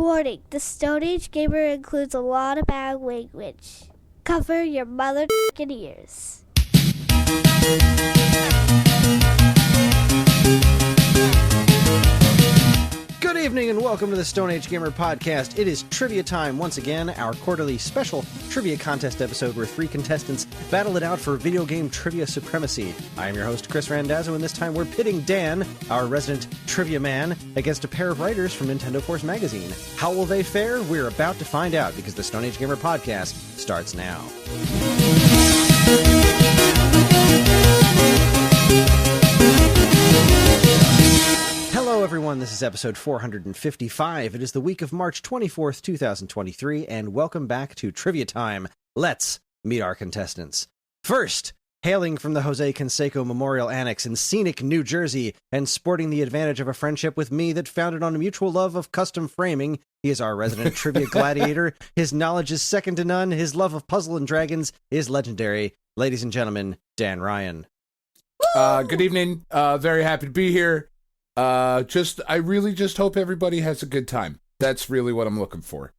Warning, the Stone Age Gamer includes a lot of bad language. Cover your mother ears. Good evening and welcome to the Stone Age Gamer podcast. It is trivia time once again, our quarterly special trivia contest episode where three contestants battle it out for video game trivia supremacy. I am your host, Chris Randazzo, and this time we're pitting Dan, our resident trivia man, against a pair of writers from Nintendo Force magazine. How will they fare? We're about to find out because the Stone Age Gamer podcast starts now. Hello everyone, this is episode 455. It is the week of March 24th, 2023, and welcome back to Trivia Time. Let's meet our contestants. First, hailing from the Jose Canseco Memorial Annex in scenic New Jersey, and sporting the advantage of a friendship with me that founded on a mutual love of custom framing, he is our resident trivia gladiator. His knowledge is second to none. His love of puzzle and dragons is legendary. Ladies and gentlemen, Dan Ryan. Good evening. Very happy to be here. I really just hope everybody has a good time. That's really what I'm looking for.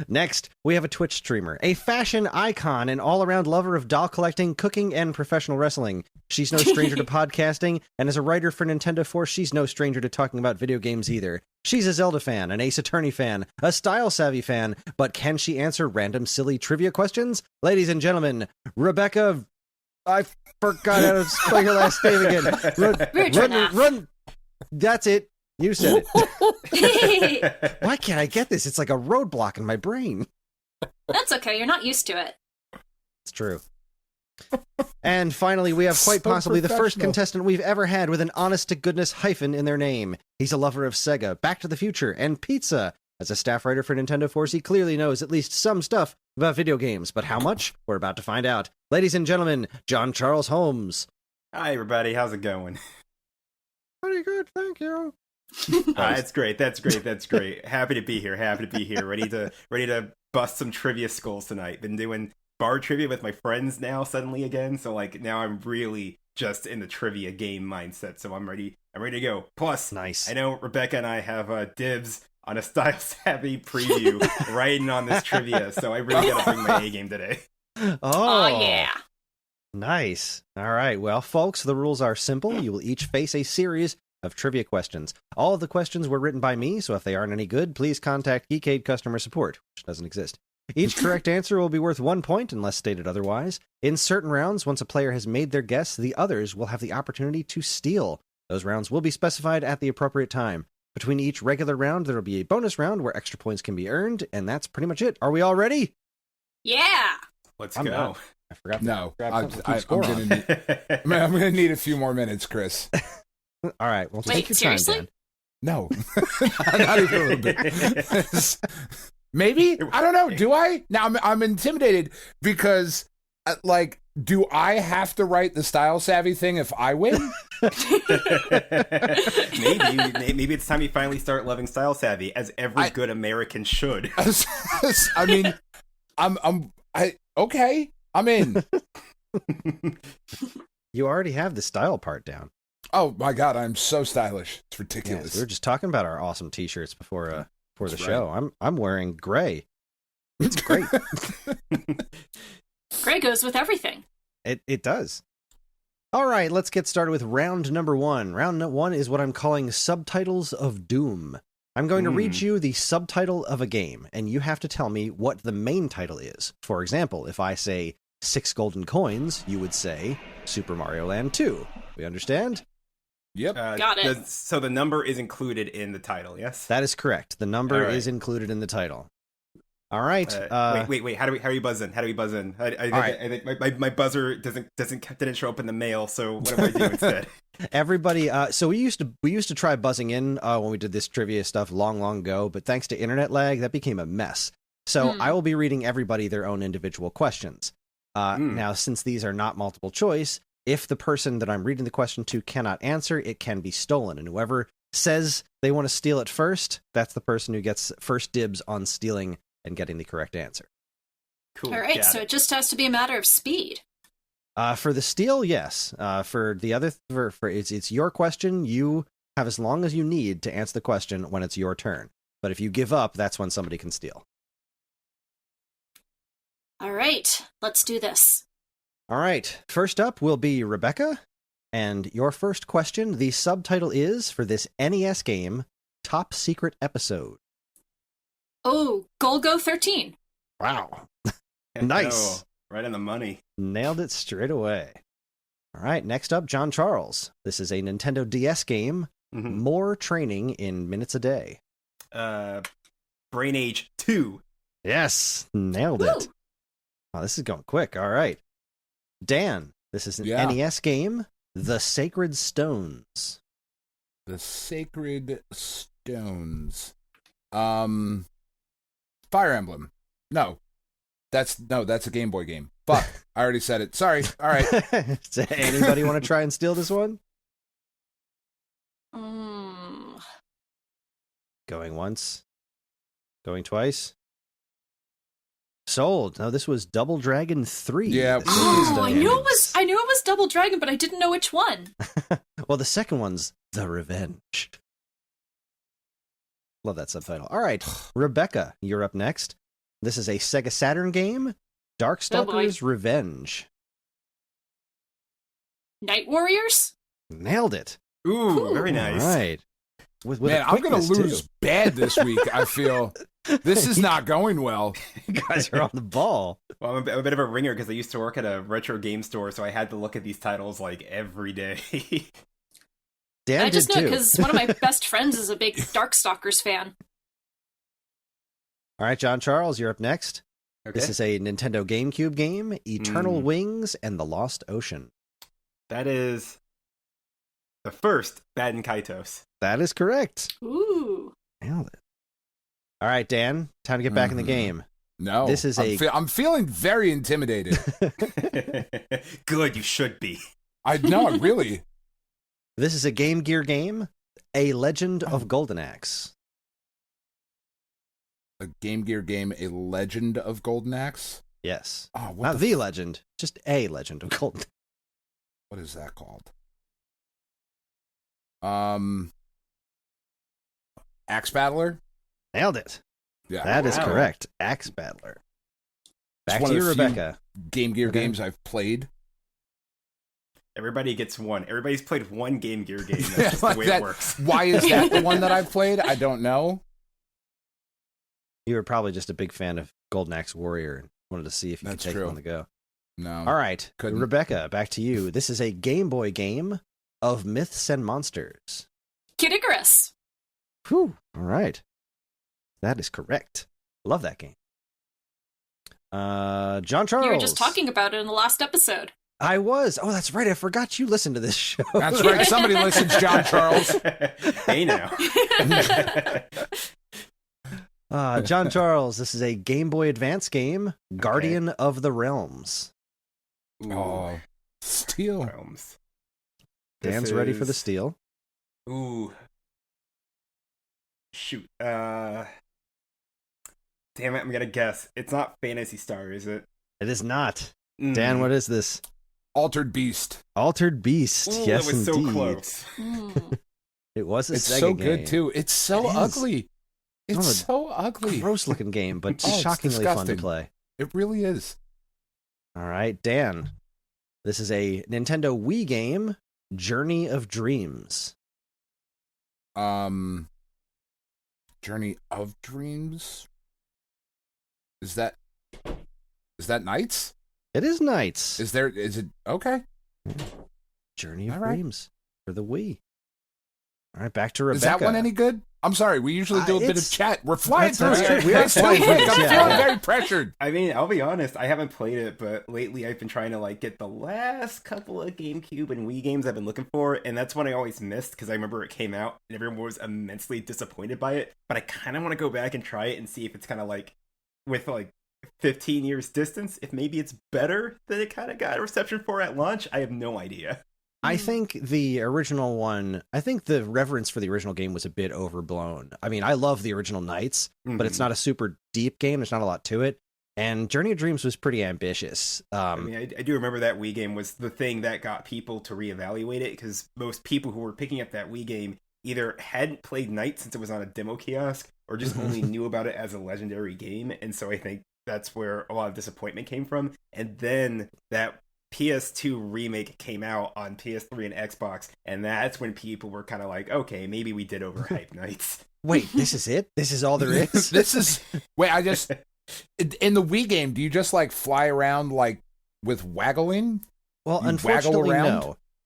Next, we have a Twitch streamer, a fashion icon, an all-around lover of doll collecting, cooking, and professional wrestling. She's no stranger to podcasting, and as a writer for Nintendo Force, she's no stranger to talking about video games either. She's a Zelda fan, an Ace Attorney fan, a style-savvy fan, but can she answer random silly trivia questions? Ladies and gentlemen, Rebecca... I forgot how to spell your last name again. Run. That's it. You said it. Why can't I get this? It's like a roadblock in my brain. That's okay. You're not used to it. It's true. And finally, we have quite possibly the first contestant we've ever had with an honest-to-goodness hyphen in their name. He's a lover of Sega, Back to the Future, and pizza. As a staff writer for Nintendo Force, he clearly knows at least some stuff about video games, but how much? We're about to find out. Ladies and gentlemen, John Charles Holmes. Hi, everybody. How's it going? Pretty good, thank you. That's great. That's great. Happy to be here. Ready to bust some trivia skulls tonight. Been doing bar trivia with my friends now suddenly again, so now I'm really just in the trivia game mindset. So I'm ready to go. Plus, nice. I know Rebecca and I have dibs on a style-savvy preview writing on this trivia, so I really gotta bring my A game today. Oh, yeah. Nice. All right, well, folks, the rules are simple. You will each face a series of trivia questions. All of the questions were written by me, so if they aren't any good, please contact Geekade Customer Support, which doesn't exist. Each correct answer will be worth 1 point unless stated otherwise. In certain rounds, once a player has made their guess, the others will have the opportunity to steal. Those rounds will be specified at the appropriate time. Between each regular round, there will be a bonus round where extra points can be earned, and that's pretty much it. Are we all ready? Yeah! Let's go. Not. I forgot. No, I'm gonna need a few more minutes, Chris. All right, well, take your seriously? time, Dan. No, not even a little bit. Maybe? I don't know. Do I? Now I'm intimidated because, do I have to write the style savvy thing if I win? Maybe it's time you finally start loving style savvy, as every good American should. I mean, okay. I'm in. You already have the style part down. Oh my god, I'm so stylish. It's ridiculous. Yes, we were just talking about our awesome t-shirts before the show. Right. I'm wearing gray. It's great. Gray goes with everything. It does. All right, let's get started with round number 1. Round 1 is what I'm calling Subtitles of Doom. I'm going to read you the subtitle of a game, and you have to tell me what the main title is. For example, if I say 6 golden coins, you would say Super Mario Land 2. We understand? Yep. Got it. So the number is included in the title, yes? That is correct. The number is included in the title. All right. Wait. How do we buzz in? I think my buzzer didn't show up in the mail. So what do I do instead? Everybody. So we used to try buzzing in when we did this trivia stuff long ago, but thanks to internet lag, that became a mess. So I will be reading everybody their own individual questions. Now, since these are not multiple choice, if the person that I'm reading the question to cannot answer, it can be stolen, and whoever says they want to steal it first, that's the person who gets first dibs on stealing and getting the correct answer. Cool. All right, so it just has to be a matter of speed. For the steal, yes. For the other, it's your question. You have as long as you need to answer the question when it's your turn. But if you give up, that's when somebody can steal. All right, let's do this. All right. First up will be Rebecca. And your first question, the subtitle is, for this NES game, Top Secret Episode. Oh, Golgo 13. Wow. Nice. Oh, right on the money. Nailed it straight away. All right. Next up, John Charles. This is a Nintendo DS game. More training in minutes a day. Brain Age 2. Yes. Nailed it. Wow, this is going quick. All right. Dan, this is an NES game. The Sacred Stones. The Sacred Stones. Fire Emblem. No. That's a Game Boy game. Fuck. I already said it. Sorry. All right. Does anybody want to try and steal this one? Going once. Going twice. Sold. No, this was Double Dragon 3. Yeah. I knew it was Double Dragon, but I didn't know which one. Well, the second one's The Revenge. Love that subtitle. All right, Rebecca, you're up next. This is a Sega Saturn game, Darkstalkers Revenge. Night Warriors? Nailed it. Ooh, very nice. All right. With Man, I'm going to lose bad this week, I feel. This is not going well. You guys are on the ball. Well, I'm a bit of a ringer because I used to work at a retro game store, so I had to look at these titles like every day. Dan I just did know too. because one of my best friends is a big Darkstalkers fan. All right, John Charles, you're up next. Okay. This is a Nintendo GameCube game, Eternal Wings and the Lost Ocean. That is the first Baden Kaitos. That is correct. Ooh. Nailed it. All right, Dan, time to get back in the game. No. This is I'm feeling very intimidated. Good, you should be. I know, really. This is a Game Gear game, A Legend of Golden Axe. A Game Gear game, A Legend of Golden Axe? Yes. Oh, Not the legend, just A Legend of Golden. What is that called? Axe Battler? Nailed it. Yeah. That is correct. Axe Battler. Back It's to one you, of the few Rebecca. Game Gear games I've played. Everybody gets one. Everybody's played one Game Gear game. That's just the way it works. Why is that the one that I've played? I don't know. You were probably just a big fan of Golden Axe Warrior and wanted to see if you That's could take true. it on the go. No. All right, couldn't. Rebecca, back to you. This is a Game Boy game of Myths and Monsters. Kid Icarus. Whew. All right. That is correct. Love that game. John Charles. You were just talking about it in the last episode. I was. Oh, that's right. I forgot you listened to this show. That's right. Somebody listens, John Charles. Hey now. John Charles, this is a Game Boy Advance game, Guardian of the Realms. Oh, Steel. Realms. Dan's ready for the steal. Ooh. Shoot. Damn it, I'm gonna guess. It's not Phantasy Star, is it? It is not. Dan, what is this? Altered Beast. Altered Beast. Ooh, yes, that was indeed. so close. It was a It's Sega so game. good, too. It's so It is. ugly. It's so ugly. Gross looking game, but Oh, it's shockingly fun to disgusting. play. It really is. All right, Dan. This is a Nintendo Wii game, Journey of Dreams. Journey of Dreams. Is that Knights? It is Knights. Is it okay? Journey of All right. Dreams for the Wii. All right, back to Rebecca. Is that one any good? I'm sorry. We usually do a bit of it's- chat. We're flying through that's it. true. We are flying through I'm this, yeah. feeling very pressured. I mean, I'll be honest, I haven't played it, but lately I've been trying to like get the last couple of GameCube and Wii games I've been looking for, and that's one I always missed because I remember it came out and everyone was immensely disappointed by it. But I kind of want to go back and try it and see if it's kind of like with like 15 years distance, if maybe it's better than it kind of got a reception for at launch. I have no idea. I think the original one, I think the reverence for the original game was a bit overblown. I mean, I love the original Knights, but it's not a super deep game. There's not a lot to it. And Journey of Dreams was pretty ambitious. I mean, I do remember that Wii game was the thing that got people to reevaluate it, because most people who were picking up that Wii game either hadn't played Knight since it was on a demo kiosk, or just only knew about it as a legendary game. And so I think that's where a lot of disappointment came from. And then that PS2 remake came out on PS3 and Xbox, and that's when people were kind of like, okay, maybe we did overhype Knights. Wait, this is it? This is all there is? In the Wii game, do you just like fly around like with waggling? Well, You unfortunately, waggle around?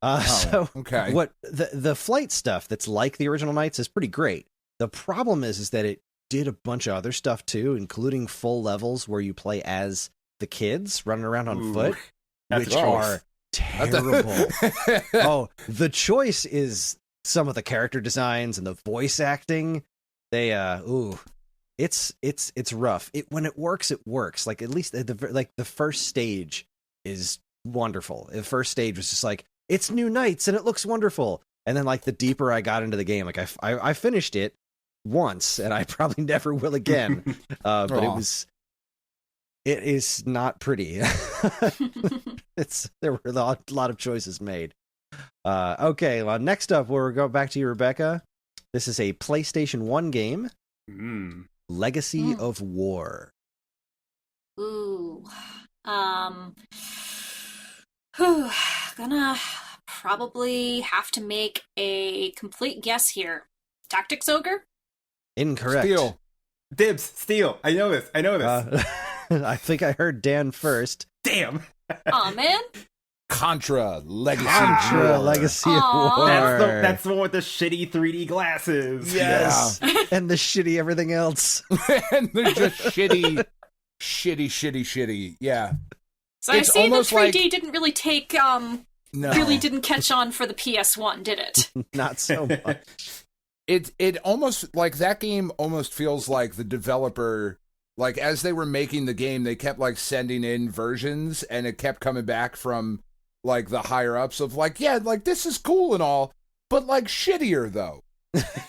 no. So okay. what the flight stuff that's like the original Knights is pretty great. The problem is that it did a bunch of other stuff too, including full levels where you play as the kids running around on foot, That's which a choice. are terrible. Oh, the choice is some of the character designs and the voice acting. They it's rough. When it works, it works. Like at least the first stage is wonderful. The first stage was just like, it's new Knights and it looks wonderful. And then like the deeper I got into the game, like I finished it once and I probably never will again. But it is not pretty. There were a lot of choices made. Okay, well, next up we'll go back to you, Rebecca. This is a PlayStation 1 game. Legacy of War. Ooh. Gonna probably have to make a complete guess here. Tactics Ogre? Incorrect. Steel. Dibs, Steel. I know this. I think I heard Dan first. Damn. Aw, man. Contra Legacy Contra War. Legacy of Aw. War. That's the one with the shitty 3D glasses. Yes. And the shitty everything else. And they're just shitty. Yeah. So I It's see the almost 3D like- didn't really take, No. really didn't catch on for the PS1, did it? Not so much. It almost like that game almost feels like the developer, like as they were making the game, they kept like sending in versions and it kept coming back from like the higher ups of like, yeah, like this is cool and all, but like shittier though.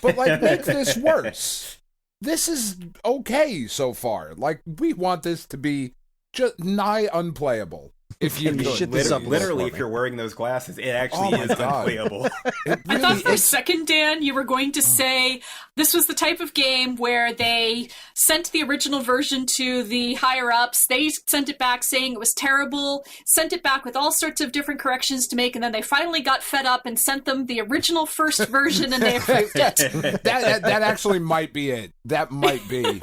But like make this worse. This is okay so far. Like we want this to be just nigh unplayable. If you Can you could. shit this up a little Literally, for if me? you're wearing those glasses, it actually Oh my is God. unplayable. It I really thought for a is. second, Dan, you were going to say this was the type of game where they sent the original version to the higher ups. They sent it back saying it was terrible, sent it back with all sorts of different corrections to make, and then they finally got fed up and sent them the original first version and they approved it. that actually might be it. That might be.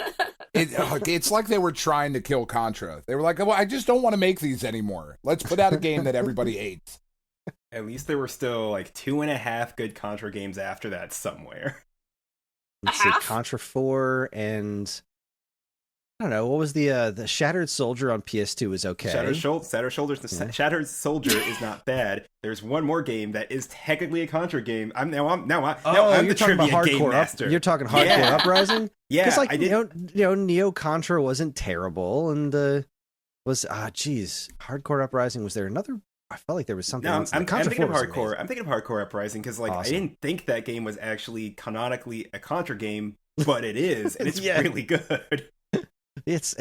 It's like they were trying to kill Contra. They were like, well, I just don't want to make these anymore. Let's put out a game that everybody hates. At least there were still like 2.5 good Contra games after that somewhere. Let's see, half? Contra 4 and I don't know, what was the Shattered Soldier on PS2 was okay. Shattered Soldier is not bad. There's one more game that is technically a Contra game. I'm you're the talking about trivia game hardcore master. You're talking hardcore Yeah. uprising? Yeah, Because like I did. Neo Contra wasn't terrible, and hardcore uprising, was there another? I felt like there was something No, else. I'm Contra thinking of 4 was hardcore. amazing. I'm thinking of hardcore uprising because like Awesome. I didn't think that game was actually canonically a Contra game, but it is, and it's Yeah. really good. It's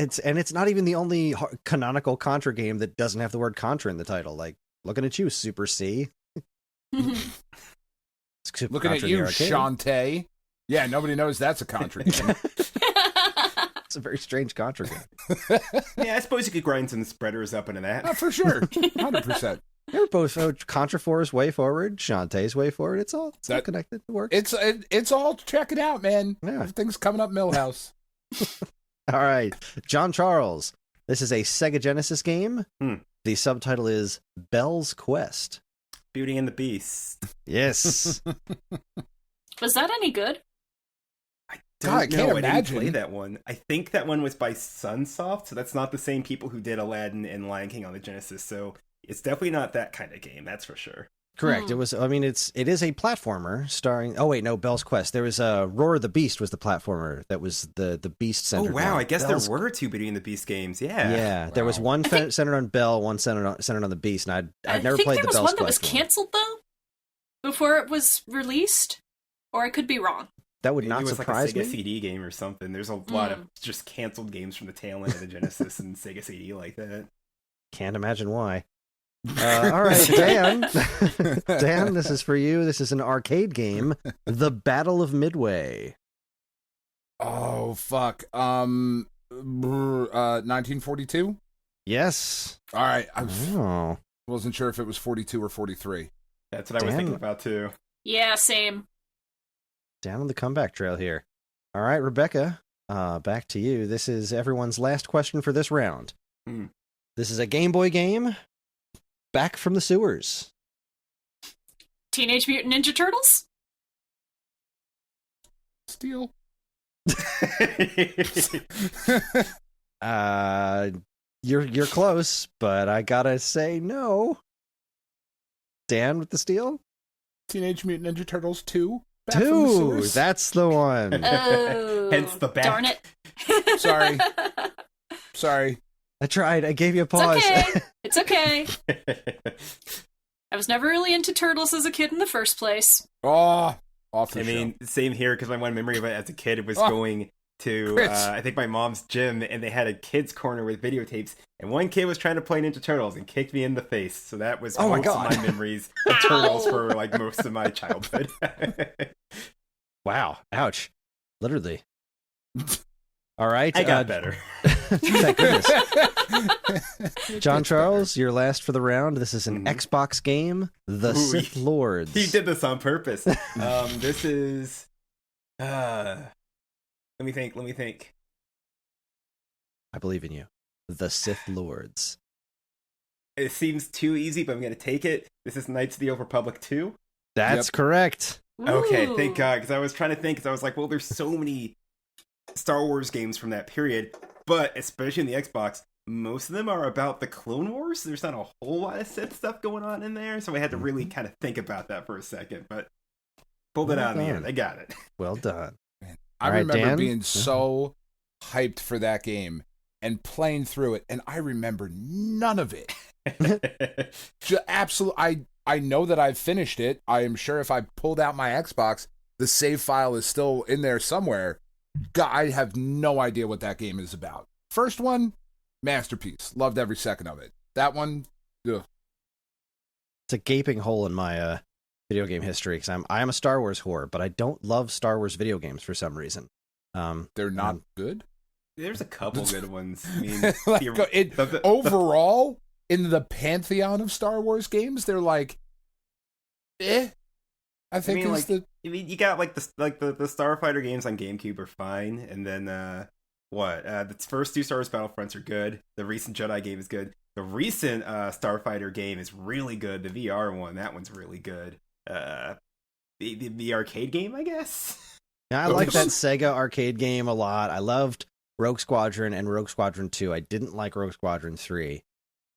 not even the only canonical Contra game that doesn't have the word Contra in the title. Like looking at you, Super C. Super Looking Contra at you, in the arcade. Shantae. Yeah, nobody knows that's a Contra game. It's a very strange Contra game. Yeah, I suppose you could grind some spreaders up into that. Oh, for sure. 100%. They were both Contra 4's way forward, Shantae's way forward. It's all connected. It works. It's all, check it out, man. Yeah. Everything's coming up Millhouse. All right, John Charles. This is a Sega Genesis game. The subtitle is Belle's Quest. Beauty and the Beast. Yes. Was that any good? God, I can't I imagine. didn't play that one. I think that one was by Sunsoft, so that's not the same people who did Aladdin and Lion King on the Genesis. So it's definitely not that kind of game. That's for sure. Correct. It was. I mean, it is a platformer starring. Oh wait, no, Belle's Quest. There was Roar of the Beast was the platformer that was the Beast centered. Oh wow! one. I guess Belle's- there were two Beauty and the Beast games. Yeah. Yeah, there was Wow. one centered on Belle, one centered on the Beast, and I'd never I think played there the was Belle's one that was Quest one. canceled though, before it was released, or I could be wrong. That would Maybe not it was surprise like a Sega me. CD game or something. There's a lot of just canceled games from the tail end of the Genesis and Sega CD like that. Can't imagine why. All right, Dan. Dan, this is for you. This is an arcade game, The Battle of Midway. Oh fuck. 1942. Yes. All right. I Oh, wasn't sure if it was 42 or 43. That's what I was thinking about too. Yeah, same. down on the comeback trail here. All right, Rebecca, back to you. This is everyone's last question for this round. Hmm. This is a Game Boy game, Back from the Sewers. Teenage Mutant Ninja Turtles? Steel. You're close, but I gotta say no. Dan with the steal? Teenage Mutant Ninja Turtles 2. Back from the 2. Sewers. That's the one. Oh, Hence the back. darn it. Sorry. Sorry. I tried. I gave you a It's pause. okay. It's okay. I was never really into turtles as a kid in the first place. Oh, off the I mean, same here, because my one memory of it as a kid was Oh, going to, Chris. I think my mom's gym, and they had a kids' corner with videotapes, and one kid was trying to play Ninja Turtles and kicked me in the face. So that was Oh my most God. of my memories of Turtles for like most of my childhood. Wow. Ouch. Literally. All right. I got better. Thank goodness. John Charles, you're last for the round. This is an Xbox game, The Ooh, Sith Lords. He did this on purpose. This is. Let me think. I believe in you. The Sith Lords. It seems too easy, but I'm going to take it. This is Knights of the Old Republic 2. That's correct. Okay, Ooh. thank God, because I was trying to think, because I was like, well, there's so many Star Wars games from that period, but especially in the Xbox, most of them are about the Clone Wars. There's not a whole lot of Sith stuff going on in there, so I had to really kind of think about that for a second, but pulled it Well out in the done. end. I got it. Well done. I All right, remember Dan? being so hyped for that game and playing through it, and I remember none of it. Absolutely, I know that I've finished it. I am sure if I pulled out my Xbox, the save file is still in there somewhere. God, I have no idea what that game is about. First one, masterpiece. Loved every second of it. That one, ugh. It's a gaping hole in my video game history because I am a Star Wars whore, but I don't love Star Wars video games for some reason. They're not good. There's a couple good ones. I mean, Like, the overall, in the pantheon of Star Wars games, they're like, I think mean, it's like, I mean, you got like the Starfighter games on GameCube are fine, and then the first two Star Wars Battlefronts are good. The recent Jedi game is good. The recent Starfighter game is really good. The VR one, that one's really good. The arcade game, I guess. Yeah, I like that Sega arcade game a lot. I loved Rogue Squadron and Rogue Squadron 2. I didn't like Rogue Squadron 3.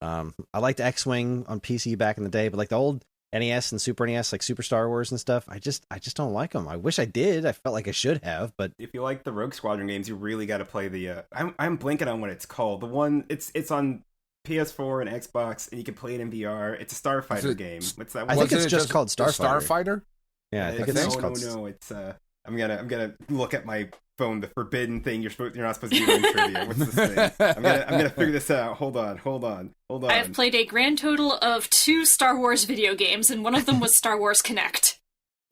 I liked X-Wing on PC back in the day, but like the old NES and Super NES, like Super Star Wars and stuff, I just don't like them. I wish I did. I felt like I should have, but If you like the Rogue Squadron games, you really got to play the. I'm blanking on what it's called. The one it's on PS4 and Xbox, and you can play it in VR. It's a Starfighter game. What's that one? I think Wasn't it's it just called Starfighter. Starfighter? Yeah, I think it's just called. No. It's I'm gonna look at my phone. The forbidden thing you're not supposed to do in trivia. What's this thing? I'm gonna figure this out. Hold on. I have played a grand total of 2 Star Wars video games, and one of them was Star Wars Connect.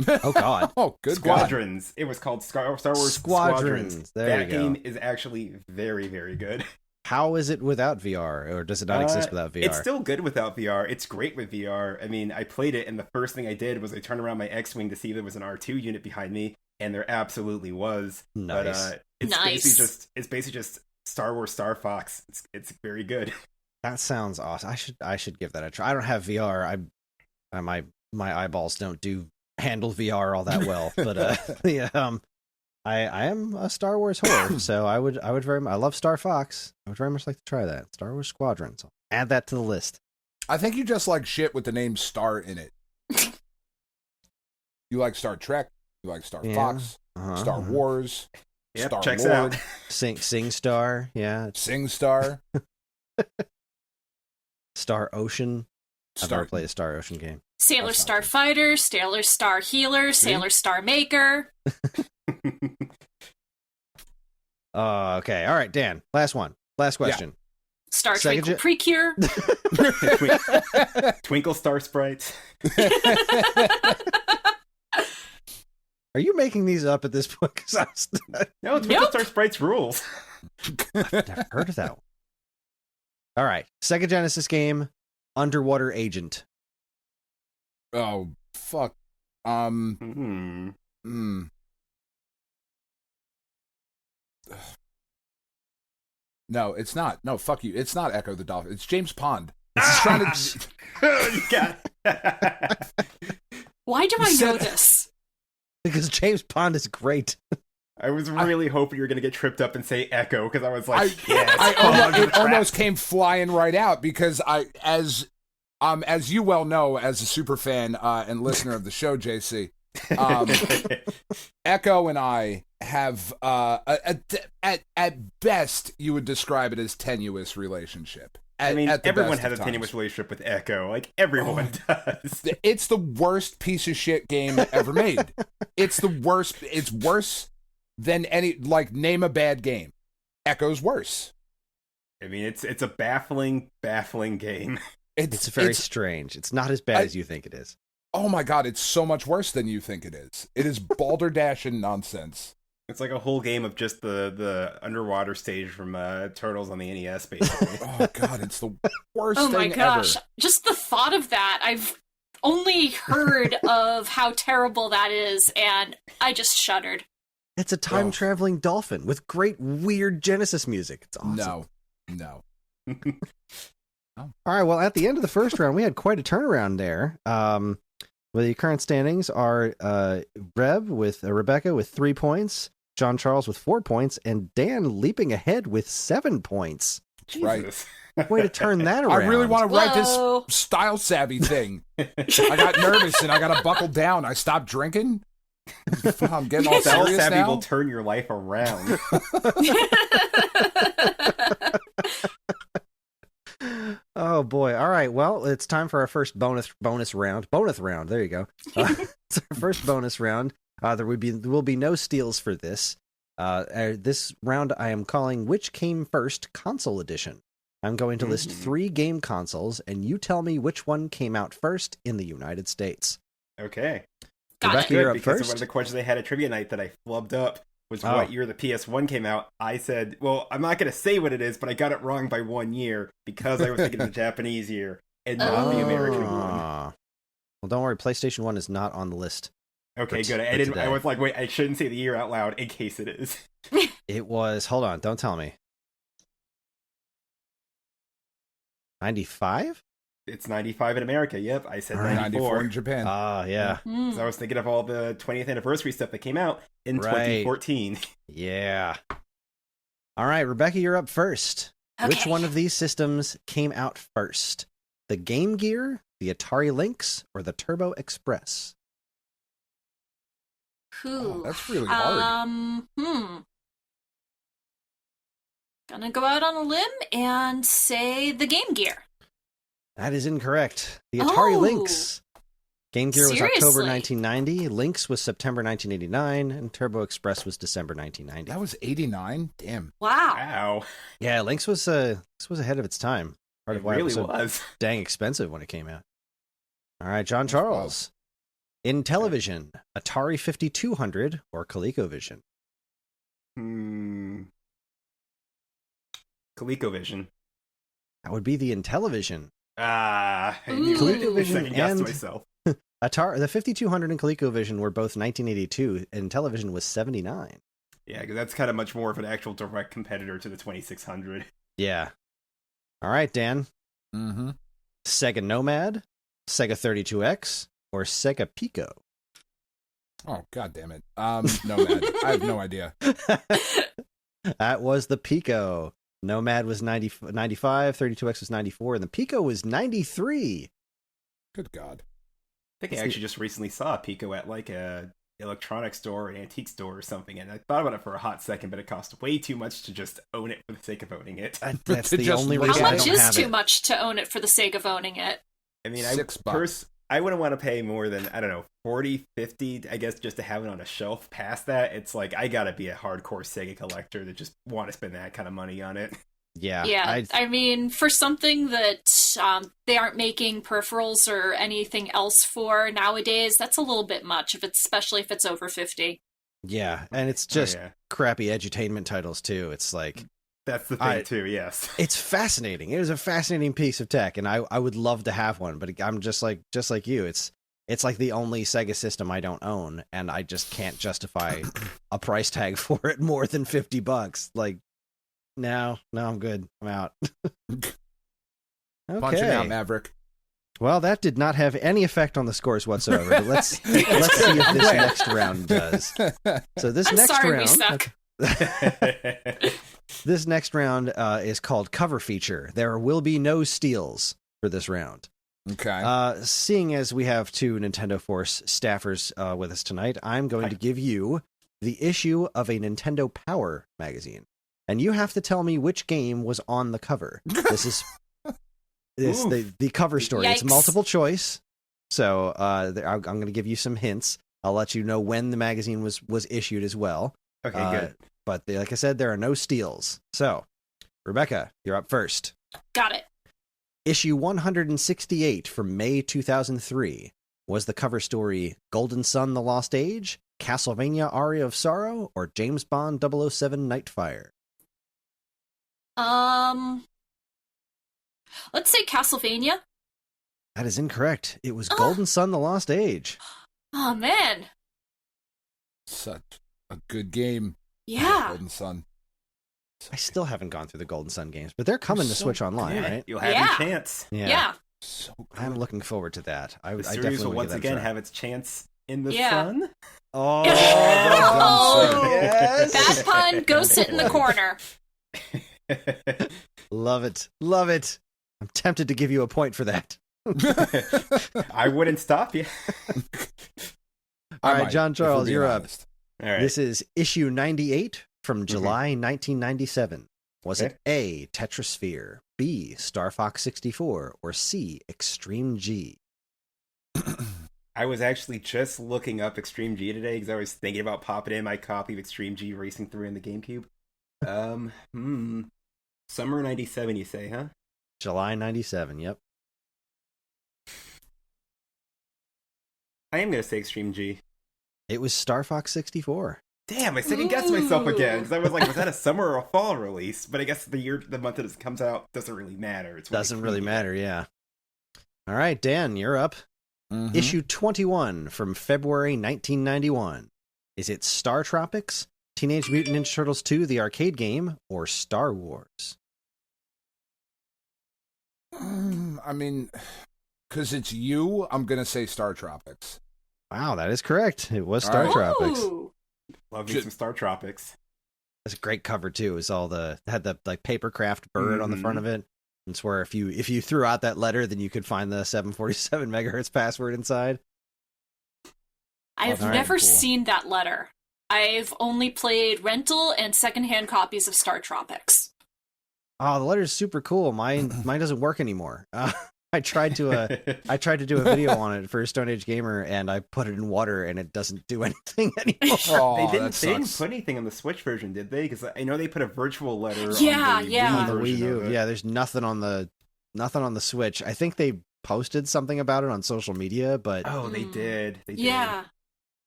Oh God. Oh, good God. Squadrons. It was called Star Wars Squadrons. There that you go. game is actually very, very good. How is it without VR, or does it not exist without VR? It's still good without VR. It's great with VR. I mean, I played it, and the first thing I did was I turned around my X-Wing to see if there was an R2 unit behind me, and there absolutely was. Nice. But it's Nice. basically just Star Wars Star Fox. It's very good. That sounds awesome. I should give that a try. I don't have VR. My eyeballs don't handle VR all that well. But yeah, I am a Star Wars whore, so I would very much. I love Star Fox. I would very much like to try that. Star Wars Squadrons. I'll add that to the list. I think you just like shit with the name Star in it. You like Star Trek. You like Star Fox. Star Wars. Yep, Star checks Lord. out. Sing Star. Yeah. Sing Star. Star Ocean. I've Star. never played a Star Ocean game. Sailor That's Star not good. Fighter, Sailor Star Healer, Sailor Star Maker. Okay. All right, Dan. Last one. Last question. Star Sega Twinkle Precure. Twinkle Star Sprites. Are you making these up at this point? 'Cause No, Twinkle Star Sprites rules. I've never heard of that one. All right. Sega Genesis game, Underwater Agent. Oh, fuck. Hmm. No, it's not. No, fuck you. It's not Echo the Dolphin. It's James Pond. You got Why do I know this? Because James Pond is great. I was really hoping you were going to get tripped up and say Echo, because I was like, yes, it almost came flying right out because as you well know, as a super fan and listener of the show, JC, Echo and I have at best you would describe it as tenuous relationship. Everyone has a tenuous relationship with Echo. Like, everyone does. It's the worst piece of shit game ever made. It's the worst. It's worse than any, like, name a bad game. Echo's worse. I mean, it's a baffling game. It's very strange. It's not as bad as you think it is. Oh my god, it's so much worse than you think it is. It is balderdash nonsense. It's like a whole game of just the underwater stage from Turtles on the NES, basically. Oh god, it's the worst thing ever. Oh my gosh. Just the thought of that. I've only heard of how terrible that is, and I just shuddered. It's a time-traveling dolphin with great, weird Genesis music. It's awesome. No. All right, well, at the end of the first round, we had quite a turnaround there. Well, the current standings are Rebecca with 3 points, John Charles with 4 points, and Dan leaping ahead with 7 points. Jesus. Way to turn that around. I really want to write this style savvy thing. I got nervous and I got to buckle down. I stopped drinking. I'm getting all Style serious savvy now. will turn your life around. Oh boy! All right, well, it's time for our first bonus round. Bonus round. There you go. It's our first bonus round. There will be no steals for this. This round I am calling "Which Came First?" Console Edition. I'm going to list 3 game consoles, and you tell me which one came out first in the United States. Okay. Rebecca, you're up because first. one of the questions they had at Trivia Night that I flubbed up was what year the PS1 came out. I said, well, I'm not going to say what it is, but I got it wrong by 1 year because I was thinking of the Japanese year and not the American one. Well, don't worry. PlayStation 1 is not on the list. Okay, good. I was like, wait, I shouldn't say the year out loud in case it is. It was, hold on, don't tell me. 95? It's 95 in America. Yep, I said 94 in Japan. Yeah. So I was thinking of all the 20th anniversary stuff that came out in 2014. Yeah. All right, Rebecca, you're up first. Okay. Which one of these systems came out first? The Game Gear, the Atari Lynx, or the Turbo Express? That's really hard. Gonna go out on a limb and say the Game Gear. That is incorrect. The Atari Lynx. Game Gear was October Seriously? 1990, Lynx was September 1989, and Turbo Express was December 1990. That was 89? Damn. Wow. Wow. Yeah, Lynx was ahead of its time. Part It of why really it was so was. dang expensive when it came out. All right, John Charles. In television, Atari 5200 or ColecoVision? ColecoVision. That would be the Intellivision. I Ooh. second guessed myself. Atari, the 5200 and ColecoVision were both 1982, and Intellivision was 79. Yeah, because that's kind of much more of an actual direct competitor to the 2600. Yeah. All right, Dan. Mm-hmm. Sega Nomad, Sega 32X, or Sega Pico? Oh, god damn it. Nomad. I have no idea. That was the Pico. Nomad was 95, 32X was 94, and the Pico was 93. Good god. I think I actually just recently saw a Pico at like a electronics store or an antique store or something, and I thought about it for a hot second, but it cost way too much to just own it for the sake of owning it. That's To the just only look reason How I much don't is have too it. much to own it for the sake of owning it? I mean, $6. I wouldn't want to pay more than, I don't know, 40, 50, I guess, just to have it on a shelf. Past that, it's like, I gotta be a hardcore Sega collector to just want to spend that kind of money on it. Yeah. Yeah, I mean, for something that they aren't making peripherals or anything else for nowadays, that's a little bit much, especially if it's over 50. Yeah, and it's just crappy edutainment titles too. It's like that's the thing too. Yes, it's fascinating. It is a fascinating piece of tech, and I would love to have one. But I'm just like you. It's like the only Sega system I don't own, and I just can't justify a price tag for it more than $50. Like, no, I'm good. I'm out. Okay. Punch him out, Maverick. Well, that did not have any effect on the scores whatsoever. But let's see if this next round does. So this We suck. This next round is called Cover Feature. There will be no steals for this round. Okay. Seeing as we have two Nintendo Force staffers with us tonight, I'm going to give you the issue of a Nintendo Power magazine, and you have to tell me which game was on the cover. This is the cover story. Yikes. It's multiple choice, so I'm going to give you some hints. I'll let you know when the magazine was issued as well. Okay, good. But like I said, there are no steals. So, Rebecca, you're up first. Got it. Issue 168 from May 2003 was the cover story Golden Sun: The Lost Age, Castlevania: Aria of Sorrow, or James Bond 007 Nightfire? Let's say Castlevania. That is incorrect. It was Golden Sun: The Lost Age. Oh man. Such a good game. Yeah. Golden Sun. I still haven't gone through the Golden Sun games, but they're coming to Switch Online, right? You'll have your chance. Yeah. So good. I'm looking forward to that. I The definitely series will once again have its chance in the sun. Oh, yes. Bad pun. Go sit in the corner. Love it. Love it. I'm tempted to give you a point for that. I wouldn't stop you. All right, John Charles, you're up. All right. This is issue 98 from July 1997. Was it A, Tetrasphere, B, Star Fox 64, or C, Extreme G? I was actually just looking up Extreme G today because I was thinking about popping in my copy of Extreme G Racing 3 in the GameCube. Summer 97, you say, huh? July 97, yep. I am going to say Extreme G. It was Star Fox 64. Damn, I second-guessed myself again, because I was like, was that a summer or a fall release? But I guess the month that it comes out doesn't really matter. Doesn't really matter, yeah. All right, Dan, you're up. Issue 21 from February 1991. Is it Star Tropics, Teenage Mutant Ninja Turtles 2, the arcade game, or Star Wars? I mean, because it's you, I'm going to say Star Tropics. Wow, that is correct. It was Star Tropics. Love me some Star Tropics. That's a great cover too. It's all had the like papercraft bird on the front of it. It's where if you threw out that letter, then you could find the 747 megahertz password inside. I've never seen that letter. I've only played rental and secondhand copies of Star Tropics. Oh, the letter's super cool. Mine doesn't work anymore. I tried to do a video on it for Stone Age Gamer, and I put it in water, and it doesn't do anything anymore. They didn't put anything on the Switch version, did they? Because I know they put a virtual letter on the Wii U. Yeah, there's nothing on the Switch. I think they posted something about it on social media, but they did. Yeah.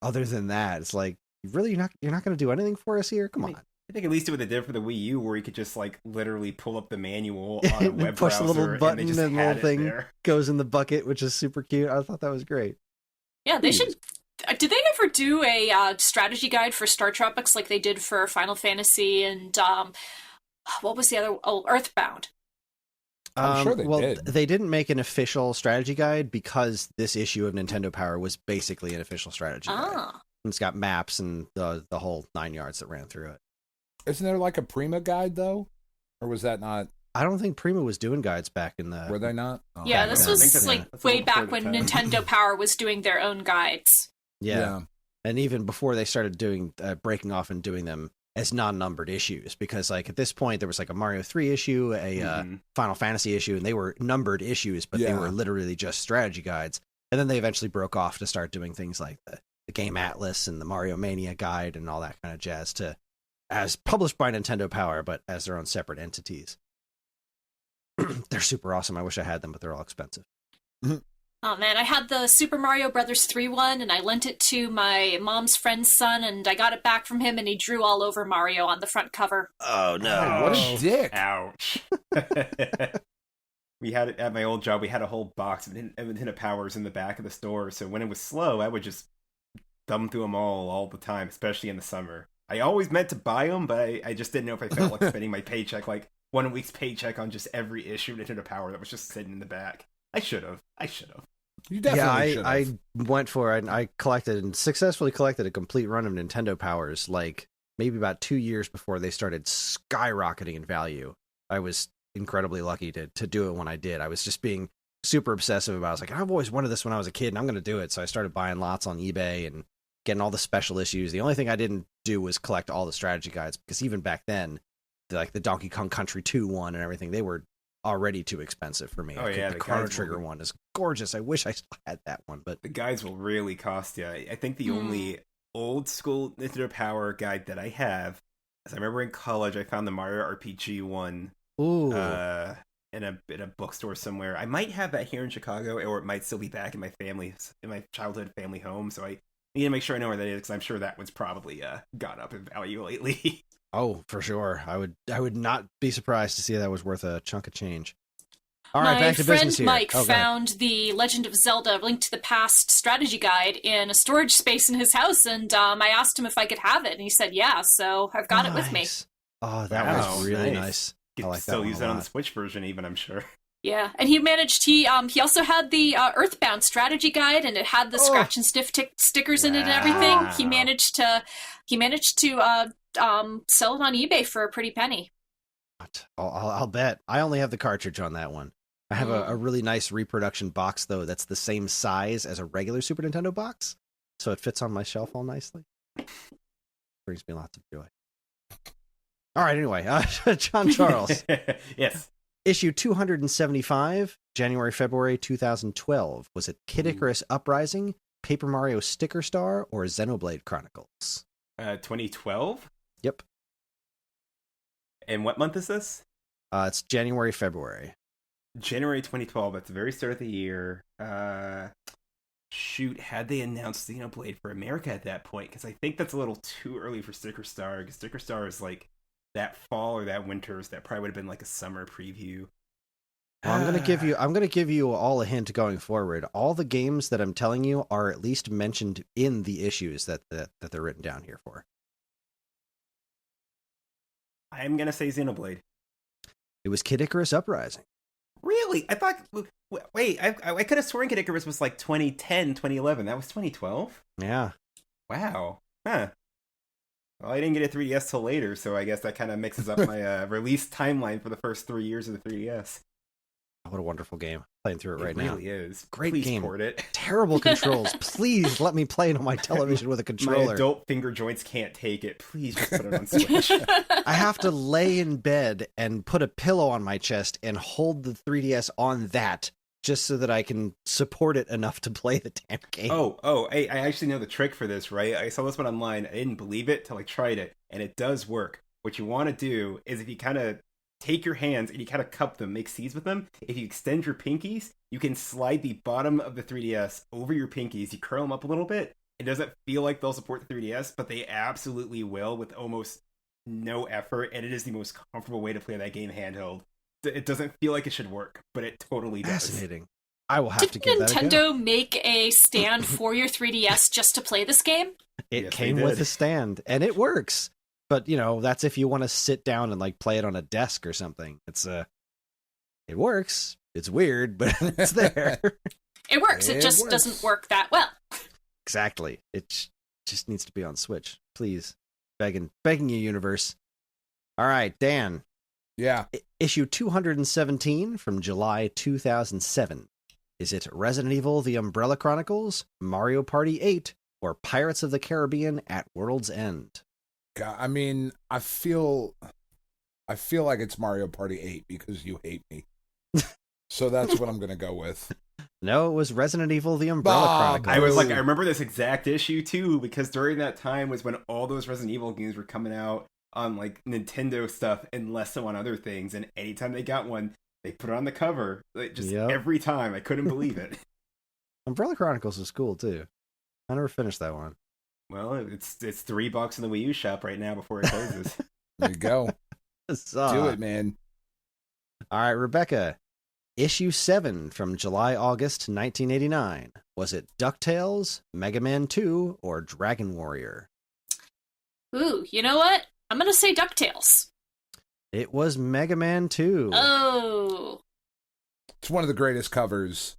Other than that, it's like, really, you're not going to do anything for us here? Come on. I think at least what they did for the Wii U, where you could just like literally pull up the manual on a web push browser, the little button, and the little thing there. goes in the bucket, which is super cute. I thought that was great. Yeah, they should. Did they ever do a strategy guide for Star Tropics like they did for Final Fantasy and what was the other? Oh, Earthbound. I'm sure they did. They didn't make an official strategy guide because this issue of Nintendo Power was basically an official strategy guide. It's got maps and the whole 9 yards that ran through it. Isn't there like a Prima guide though, or was that not? I don't think Prima was doing guides back in the. Were they not? Oh, yeah, this was like way back when Nintendo Power was doing their own guides. Yeah. And even before they started doing breaking off and doing them as non-numbered issues, because like at this point there was like a Mario 3 issue, a Final Fantasy issue, and they were numbered issues, but they were literally just strategy guides. And then they eventually broke off to start doing things like the Game Atlas and the Mario Mania guide and all that kind of jazz as published by Nintendo Power, but as their own separate entities. They're super awesome. I wish I had them, but they're all expensive. Oh man, I had the Super Mario Brothers 3 one, and I lent it to my mom's friend's son, and I got it back from him, and he drew all over Mario on the front cover. Oh no! What a dick! Ouch. We had it at my old job. We had a whole box of Nintendo Powers in the back of the store. So when it was slow, I would just thumb through them all the time, especially in the summer. I always meant to buy them, but I just didn't know if I felt like spending my paycheck, like 1 week's paycheck, on just every issue of Nintendo Power that was just sitting in the back. I should have. You definitely should have. I went for it. I collected and successfully collected a complete run of Nintendo Powers, like maybe about 2 years before they started skyrocketing in value. I was incredibly lucky to do it when I did. I was just being super obsessive about it. I was like, I've always wanted this when I was a kid, and I'm going to do it. So I started buying lots on eBay and getting all the special issues. The only thing I didn't do was collect all the strategy guides, because even back then, like the Donkey Kong Country 2 one and everything, they were already too expensive for me. Oh yeah, the Chrono Trigger one is gorgeous. I wish I still had that one, but the guides will really cost you. I think the only old school Nintendo Power guide that I have, as I remember in college, I found the Mario RPG one. ooh, In a bookstore somewhere. I might have that here in Chicago, or it might still be back in my childhood family home. So I need to make sure I know where that is, because I'm sure that one's probably gone up in value lately. oh, for sure. I would not be surprised to see that was worth a chunk of change. All right, back to business here. My friend Mike Oh, go ahead. found the Legend of Zelda Link to the Past strategy guide in a storage space in his house, and I asked him if I could have it, and he said yeah, so I've got it with me. Nice. Oh, that Wow, was really nice. nice. You I can like that still one use a that on the lot. Switch version, even, I'm sure. Yeah, and he also had the Earthbound strategy guide, and it had the scratch and sniff stickers in it and everything. Wow. He managed to sell it on eBay for a pretty penny. I'll bet. I only have the cartridge on that one. I have a really nice reproduction box, though, that's the same size as a regular Super Nintendo box, so it fits on my shelf all nicely. Brings me lots of joy. All right, anyway, John Charles. Yes. Issue 275, January-February 2012. Was it Kid Icarus Uprising, Paper Mario Sticker Star, or Xenoblade Chronicles? 2012? Yep. And what month is this? It's January-February. January 2012. That's the very start of the year. Shoot, had they announced Xenoblade for America at that point? Because I think that's a little too early for Sticker Star. Because Sticker Star is like that fall or that winter, so that probably would have been like a summer preview. Well, I'm gonna give you all a hint going forward. All the games that I'm telling you are at least mentioned in the issues that they're written down here for. I'm gonna say Xenoblade. It was Kid Icarus Uprising. Really? I thought. Wait, I could have sworn Kid Icarus was like 2010, 2011. That was 2012. Yeah. Wow. Huh. Well, I didn't get a 3DS till later, so I guess that kind of mixes up my release timeline for the first 3 years of the 3DS. What a wonderful game. Playing through it right It now. really is. Great Please game. port it. Terrible controls. Please let me play it on my television with a My controller. adult finger joints can't take it. Please just put it on Switch. I have to lay in bed and put a pillow on my chest and hold the 3DS on that just so that I can support it enough to play the damn game. I actually know the trick for this, right? I saw this one online. I didn't believe it till I tried it, and it does work. What you want to do is, if you kind of take your hands and you kind of cup them, make C's with them, if you extend your pinkies, you can slide the bottom of the 3DS over your pinkies. You curl them up a little bit. It doesn't feel like they'll support the 3DS, but they absolutely will with almost no effort, and it is the most comfortable way to play that game handheld. It doesn't feel like it should work, but it totally does. Fascinating. I will have to Did give that a go. Nintendo make a stand for your 3DS just to play this game? It Yes, came they with did. a stand, and it works. But, that's if you want to sit down and, like, play it on a desk or something. It works. It's weird, but it's there. It works. It It just works. doesn't work that well. Exactly. It just needs to be on Switch. Please. Begging you, universe. All right, Dan. Yeah. Issue 217 from July 2007. Is it Resident Evil The Umbrella Chronicles, Mario Party 8, or Pirates of the Caribbean at World's End? God, I mean, I feel like it's Mario Party 8 because you hate me. So that's what I'm going to go with. No, it was Resident Evil The Umbrella Bob. Chronicles. I was like, Ooh. I remember this exact issue too, because during that time was when all those Resident Evil games were coming out on like Nintendo stuff and less so on other things. And anytime they got one, They put it on the cover. Like, just Yep. every time. I couldn't believe it. Umbrella Chronicles is cool too. I never finished that one. Well, it's $3 in the Wii U shop right now before it closes. There you go. Do it, man. All right, Rebecca. Issue 7 from July-August 1989. Was it DuckTales, Mega Man 2, or Dragon Warrior? Ooh, you know what? I'm gonna say DuckTales. It was Mega Man 2. Oh. It's one of the greatest covers.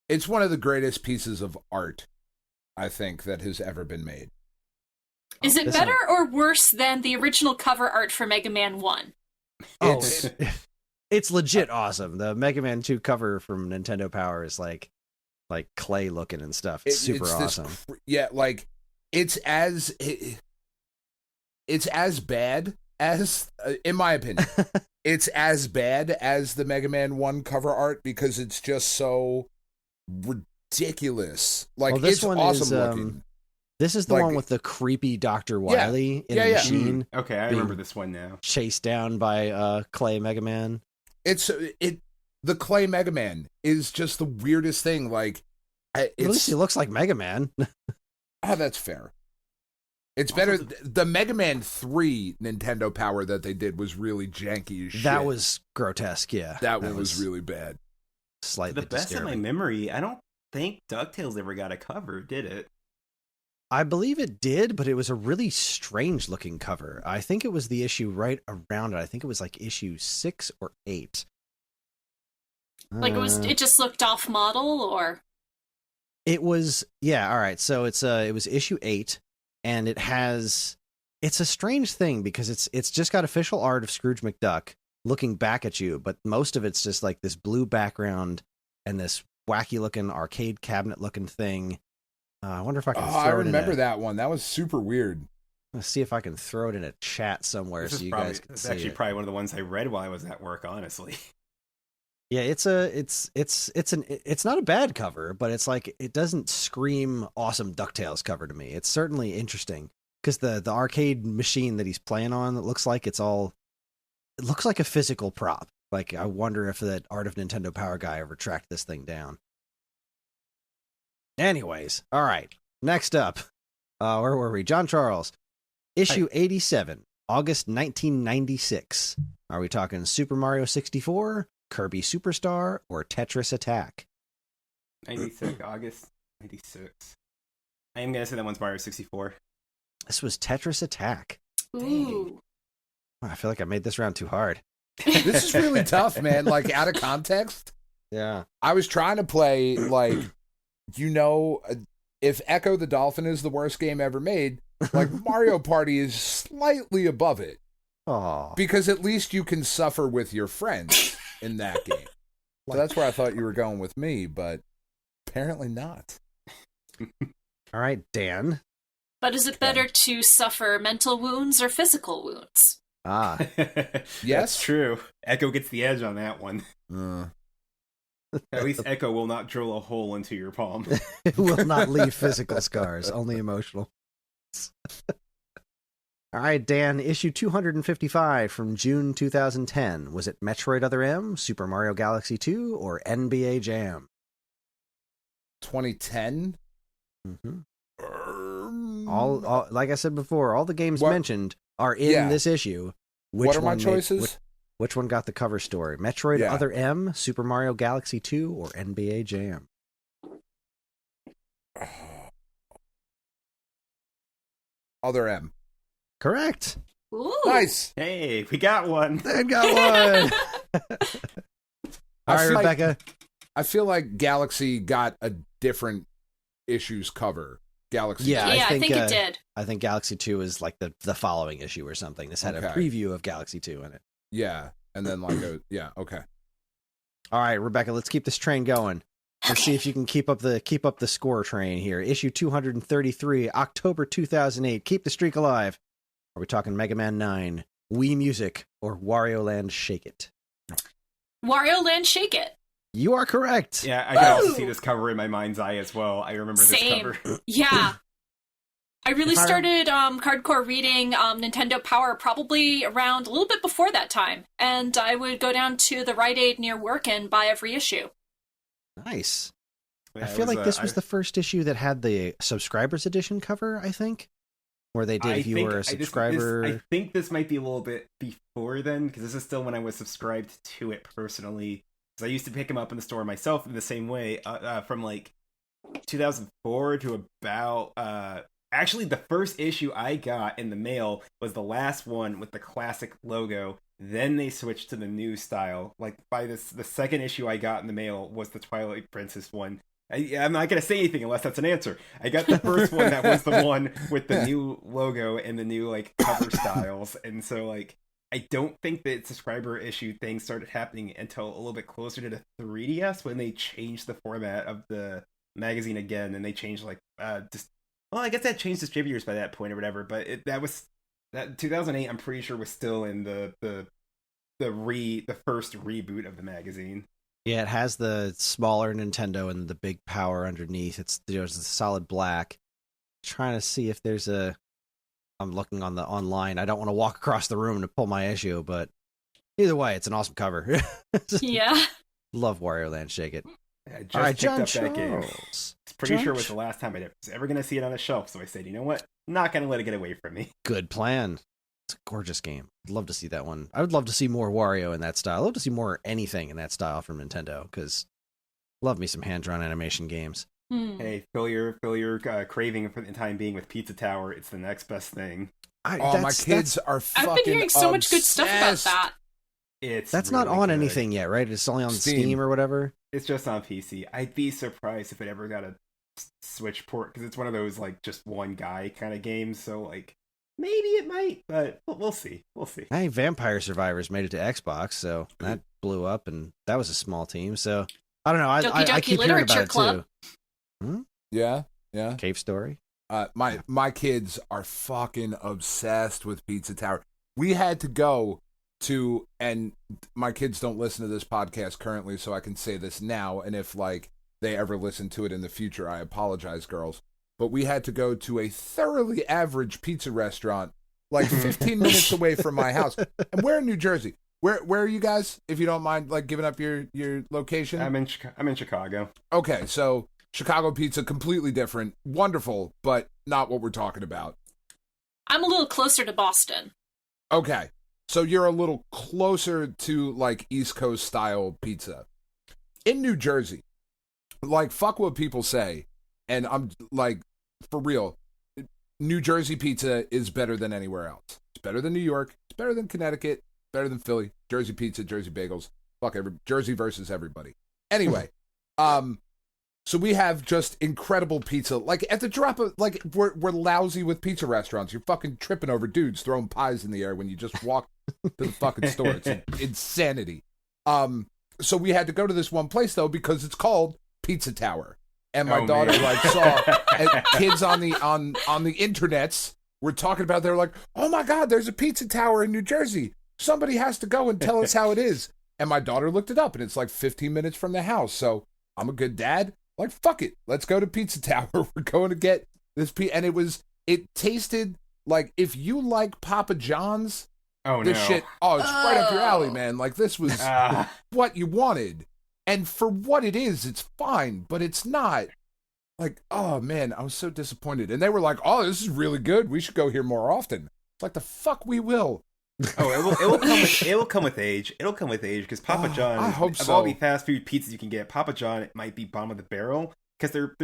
It's one of the greatest pieces of art, I think, that has ever been made. Is it better or worse than the original cover art for Mega Man 1? Oh, it's legit awesome. The Mega Man 2 cover from Nintendo Power is like clay looking and stuff. It's super awesome. Like it's as bad as, in my opinion, it's as bad as the Mega Man 1 cover art because it's just so ridiculous. Like, well, this it's one awesome is, looking. This is the one with the creepy Dr. Wily in the machine. Okay, I remember this one now. Chased down by Clay Mega Man. The Clay Mega Man is just the weirdest thing. Like, at least he looks like Mega Man. Oh, that's fair. It's better. The Mega Man 3 Nintendo Power that they did was really janky as shit. That was grotesque, yeah. That one was really bad. Slightly the best disturbing. of my memory, I don't think DuckTales ever got a cover, did it? I believe it did, but it was a really strange looking cover. I think it was the issue right around it. I think it was like issue 6 or 8. Like it just looked off model, or it was, yeah, all right. So it was issue 8, and it's a strange thing because it's just got official art of Scrooge McDuck looking back at you, but most of it's just like this blue background and this wacky looking arcade cabinet looking thing. I wonder if I can throw it in. I remember that one. That was super weird. Let's see if I can throw it in a chat somewhere so you guys can see it. It's actually probably one of the ones I read while I was at work, honestly. Yeah, it's not a bad cover, but it's like it doesn't scream awesome DuckTales cover to me. It's certainly interesting because the arcade machine that he's playing on, it looks like it looks like a physical prop. Like, I wonder if that Art of Nintendo Power guy ever tracked this thing down. Anyways, all right. Next up, where were we? John Charles, issue 87, August 1996. Are we talking Super Mario 64, Kirby Superstar, or Tetris Attack? 96, August 96. I am going to say that one's Mario 64. This was Tetris Attack. ooh, I feel like I made this round too hard. This is really tough, man. Like, out of context. Yeah. I was trying to play, like, if Echo the Dolphin is the worst game ever made, like, Mario Party is slightly above it. Oh. Because at least you can suffer with your friends in that game. So that's where I thought you were going with me, but apparently not. All right, Dan. but is it better to suffer mental wounds or physical wounds? Ah. Yes? That's true. Echo gets the edge on that one. At least Echo will not drill a hole into your palm. It will not leave physical scars, only emotional. All right, Dan, issue 255 from June 2010. Was it Metroid Other M, Super Mario Galaxy 2, or NBA Jam? 2010? All like I said before, all the games mentioned are in this issue. What are my choices? Which one got the cover story? Metroid Other M, Super Mario Galaxy 2, or NBA Jam? Other M. Correct. Ooh. Nice. Hey, we got one. They got one. All right, Rebecca. I feel like Galaxy got a different issues cover. Galaxy. Yeah, I think it did. I think Galaxy 2 is like the following issue or something. This had a preview of Galaxy 2 in it. Yeah, and then like okay. All right, Rebecca, let's keep this train going. Let's see if you can keep up the score train here. Issue 233, October 2008. Keep the streak alive. Are we talking Mega Man 9, Wii Music, or Wario Land Shake It? Wario Land Shake It. You are correct. Yeah, I can also see this cover in my mind's eye as well. I remember this cover. Yeah. I really started hardcore reading Nintendo Power probably around a little bit before that time, and I would go down to the Rite Aid near work and buy every issue. Nice. Yeah, I feel like this was the first issue that had the subscribers edition cover, I think, where they did if you were a subscriber. I think this might be a little bit before then, because this is still when I was subscribed to it personally. Because I used to pick them up in the store myself in the same way from like 2004 to about... actually, the first issue I got in the mail was the last one with the classic logo. Then they switched to the new style. Like, the second issue I got in the mail was the Twilight Princess one. I'm not going to say anything unless that's an answer. I got the first one that was the one with the new logo and the new, like, cover styles. And so, like, I don't think that subscriber issue thing started happening until a little bit closer to the 3DS when they changed the format of the magazine again. And they changed, like, well, I guess that changed distributors by that point or whatever. But that 2008, I'm pretty sure, was still in the first reboot of the magazine. Yeah, it has the smaller Nintendo and the big Power underneath. It's a solid black. Trying to see if there's a... I'm looking on the online. I don't want to walk across the room to pull my issue, but either way, it's an awesome cover. Yeah. Love Wario Land Shake It. I just All right, picked John up that game. Charles. Pretty John sure it was the last time I was ever going to see it on a shelf, so I said, you know what? Not going to let it get away from me. Good plan. It's a gorgeous game. I'd love to see that one. I would love to see more Wario in that style. I'd love to see more anything in that style from Nintendo, because love me some hand-drawn animation games. Hey, fill your craving for the time being with Pizza Tower. It's the next best thing. My kids are fucking I've been hearing so much good stuff about that. That's not really on good. anything yet, right? It's only on Steam or whatever. It's just on PC. I'd be surprised if it ever got a Switch port, because it's one of those, like, just one guy kind of games, so, like, maybe it might, but we'll see. We'll see. Hey, Vampire Survivors made it to Xbox, so that blew up, and that was a small team, so I don't know. I keep hearing about it, Club. too. Yeah. Cave Story. My kids are fucking obsessed with Pizza Tower. We had to go to, and my kids don't listen to this podcast currently, so I can say this now, and if, like, they ever listen to it in the future, I apologize, girls. But we had to go to a thoroughly average pizza restaurant, like 15 minutes away from my house. And we're in New Jersey. Where are you guys, if you don't mind, like, giving up your location? I'm in Chicago. Okay, so Chicago pizza, completely different. Wonderful, but not what we're talking about. I'm a little closer to Boston. Okay, so you're a little closer to, like, East Coast style pizza. In New Jersey, like, fuck what people say, and I'm, like, for real, New Jersey pizza is better than anywhere else. It's better than New York. It's better than Connecticut. Better than Philly. Jersey pizza, Jersey bagels. Fuck Jersey versus everybody. Anyway, so we have just incredible pizza. Like, at the drop of, like, we're lousy with pizza restaurants. You're fucking tripping over dudes throwing pies in the air when you just walk to the fucking store. It's insanity. So we had to go to this one place, though, because it's called Pizza Tower. And my daughter, like, saw kids on the internets were talking about, they were like, oh my God, there's a Pizza Tower in New Jersey. Somebody has to go and tell us how it is. And my daughter looked it up, and it's like 15 minutes from the house. So I'm a good dad. Like, fuck it. Let's go to Pizza Tower. We're going to get this pizza. And it tasted like, if you like Papa John's, this shit, it's right up your alley, man. Like, this was what you wanted. And for what it is, it's fine, but it's not. Like, oh man, I was so disappointed. And they were like, oh, this is really good. We should go here more often. It's like, the fuck we will. It will come with age. It'll come with age, because Papa John, I hope of so. all the fast food pizzas you can get, Papa John might be bottom of the barrel, because they're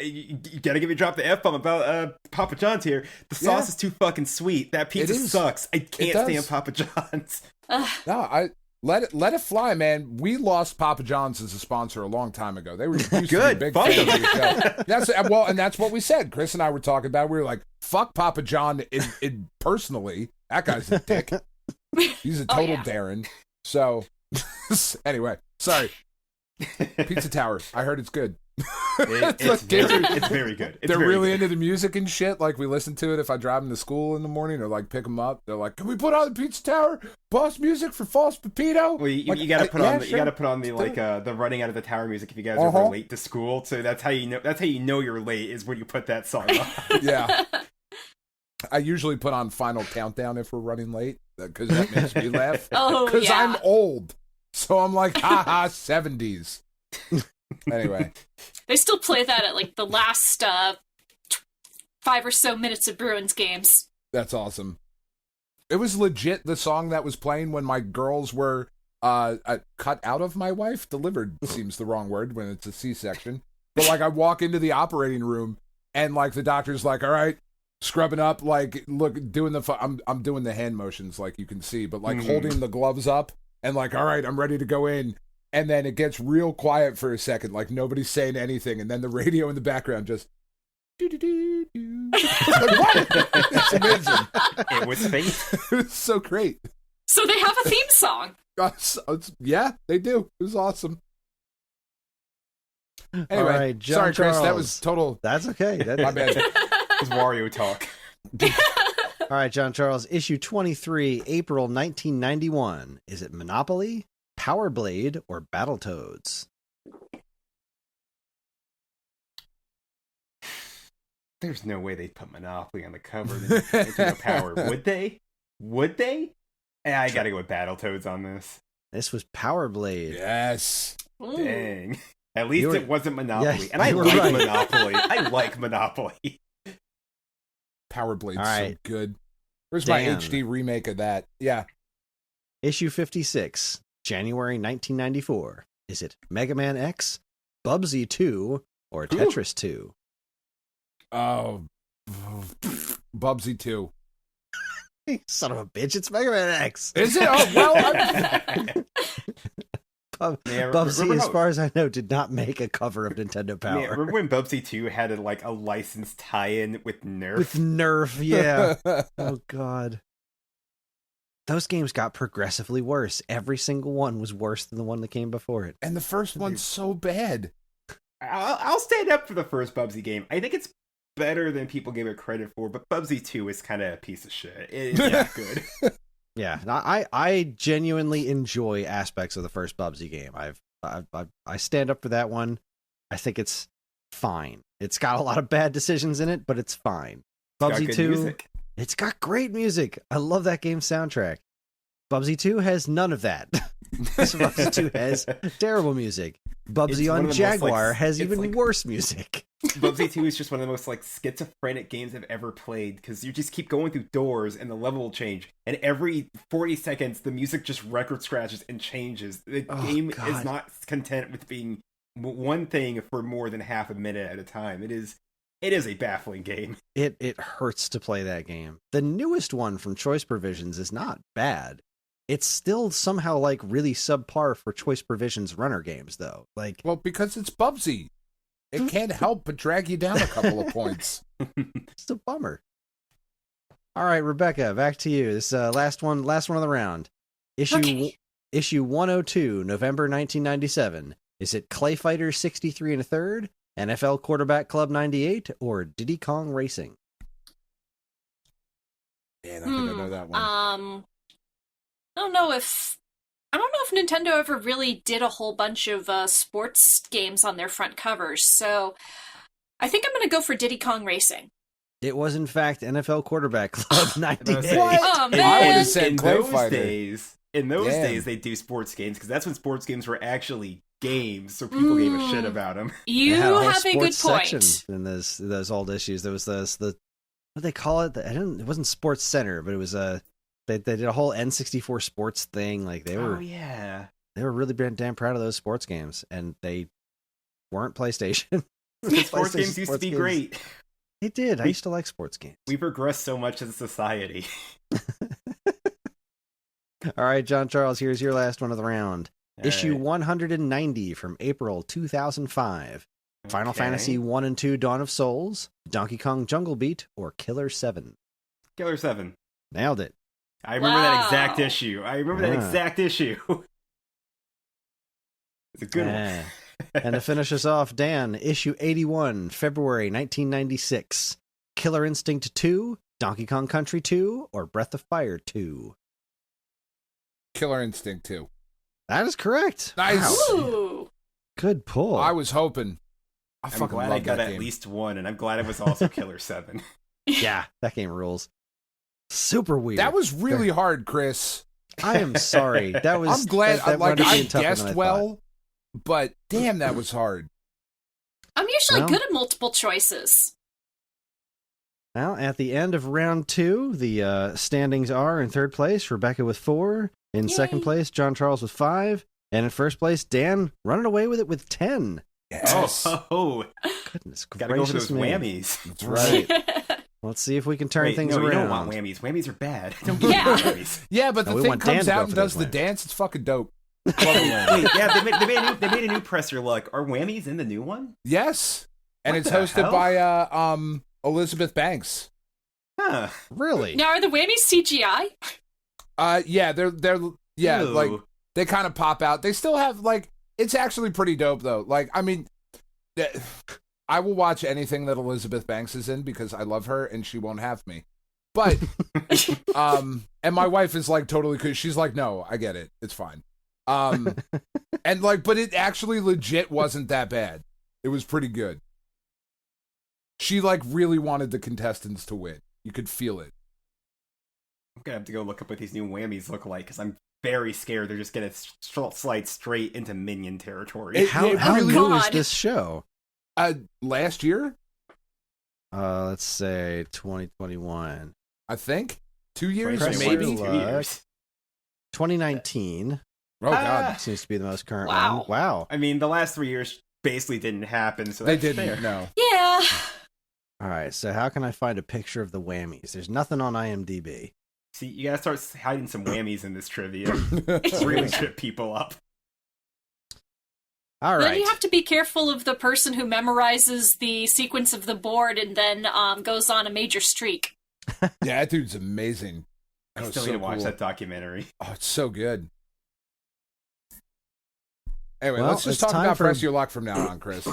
you gotta give me a drop the F-bomb about Papa John's here. The sauce is too fucking sweet. That pizza sucks. I can't stand Papa John's. No, let it fly, man. We lost Papa John's as a sponsor a long time ago. They were used good. To be big fans of the show. That's what we said. Chris and I were talking about. We were like, "Fuck Papa John." In personally, that guy's a dick. He's a total Darren. So, anyway, sorry. Pizza Tower. I heard it's good. It's very good. It's They're very really good. into the music and shit. Like, we listen to it if I drive them to school in the morning or, like, pick them up. They're like, can we put on the Pizza Tower boss music for False Pepito? Well, you, Like, you gotta put on the, sure. you gotta put on the like the running out of the tower music if you guys are late to school. So that's how you know you're late is when you put that song on. Yeah. I usually put on Final Countdown if we're running late because that makes me laugh. Oh, Because yeah. I'm old. So I'm like, haha, 70s. Anyway. They still play that at like the last 5 or so minutes of Bruins games. That's awesome. It was legit the song that was playing when my girls were cut out of my wife. Delivered seems the wrong word when it's a C-section. But like I walk into the operating room and like the doctor's like, all right, scrubbing up, like look, doing I'm doing the hand motions like you can see, but like holding the gloves up and like, all right, I'm ready to go in. And then it gets real quiet for a second, like nobody's saying anything, and then the radio in the background just do-do-do-do. Like, what? It's amazing. It was fate. It was so great. So they have a theme song. Yeah, they do. It was awesome. Anyway, All right, John sorry, Chris, that Charles. was total. That's okay. My bad. It's Wario talk. All right, John Charles, issue 23, April 1991. Is it Monopoly, Power Blade, or Battletoads? There's no way they'd put Monopoly on the cover of Nintendo Power. Would they? Would they? I gotta go with Battletoads on this. This was Power Blade. Yes. Ooh. Dang. At least You were- it wasn't Monopoly. Yeah, and I you were like right. Monopoly. I like Monopoly. Power Blade's All right. so good. Where's my Dan. HD remake of that? Yeah. Issue 56, January 1994. Is it Mega Man X, Bubsy 2, or Tetris 2? Oh, Bubsy 2. Son of a bitch, it's Mega Man X. Is it? Oh, well, Yeah, Bubsy, remember as how- far as I know, did not make a cover of Nintendo Power. Man, remember when Bubsy 2 had a licensed tie-in with Nerf? With Nerf, yeah. Oh, God. Those games got progressively worse. Every single one was worse than the one that came before it. and the first one's so bad. I'll stand up for the first Bubsy game. I think it's better than people give it credit for, but Bubsy 2 is kind of a piece of shit. It's not good. Yeah, I genuinely enjoy aspects of the first Bubsy game. I stand up for that one. I think it's fine. It's got a lot of bad decisions in it, but it's fine. Got Bubsy good 2, music. it's got great music. I love that game's soundtrack. Bubsy 2 has none of that. Bubsy 2 has terrible music. Bubsy It's one on of the most, Jaguar like, has it's even like- worse music. Bubsy 2 is just one of the most schizophrenic games I've ever played because you just keep going through doors and the level will change, and every 40 seconds the music just record scratches and changes. The game God. is not content with being one thing for more than half a minute at a time. It is a baffling game. It hurts to play that game. The newest one from Choice Provisions is not bad. It's still somehow really subpar for Choice Provisions runner games though. Well, because it's Bubsy. It can't help but drag you down a couple of points. It's a bummer. All right, Rebecca, back to you. This last one of the round. Okay. Issue 102, November 1997. Is it Clay Fighter 63 1/3, NFL Quarterback Club 98, or Diddy Kong Racing? Man, I think I know that one. I don't know if Nintendo ever really did a whole bunch of sports games on their front covers, so I think I'm going to go for Diddy Kong Racing. It was in fact NFL Quarterback Club 98. What? Oh, In- man. I would've in, said in Clay those Fighter. days, in those Damn. days, they do sports games because that's when sports games were actually games, so people gave a shit about them. You They had a whole have a good sports point. section in those old issues. There was the what do they call it? It wasn't Sports Center, but it was they did a whole N64 sports thing. They were Oh yeah. they were really damn proud of those sports games, and they weren't PlayStation. Sports games used to be great. They did. I used to like sports games. We've regressed so much as a society. All right, John Charles, here's your last one of the round. Issue All right. 190 from April 2005. Final Okay. Fantasy 1 and 2 Dawn of Souls, Donkey Kong Jungle Beat, or Killer 7? Killer 7. Nailed it. I remember that Wow. exact issue. I remember that Yeah. exact issue. It's a good one. Yeah. And to finish us off, Dan, issue 81, February 1996. Killer Instinct 2, Donkey Kong Country 2, or Breath of Fire 2? Killer Instinct 2. That is correct. Nice. Wow. Ooh. Good pull. I was hoping. I I'm fucking glad love I got that at game. least one, and I'm glad it was also Killer 7. Yeah, that game rules. Super weird. That was really hard, Chris. I am sorry. That was. I'm glad. That like wound up I being tougher than guessed I thought. well, but damn, that was hard. I'm usually Well. good at multiple choices. Well, at the end of round 2, the standings are in third place, Rebecca with 4. In second Yay. place, John Charles with 5. And in first place, Dan running away with it with 10. Yes. Oh, Goodness gotta go for gracious those me. whammies. That's right. Let's see if we can turn Wait, things no, around. you don't want whammies. Whammies are bad. Don't get Yeah. whammies. Yeah, but No, the we thing want Dan comes to go out for and does those the whammies. dance. It's fucking dope. Wait, yeah, they made a new presser look. Are whammies in the new one? Yes, and What it's the hosted hell? by Elizabeth Banks. Huh. Really? Now, are the whammies CGI? Yeah, they're yeah, Ew. like they kind of pop out. They still have like it's actually pretty dope though. Like I mean, I will watch anything that Elizabeth Banks is in because I love her and she won't have me. But and my wife is like totally cool. She's like, no, I get it. It's fine. And like, but it actually legit wasn't that bad. It was pretty good. She like really wanted the contestants to win. You could feel it. I'm gonna have to go look up what these new whammies look like because I'm very scared they're just gonna slide straight into minion territory. It- How, it how really- new is God. this show? Last year, Let's say 2021. I think 2 years, Press maybe. your 2 luck. years. 2019 Oh god, seems to be the most current Wow. one. Wow. I mean, the last 3 years basically didn't happen, so they that's didn't. fair. No. Yeah. All right, so how can I find a picture of the whammies? There's nothing on IMDb. See, you gotta start hiding some whammies in this trivia. Really trip people up. All Then right. you have to be careful of the person who memorizes the sequence of the board and then goes on a major streak. Yeah, that dude's amazing. I That was still so need to watch cool. that documentary. Oh, it's so good. Anyway, Well, let's just it's talk time about for- Press Your Luck from now on, Chris.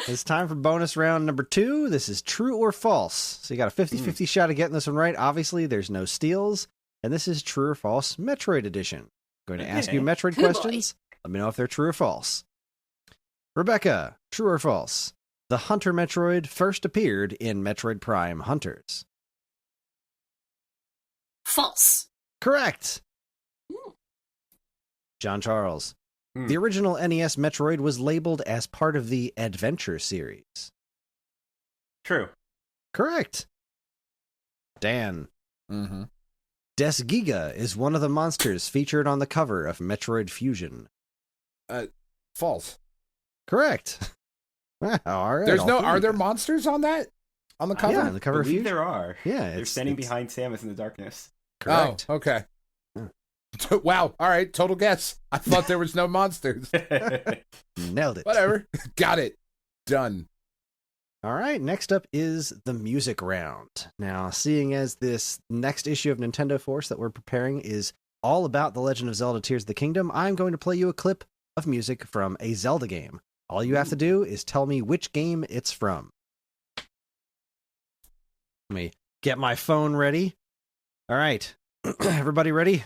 It's time for bonus round number 2. This is true or false. So you got a 50-50 shot of getting this one right. Obviously, there's no steals. And this is true or false Metroid edition. Going to ask you Metroid Good boy. questions. Let me know if they're true or false. Rebecca, true or false? The Hunter Metroid first appeared in Metroid Prime Hunters. False. Correct. John Charles. Hmm. The original NES Metroid was labeled as part of the Adventure series. True. Correct. Dan. Mm-hmm. Des Giga is one of the monsters featured on the cover of Metroid Fusion. False. Correct. Well, all right. There's all no. three Are of there you. monsters on that? On the cover? Yeah, on the cover I of believe Fusion. there are. Yeah, They're it's standing it's behind Samus in the darkness. Correct. Oh, okay. Yeah. Wow. All right. Total guess. I thought there was no monsters. Nailed it. Whatever. Got it. Done. All right, next up is the music round. Now, seeing as this next issue of Nintendo Force that we're preparing is all about The Legend of Zelda Tears of the Kingdom, I'm going to play you a clip of music from a Zelda game. All you have to do is tell me which game it's from. Let me get my phone ready. All right, everybody ready?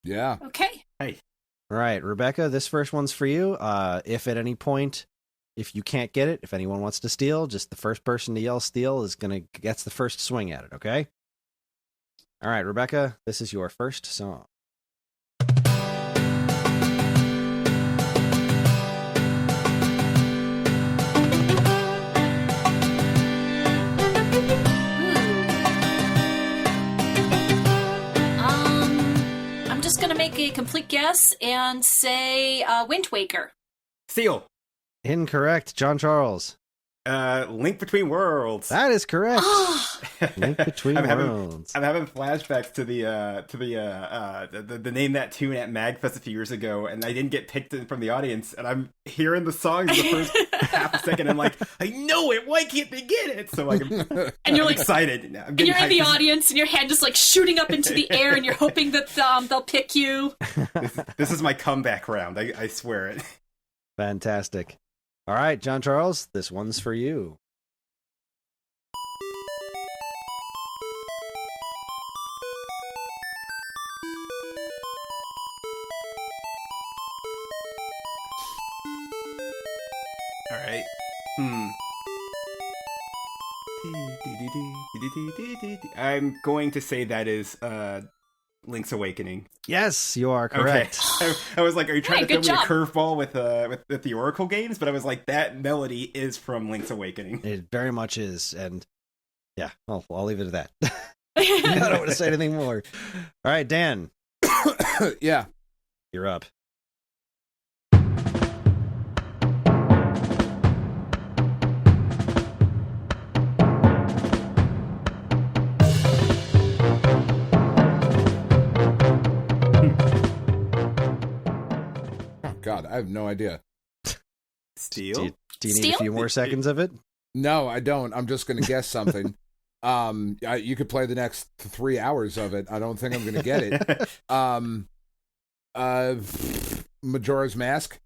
Yeah. Okay. All right, Rebecca, this first one's for you. If at any point, if you can't get it, if anyone wants to steal, just the first person to yell steal gets the first swing at it, okay? All right, Rebecca, this is your first song. I'm just gonna make a complete guess and say Wind Waker. Seal. Incorrect, John Charles. Link Between Worlds. That is correct. Oh, Link Between I'm having- Worlds. I'm having flashbacks to the name that tune at MagFest a few years ago, and I didn't get picked in from the audience, and I'm hearing the songs the first half a second. I'm like, I know it. Why can't they get it? So like, and you're I'm like, excited. Now. I'm and getting you're in the hyped. audience, and your hand just like shooting up into the air, and you're hoping that they'll pick you. This is my comeback round. I swear it. Fantastic. All right, John Charles, this one's for you. All right. I'm going to say that is Link's Awakening. Yes, you are correct. Okay. I was like, are you trying to throw good me a job. curveball with the Oracle games? But I was like, that melody is from Link's Awakening. It very much is, and yeah, I'll leave it at that. I don't want to say anything more. All right, Dan, Yeah. you're up. Oh God, I have no idea. Steel? Do you need a Steel? few more seconds of it? No, I don't. I'm just going to guess something. You could play the next 3 hours of it. I don't think I'm going to get it. Majora's Mask.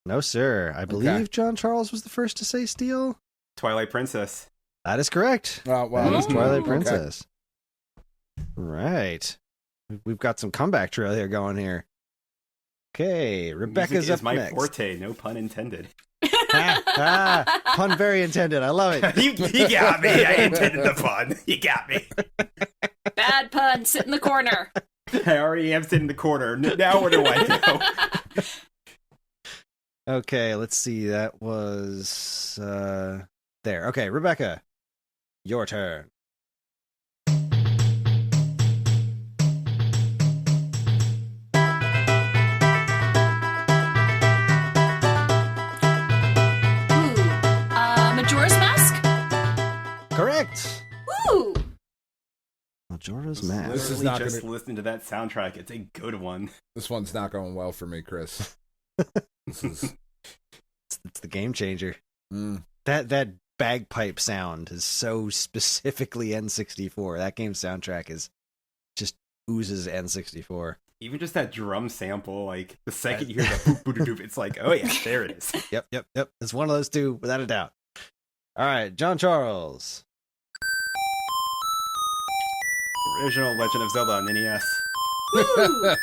No, sir. I believe John Charles was the first to say steel. Twilight Princess. That is correct. Well, That is Twilight okay. Princess. Right. We've got some comeback trail here going here. Okay, Rebecca's Music up is my next. forte, no pun intended. Pun very intended. I love it. You got me. I intended the pun. You got me. Bad pun. Sit in the corner. I already am sitting in the corner. Now where do I go? Okay, let's see. That was there. Okay, Rebecca, your turn. Majora's Mask? Correct. Ooh. Majora's Mask. This is Literally not just gonna- listening to that soundtrack. It's a good one. This one's not going well for me, Chris. This is. It's the game changer. Mm. That bagpipe sound is so specifically N64. That game's soundtrack is just oozes N64. Even just that drum sample, like the second you hear the boop boop doop, it's like, oh yeah, there it is. Yep. It's one of those two, without a doubt. All right, John Charles. Original Legend of Zelda on NES. Ooh.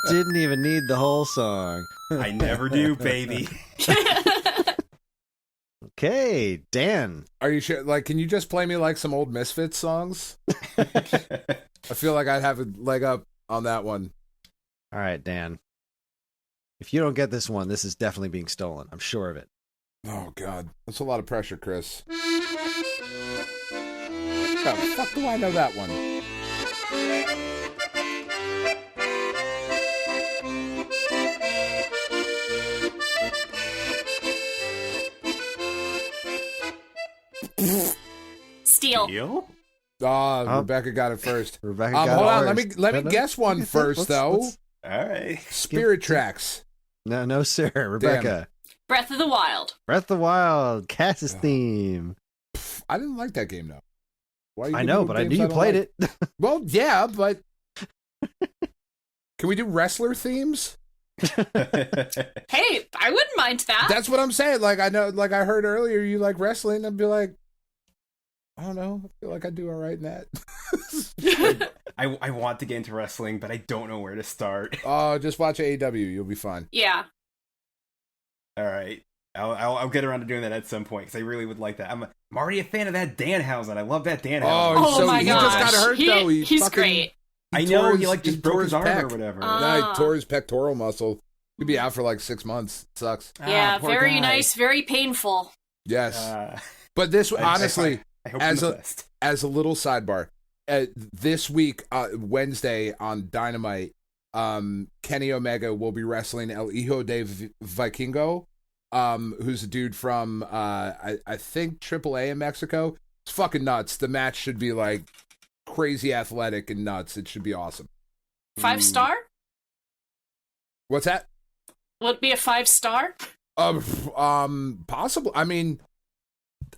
Didn't even need the whole song. I never do, baby. Okay, Dan. Are you sure? Like, can you just play me like some old Misfits songs? I feel like I'd have a leg up on that one. All right, Dan. If you don't get this one, this is definitely being stolen. I'm sure of it. Oh God, that's a lot of pressure, Chris. How the fuck do I know that one? Steel. Steel? Rebecca got it first. Rebecca got Hold it on, first. let me No, guess one let's- first let's- though. let's- All right. Spirit Tracks. No, sir. Rebecca. Breath of the Wild. Breath of the Wild, Cass's Oh. theme. I didn't like that game though. Why are you I giving know, me but I games knew you don't played like? it. Well, yeah, but can we do wrestler themes? Hey, I wouldn't mind that. That's what I'm saying. Like I know, like I heard earlier, you like wrestling. I'd be like, I don't know. I feel like I do all right in that. I want to get into wrestling, but I don't know where to start. Oh, just watch AEW. You'll be fine. Yeah. All right. I'll get around to doing that at some point because I really would like that. I'm already a fan of that Danhausen. I love that Danhausen. Oh, Oh so my he gosh. just got hurt though. He's fucking- great. I know tore he like just broke tore his arm pec. or whatever. Yeah, he tore his pectoral muscle. He'd be out for like 6 months. Sucks. Yeah, poor very guy. nice, very painful. Yes, but this honestly, I hope as for the a- best. as a little sidebar, this week, Wednesday on Dynamite, Kenny Omega will be wrestling El Hijo de Vikingo, who's a dude from I think AAA in Mexico. It's fucking nuts. The match should be like crazy athletic and nuts. It should be awesome. 5-star? What's that? Will it be a 5-star? Possible. I mean,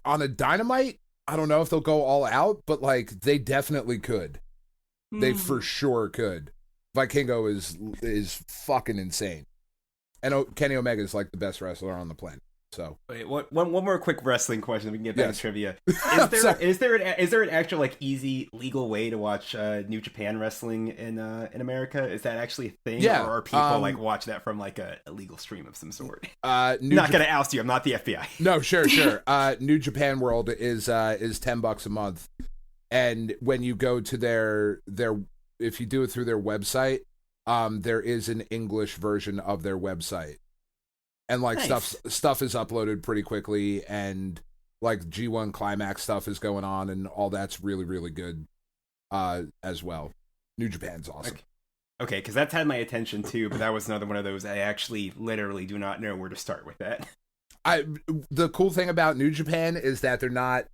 on a Dynamite, I don't know if they'll go all out, but like they definitely could. They for sure could. Vikingo is fucking insane. And Kenny Omega is like the best wrestler on the planet. So Wait, one more quick wrestling question. We can get back to trivia. Sorry. Is there an actual like easy legal way to watch New Japan wrestling in America? Is that actually a thing? Yeah, Or are people like watch that from like a legal stream of some sort? Not Gonna oust you. I'm not the FBI. No, sure. New Japan World is $10 a month, and when you go to their if you do it through their website, there is an English version of their website. And like Nice. stuff is uploaded pretty quickly, and like G1 Climax stuff is going on, and all that's really, really good as well. New Japan's awesome. Okay, because that's had my attention too, but that was another one of those I actually literally do not know where to start with that. The cool thing about New Japan is that they're not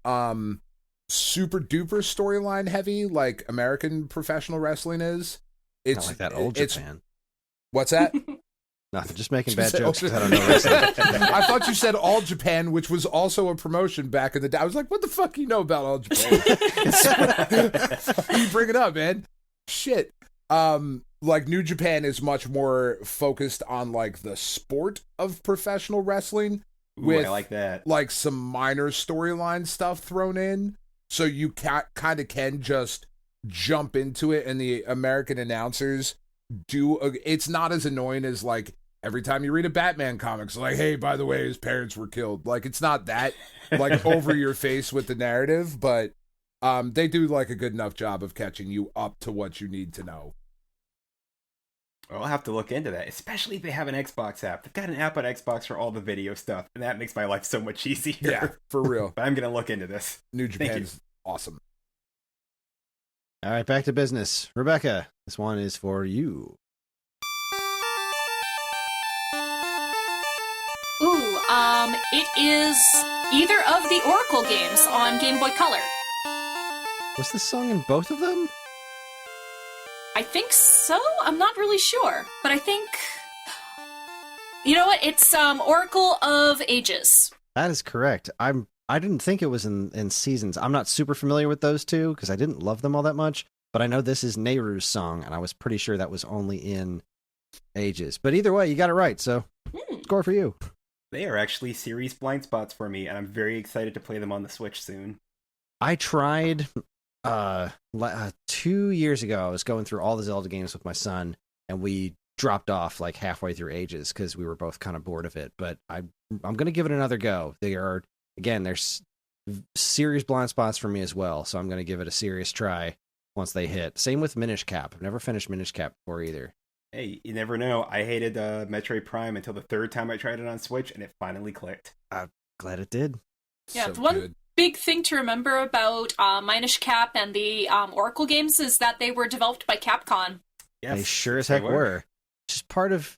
super duper storyline heavy like American professional wrestling is. It's Not like that old it's, Japan. What's that? Nothing, just making You bad said jokes old because I don't know wrestling. I thought you said All Japan, which was also a promotion back in the day. I was like, what the fuck you know about All Japan? You bring it up, man. Shit. Like New Japan is much more focused on like the sport of professional wrestling with I like that. like some minor storyline stuff thrown in. So you kind of can just jump into it, and the American announcers it's not as annoying as like every time you read a Batman comic, it's like, hey, by the way, his parents were killed. Like, it's not that like over your face with the narrative, but they do like a good enough job of catching you up to what you need to know. I'll have to look into that, especially if they have an Xbox app. They've got an app on Xbox for all the video stuff, and that makes my life so much easier. Yeah, for real. But I'm gonna look into this. New Thank you. Japan's awesome. All right, back to business. Rebecca, this one is for you. Ooh, it is either of the Oracle games on Game Boy Color. Was this song in both of them? I think so. I'm not really sure, but I think, you know what? It's Oracle of Ages. That is correct. I didn't think it was in Seasons. I'm not super familiar with those two because I didn't love them all that much, but I know this is Nehru's song, and I was pretty sure that was only in Ages. But either way, you got it right, so score for you. They are actually series blind spots for me, and I'm very excited to play them on the Switch soon. I tried 2 years ago. I was going through all the Zelda games with my son, and we dropped off like halfway through Ages because we were both kind of bored of it. But I'm going to give it another go. There's serious blind spots for me as well, so I'm going to give it a serious try once they hit. Same with Minish Cap. I've never finished Minish Cap before either. Hey, you never know. I hated Metroid Prime until the third time I tried it on Switch, and it finally clicked. I'm glad it did. Yeah, So the one good. big thing to remember about Minish Cap and the Oracle games is that they were developed by Capcom. Yes, They sure as they heck were. Just part of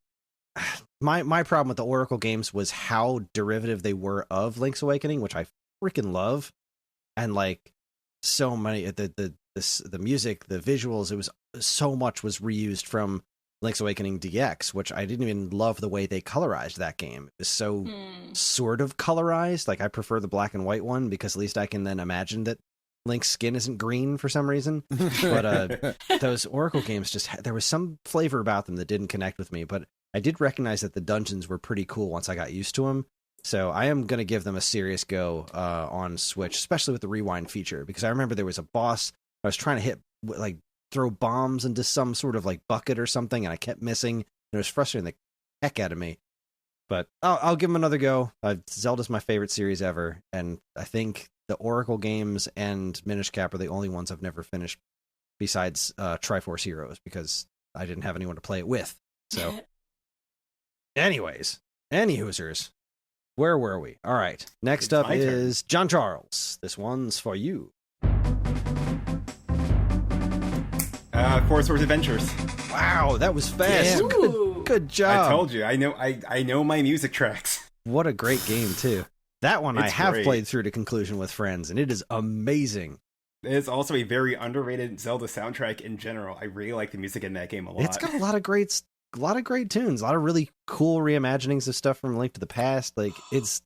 my problem with the Oracle games was how derivative they were of Link's Awakening, which I freaking love, and like so many the music, the visuals, it was so much was reused from Link's Awakening DX, which I didn't even love the way they colorized that game. It was so sort of colorized. Like I prefer the black and white one because at least I can then imagine that Link's skin isn't green for some reason. But those Oracle games there was some flavor about them that didn't connect with me. But I did recognize that the dungeons were pretty cool once I got used to them. So I am going to give them a serious go on Switch, especially with the rewind feature, because I remember there was a boss I was trying to hit, like throw bombs into some sort of like bucket or something, and I kept missing. And it was frustrating the heck out of me. But I'll give them another go. Zelda's my favorite series ever, and I think the Oracle games and Minish Cap are the only ones I've never finished besides Triforce Heroes, because I didn't have anyone to play it with. So, anyways, any hoosers, where were we? All right, next It's up my turn. is John Charles. This one's for you. Force Wars Adventures. Wow, that was fast. Damn. Ooh. Good job. I told you. I know my music tracks. What a great game, too. That one I It's have great. played through to conclusion with friends, and it is amazing. It's also a very underrated Zelda soundtrack in general. I really like the music in that game a lot. It's got a lot of great tunes, a lot of really cool reimaginings of stuff from Link to the Past. Like, it's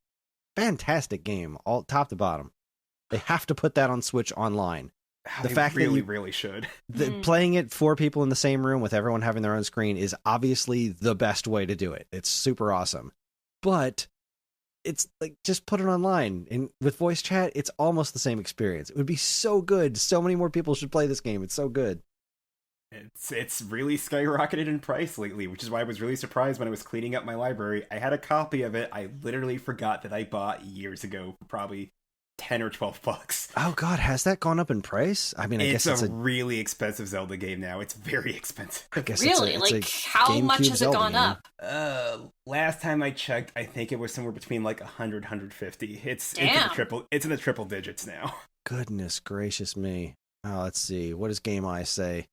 fantastic game, all top to bottom. They have to put that on Switch online. The They fact that really, you- really should. Playing it 4 people in the same room with everyone having their own screen is obviously the best way to do it. It's super awesome. But it's like, just put it online. And with voice chat, it's almost the same experience. It would be so good. So many more people should play this game. It's so good. It's really skyrocketed in price lately, which is why I was really surprised when I was cleaning up my library. I had a copy of it. I literally forgot that I bought years ago for probably $10 or $12. Oh God, has that gone up in price? I mean, I guess it's a really expensive Zelda game now. It's very expensive. I guess Really? it's a Like, how much GameCube has Zelda it gone game. up? Last time I checked, I think it was somewhere between like 100, 150. It's in Damn. the triple digits now. Goodness gracious me. Oh, let's see. What does Game Eye say?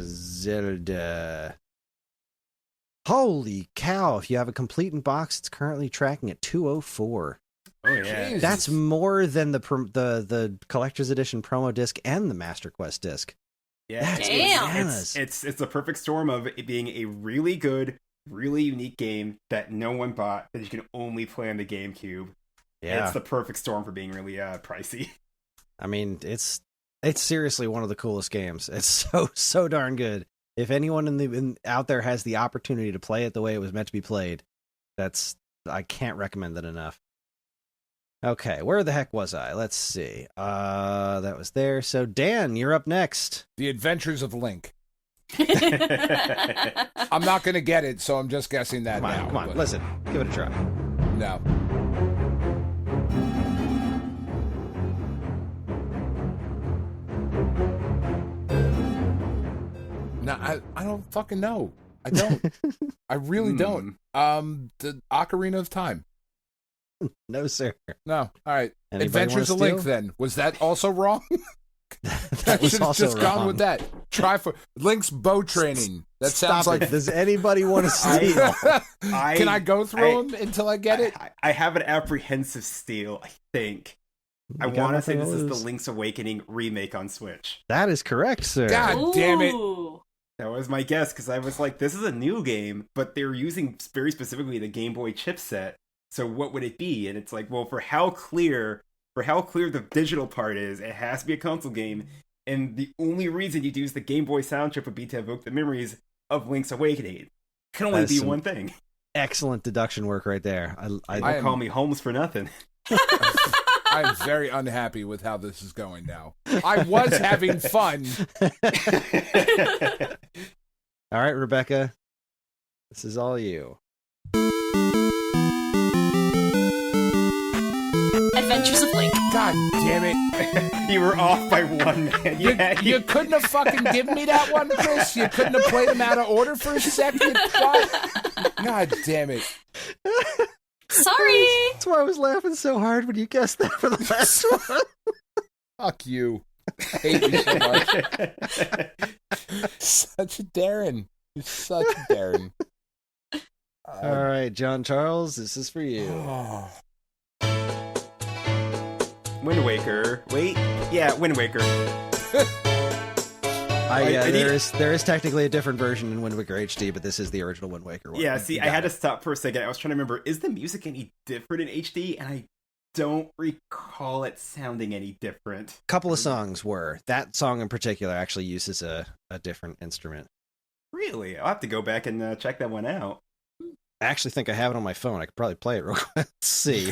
Zelda. Holy cow! If you have a complete in box, it's currently tracking at 204. Oh yeah. Jesus. That's more than the collector's edition promo disc and the Master Quest disc. Yeah, That's Damn. bananas. it's the perfect storm of it being a really good, really unique game that no one bought that you can only play on the GameCube. Yeah, It's the perfect storm for being really pricey. I mean, it's seriously one of the coolest games. It's so darn good. If anyone out there has the opportunity to play it the way it was meant to be played, I can't recommend it enough. Okay, where the heck was I? Let's see. That was there. So Dan, you're up next. The Adventures of Link. Come I'm not going to get it, so I'm just guessing that now. Come on, but listen, give it a try. No. No, I don't fucking know. I don't. I really don't. The Ocarina of Time. No, sir. No. All right. Anybody Adventures of wanna Link. steal? Then was that also wrong? That was should have also just gone wrong. with that. Try for Link's bow training. That Stop sounds like. it. Does anybody want to steal? Can I go through them until I get it? I have an apprehensive steal, I think. I You got want to say nothing this to is the lose. Link's Awakening remake on Switch. That is correct, sir. God damn it. Ooh. That was my guess, because I was like, this is a new game, but they're using very specifically the Game Boy chipset. So what would it be? And it's like, well, for how clear the digital part is, it has to be a console game. And the only reason you'd use the Game Boy sound chip would be to evoke the memories of Link's Awakening. It can only That is be some one thing. Excellent deduction work right there. Don't am- call me Holmes for nothing. I'm very unhappy with how this is going now. I was having fun. All right, Rebecca. This is all you. Adventures of Link. God damn it. You were off by one, man. You couldn't have fucking given me that one, Chris. You couldn't have played them out of order for a second. What? God damn it. Sorry. That's why I was laughing so hard when you guessed that for the last one. Fuck you. I hate you so much. Such a Darren. You're such a Darren. All right, John Charles, this is for you. Oh. Wind Waker. Wait. Yeah, Wind Waker. There is technically a different version in Wind Waker HD, but this is the original Wind Waker one. Yeah, see, You I got had it. to stop for a second. I was trying to remember, is the music any different in HD? And I don't recall it sounding any different. Couple of songs were. That song in particular actually uses a different instrument. Really? I'll have to go back and check that one out. I actually think I have it on my phone. I could probably play it real quick. Let's see.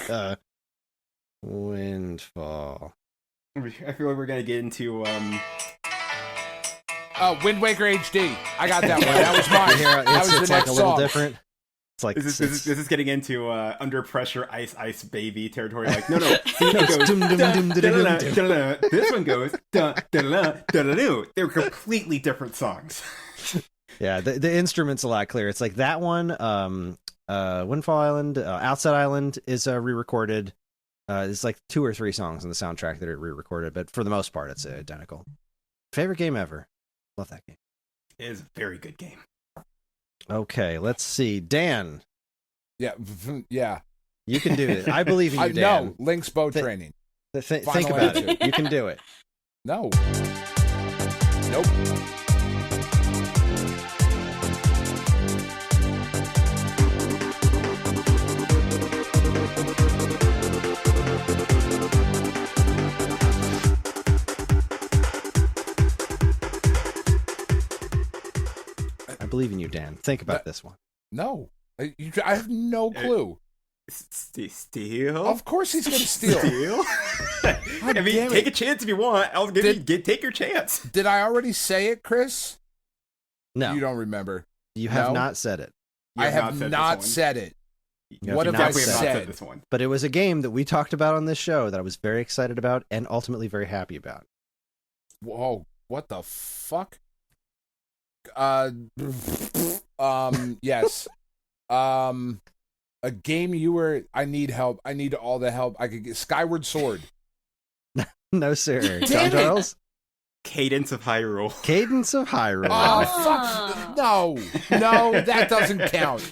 Windfall. I feel like we're going to get into... Wind Waker HD. I got that one. That was mine. You hear, That it's was the it's like next a little song. different. It's like This is getting into Under Pressure Ice Ice Baby territory. Like, no. No, it's dum, dum, dum, dum, dum, dum. This one goes... dun-dun-dun-dun-dun-dun. They're completely different songs. Yeah, the instrument's a lot clearer. It's like that one, Windfall Island, Outside Island is re-recorded. It's like 2 or 3 songs on the soundtrack that are re-recorded, but for the most part, it's identical. Favorite game ever. Love that game. It is a very good game. Okay, let's see. Dan, Yeah. Yeah. you can do it. I believe in you, Dan. No. Link's bow Th- training. Think Final about answer. it. You can do it. No. Nope. believe in you, Dan. Think about this one. No, I have no clue. Steal? Of course he's going to steal. Steal? I mean, take a chance if you want. I'll give you. Take your chance. Did I already say it, Chris? No. You don't remember. You have not said it. I have not said it. What have I said? This one. But it was a game that we talked about on this show that I was very excited about and ultimately very happy about. Whoa, what the fuck? Yes. A game you were. I need help. I need all the help I could get. Skyward Sword. No, sir. Damn John Charles? Cadence of Hyrule. Cadence of Hyrule. Oh, fuck. No, that doesn't count.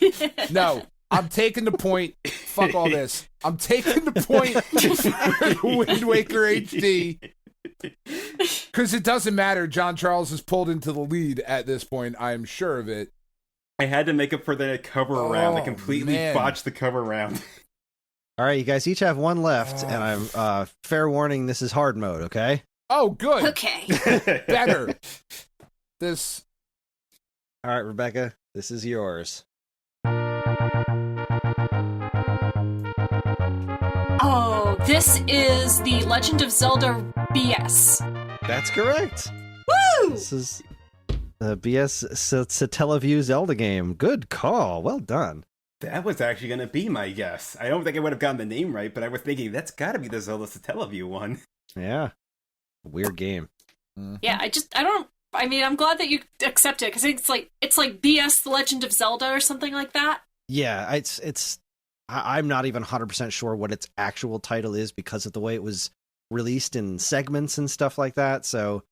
No, I'm taking the point. Fuck all this. I'm taking the point for Wind Waker HD. Because it doesn't matter. John Charles is pulled into the lead at this point. I am sure of it. I had to make up for the cover round. I completely botched the cover round. All right, you guys each have one left, and I'm fair warning, this is hard mode, okay? Oh, good. Okay. Better. This. All right, Rebecca, this is yours. Oh, this is the Legend of Zelda BS. That's correct. Woo! This is the BS Satellaview Zelda game. Good call. Well done. That was actually going to be my guess. I don't think I would have gotten the name right, but I was thinking that's got to be the Zelda Satellaview one. Yeah. Weird game. Yeah, I'm glad that you accept it, because it's like BS The Legend of Zelda or something like that. Yeah, I'm not even 100% sure what its actual title is because of the way it was released in segments and stuff like that. So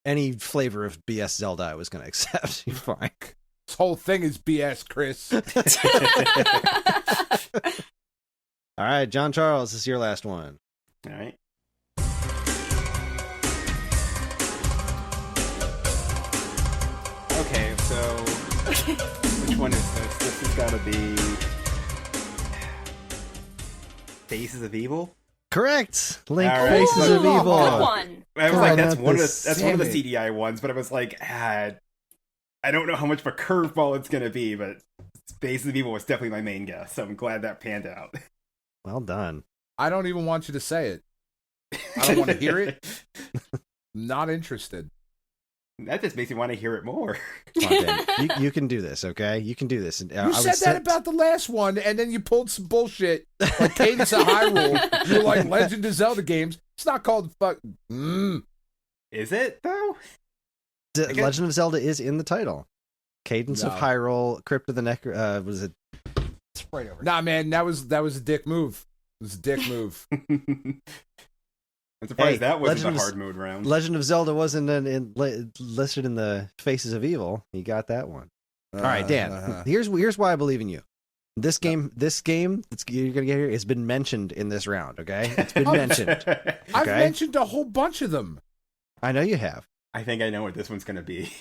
any flavor of BS Zelda I was going to accept. You're fine. This whole thing is BS, Chris. All right, John Charles, this is your last one. All right. Okay, so which one is this? This has got to be Faces of Evil. Correct. Link All right. Faces of Evil. Good one. I was like, that's God, one of the damn it. CDI ones, but I was like, I don't know how much of a curveball it's gonna be, but Faces of Evil was definitely my main guess, so I'm glad that panned out. Well done. I don't even want you to say it. I don't want to hear it. Not interested. That just makes me want to hear it more. Come on, Dan. You can do this, okay? You can do this. And, You said that about the last one, and then you pulled some bullshit like Cadence of Hyrule. You're like Legend of Zelda games. It's not called fuck. Is it though? Legend of Zelda is in the title. Cadence of No. Hyrule, Crypt of the Necro. Was it? It's right over. Nah, man, that was a dick move. It was a dick move. I'm surprised that wasn't Legend the of- hard mode round. Legend of Zelda wasn't listed in the Faces of Evil. You got that one. All right, Dan. Here's why I believe in you. This game that's you're gonna get here has been mentioned in this round. Okay, it's been mentioned. I've Okay? mentioned a whole bunch of them. I know you have. I think I know what this one's gonna be.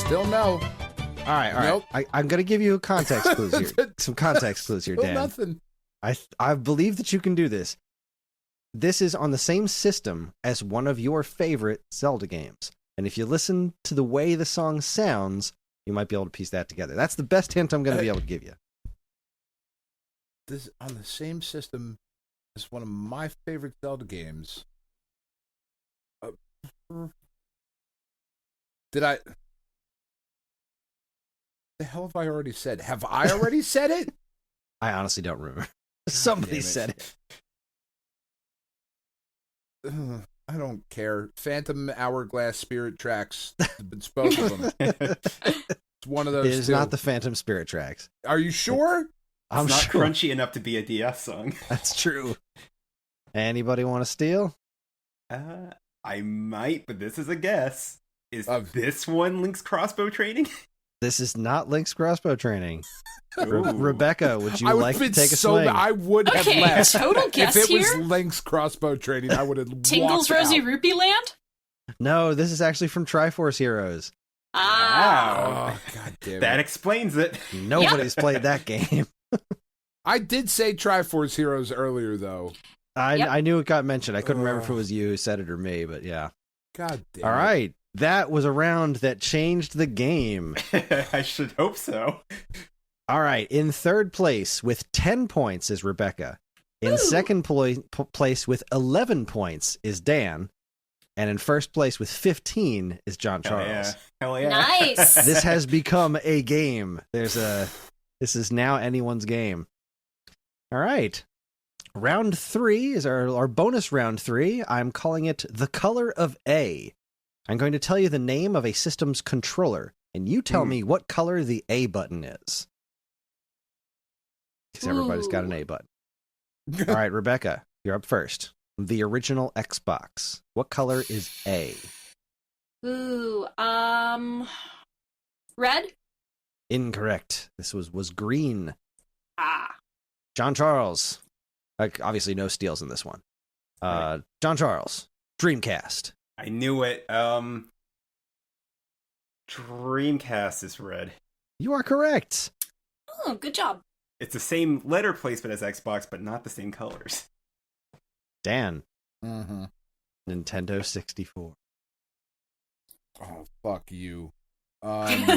Still no. All right. Nope. I'm gonna give you context clues here. Some context clues here, Still Dan. nothing. I believe that you can do this. This is on the same system as one of your favorite Zelda games. And if you listen to the way the song sounds, you might be able to piece that together. That's the best hint I'm going to be able to give you. This on the same system as one of my favorite Zelda games. Did I? The hell have I already said? Have I already said it? I honestly don't remember. Somebody damn it. said it. I don't care. Phantom Hourglass Spirit Tracks. It's both of them. It's one of those. It is two. not the Phantom Spirit Tracks. Are you sure? I'm It's not sure. crunchy enough to be a DS song. That's true. Anybody want to steal? I might, but this is a guess. Is Of- this one Link's crossbow training? This is not Link's crossbow training. Ooh. Rebecca, would you I would like to been take a so swing? I would have Okay, left. total guess if it here. was Link's crossbow training, I would have Tingle's walked Rosy out. Rupee Land? No, this is actually from Triforce Heroes. Ah. Oh, God damn it. That explains it. Nobody's played that game. I did say Triforce Heroes earlier, though. I knew it got mentioned. I couldn't remember if it was you who said it or me, but yeah. God damn All it. right. That was a round that changed the game. I should hope so. All right. In third place with 10 points is Rebecca. In second place with 11 points is Dan. And in first place with 15 is John Charles. Hell yeah. Nice. This has become a game. This is now anyone's game. All right. Round 3 is our bonus round 3. I'm calling it The Color of A. I'm going to tell you the name of a system's controller, and you tell me what color the A button is. Because everybody's got an A button. All right, Rebecca, you're up first. The original Xbox. What color is A? Ooh, red? Incorrect. This was green. Ah. John Charles. Obviously, no steals in this one. Right. John Charles. Dreamcast. I knew it. Dreamcast is red. You are correct. Oh, good job. It's the same letter placement as Xbox, but not the same colors. Dan. Mm-hmm. Nintendo 64. Oh, fuck you. All right.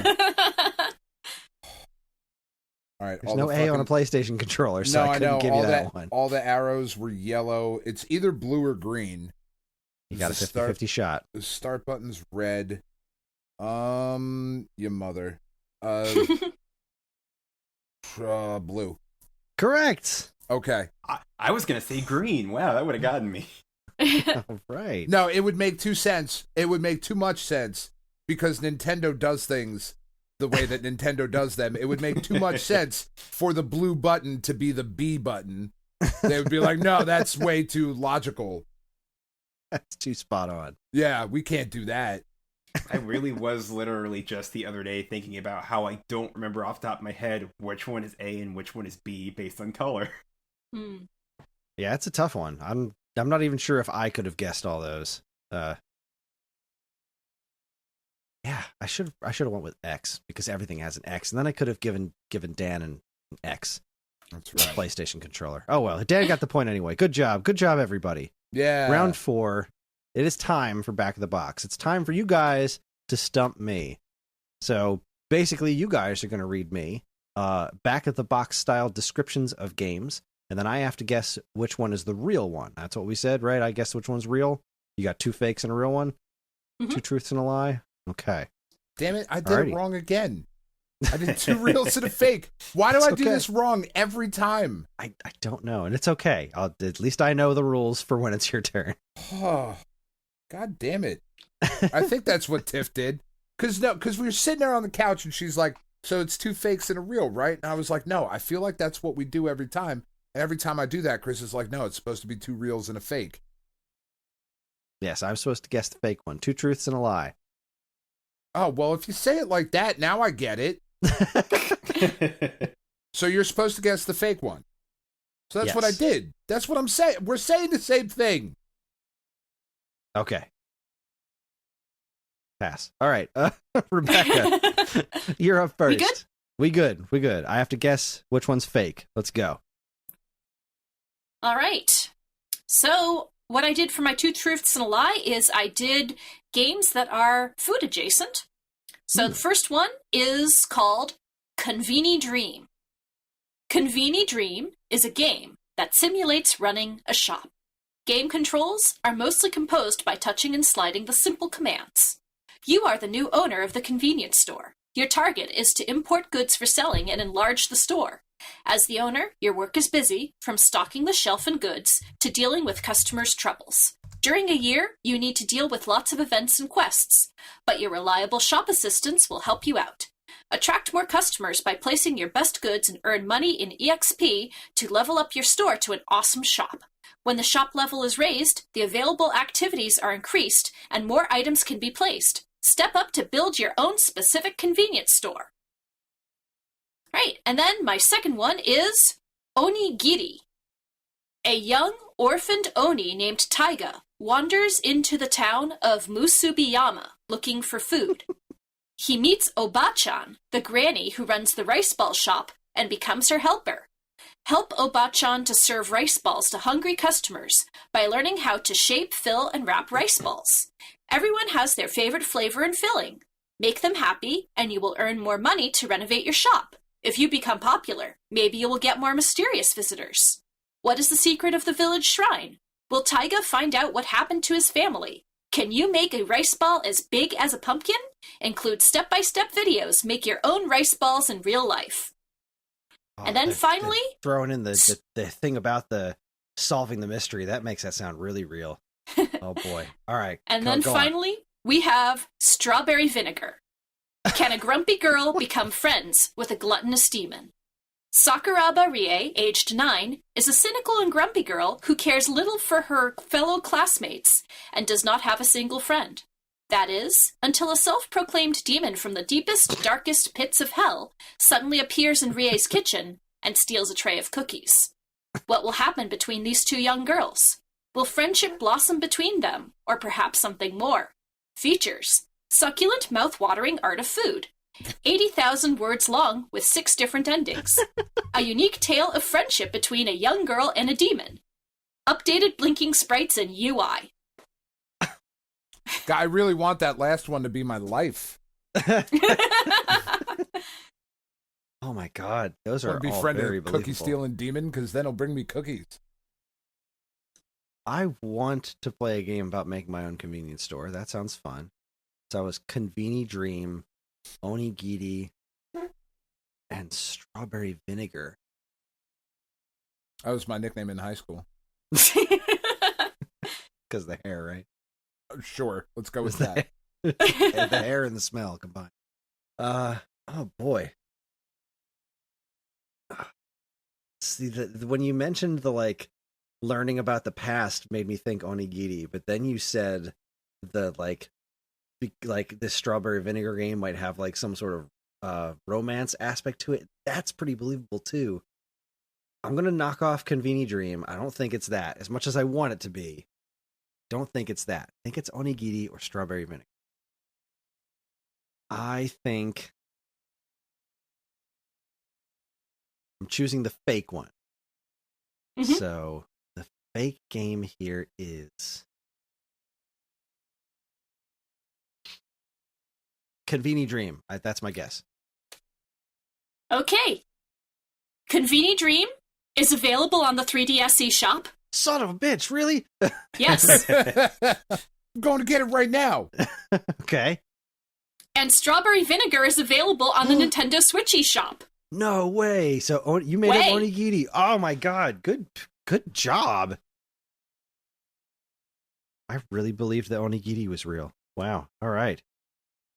There's no A on a PlayStation controller, so No, I couldn't give you that one. All the arrows were yellow. It's either blue or green. You got a 50-50 shot. The start button's red. Your mother. Blue. Correct. Okay. I was going to say green. Wow, that would have gotten me. All right. No, it would make too sense. It would make too much sense because Nintendo does things the way that Nintendo does them. It would make too much sense for the blue button to be the B button. They would be like, no, that's way too logical. That's too spot on. Yeah, we can't do that. I really was literally just the other day thinking about how I don't remember off the top of my head which one is A and which one is B based on color. Yeah, it's a tough one. I'm not even sure if I could have guessed all those. Yeah, I should have went with X because everything has an X, and then I could have given Dan an X. That's PlayStation controller. Oh well, Dan got the point anyway. Good job, everybody. Yeah. Round 4. It is time for Back of the Box. It's time for you guys to stump me. So basically, you guys are going to read me Back of the Box style descriptions of games, and then I have to guess which one is the real one. That's what we said, right? I guess which one's real. You got 2 fakes and a real one? Mm-hmm. 2 truths and a lie? Okay. Damn it, I did Alrighty. it wrong again. I did 2 reals and a fake. Why do It's I do okay. this wrong every time? I don't know, and it's okay. At least I know the rules for when it's your turn. Oh, God damn it. I think that's what Tiff did. Because we were sitting there on the couch and she's like, so it's 2 fakes and a real, right? And I was like, no, I feel like that's what we do every time. And every time I do that, Chris is like, no, it's supposed to be 2 reals and a fake. Yes, I'm supposed to guess the fake one. 2 truths and a lie. Oh, well, if you say it like that, now I get it. So you're supposed to guess the fake one. So that's what I Yes. did. That's what I'm saying. We're saying the same thing. Okay. Pass. All right. Rebecca, you're up first. We good? We good. I have to guess which one's fake. Let's go. All right. So what I did for my 2 truths and a lie is I did games that are food adjacent. So the first one is called Conveni Dream. Conveni Dream is a game that simulates running a shop. Game controls are mostly composed by touching and sliding the simple commands. You are the new owner of the convenience store. Your target is to import goods for selling and enlarge the store. As the owner, your work is busy, from stocking the shelf and goods to dealing with customers' troubles. During a year, you need to deal with lots of events and quests, but your reliable shop assistants will help you out. Attract more customers by placing your best goods and earn money in EXP to level up your store to an awesome shop. When the shop level is raised, the available activities are increased and more items can be placed. Step up to build your own specific convenience store. Right, and then my second one is Onigiri. A young, orphaned Oni named Taiga wanders into the town of Musubiyama looking for food. He meets Obachan, the granny who runs the rice ball shop, and becomes her helper. Help Obachan to serve rice balls to hungry customers by learning how to shape, fill, and wrap rice balls. Everyone has their favorite flavor and filling. Make them happy, and you will earn more money to renovate your shop. If you become popular, maybe you will get more mysterious visitors. What is the secret of the village shrine? Will Taiga find out what happened to his family? Can you make a rice ball as big as a pumpkin? Include step-by-step videos. Make your own rice balls in real life. And then finally... throwing in the thing about the solving the mystery, that makes that sound really real. Oh, boy. All right. And then finally, we have strawberry vinegar. Can a grumpy girl become friends with a gluttonous demon? Sakuraba Rie, aged 9, is a cynical and grumpy girl who cares little for her fellow classmates and does not have a single friend. That is, until a self-proclaimed demon from the deepest, darkest pits of hell suddenly appears in Rie's kitchen and steals a tray of cookies. What will happen between these two young girls? Will friendship blossom between them, or perhaps something more? Features: succulent, mouth-watering art of food. 80,000 words long with 6 different endings. A unique tale of friendship between a young girl and a demon. Updated blinking sprites and UI. God, I really want that last one to be my life. Oh my God, those are all befriend very a believable. cookie stealing demon, because then he'll bring me cookies. I want to play a game about making my own convenience store. That sounds fun. So I was Conveni Dream, Onigiri, and Strawberry Vinegar. That was my nickname in high school. Because the hair, right? Sure, let's go with that. The hair and the smell combined. Oh boy. See, when you mentioned the like learning about the past made me think onigiri, but then you said the like this strawberry vinegar game might have like some sort of romance aspect to it. That's pretty believable too. I'm gonna knock off Conveni Dream. I don't think it's that, as much as I want it to be. Don't think it's that. I think it's onigiri or strawberry vinegar. I think I'm choosing the fake one. Mm-hmm. So the fake game here is Conveni Dream. That's my guess. Okay. Conveni Dream is available on the 3DS eShop. Son of a bitch, really? Yes. I'm going to get it right now. Okay. And Strawberry Vinegar is available on the Nintendo Switch eShop. No way. So you made it onigiri. Oh my God. Good job. I really believed that onigiri was real. Wow. All right.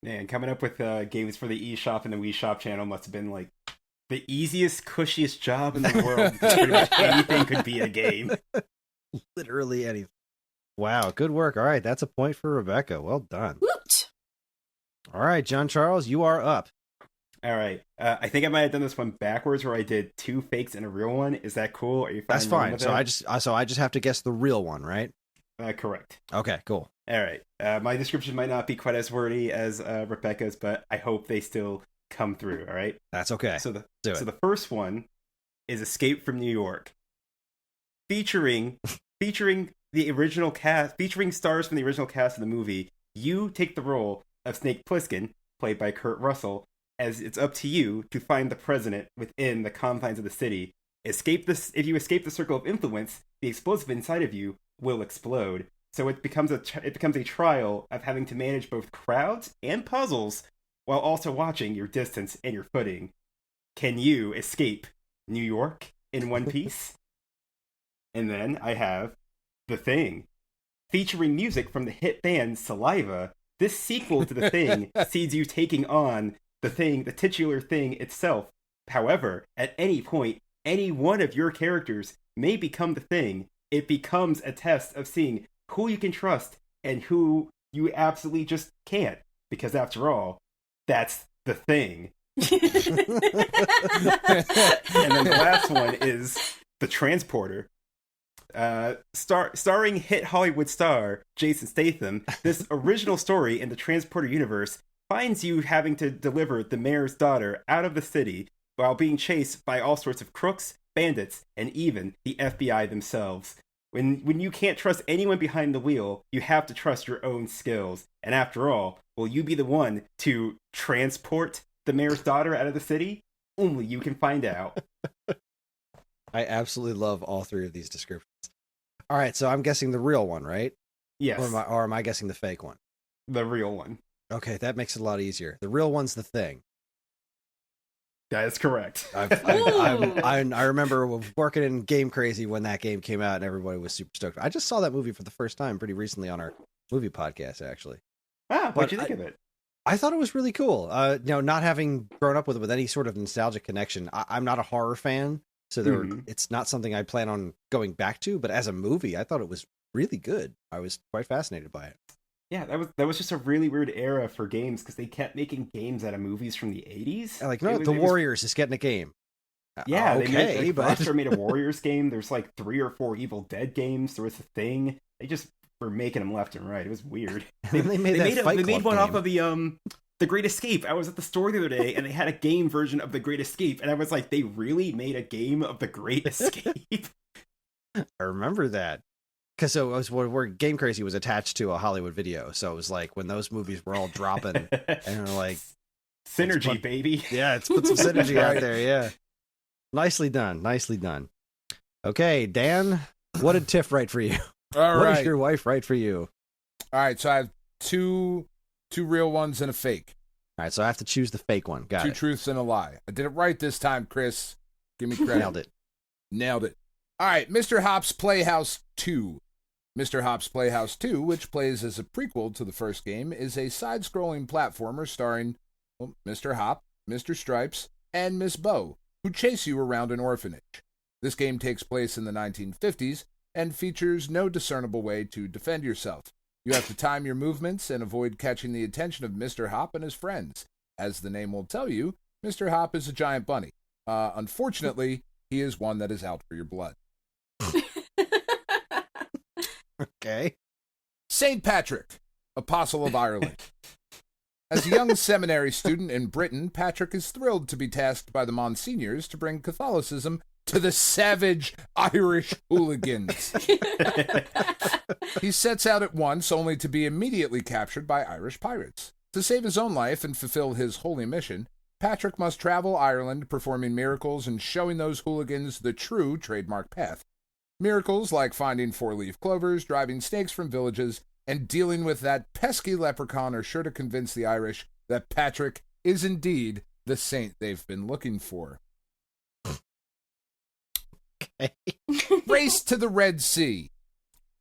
Man, coming up with games for the eShop and the Wii Shop channel must have been like the easiest, cushiest job in the world. Pretty much anything could be a game. Literally anything. Wow, good work. All right, that's a point for Rebecca. Well done. Woot! All right, John Charles, you are up. All right. I think I might have done this one backwards, where I did 2 fakes and a real one. Is that cool? Are you fine? That's fine. With So that? I just have to guess the real one, right? Correct. Okay, cool. All right. My description might not be quite as wordy as Rebecca's, but I hope they still come through. All right. That's okay. So the first one is Escape from New York, featuring the original cast, featuring stars from the original cast of the movie. You take the role of Snake Plissken, played by Kurt Russell, as it's up to you to find the president within the confines of the city. If you escape the circle of influence, the explosive inside of you will explode. So it becomes a trial of having to manage both crowds and puzzles while also watching your distance and your footing. Can you escape New York in one piece? And then I have The Thing, featuring music from the hit band Saliva. This sequel to The Thing sees you taking on the Thing, the titular Thing itself. However, at any point, any one of your characters may become the Thing. It becomes a test of seeing who you can trust and who you absolutely just can't. Because after all, that's the Thing. And then the last one is The Transporter. Starring hit Hollywood star Jason Statham, this original story in the Transporter universe finds you having to deliver the mayor's daughter out of the city while being chased by all sorts of crooks, bandits, and even the FBI themselves. When you can't trust anyone behind the wheel, you have to trust your own skills. And after all, will you be the one to transport the mayor's daughter out of the city? Only you can find out. I absolutely love all three of these descriptions. All right, so I'm guessing the real one, right? Yes, Or am I guessing the fake one? the real one. Okay, that makes it a lot easier. The real one's The Thing. That is correct. I remember working in Game Crazy when that game came out and everybody was super stoked. I just saw that movie for the first time pretty recently on our movie podcast, actually. What'd you think of it? I thought it was really cool. Not having grown up with it with any sort of nostalgic connection, I'm not a horror fan, so it's not something I plan on going back to. But as a movie, I thought it was really good. I was quite fascinated by it. Yeah, that was just a really weird era for games because they kept making games out of movies from the 80s. Like, no, The Warriors is getting a game. Yeah, okay, they made, but Rockstar made a Warriors game. There's like 3 or 4 Evil Dead games. There was a Thing. They just were making them left and right. It was weird. they made one game. off of the Great Escape. I was at the store the other day and they had a game version of the Great Escape, and I was like, they really made a game of the Great Escape. I remember that. Because it was where Game Crazy was attached to a Hollywood Video, so it was like when those movies were all dropping, and they're like, synergy, baby. Yeah, let's put some synergy out there. Yeah, nicely done, nicely done. Okay, Dan, what did Tiff write for you? All what right. did your wife write for you? All right, so I have two real ones and a fake. All right, so I have to choose the fake one. Got Two it. truths and a lie. I did it right this time, Chris. Give me credit. Nailed it. All right, Mr. Hop's Playhouse 2. Mr. Hop's Playhouse 2, which plays as a prequel to the first game, is a side-scrolling platformer starring Mr. Hop, Mr. Stripes, and Miss Bo, who chase you around an orphanage. This game takes place in the 1950s and features no discernible way to defend yourself. You have to time your movements and avoid catching the attention of Mr. Hop and his friends. As the name will tell you, Mr. Hop is a giant bunny. Unfortunately, he is one that is out for your blood. Okay. St. Patrick, Apostle of Ireland. As a young seminary student in Britain, Patrick is thrilled to be tasked by the Monsignors to bring Catholicism to the savage Irish hooligans. He sets out at once, only to be immediately captured by Irish pirates. To save his own life and fulfill his holy mission, Patrick must travel Ireland, performing miracles and showing those hooligans the true trademark path. Miracles like finding 4-leaf clovers, driving snakes from villages, and dealing with that pesky leprechaun are sure to convince the Irish that Patrick is indeed the saint they've been looking for. Okay. Race to the Red Sea.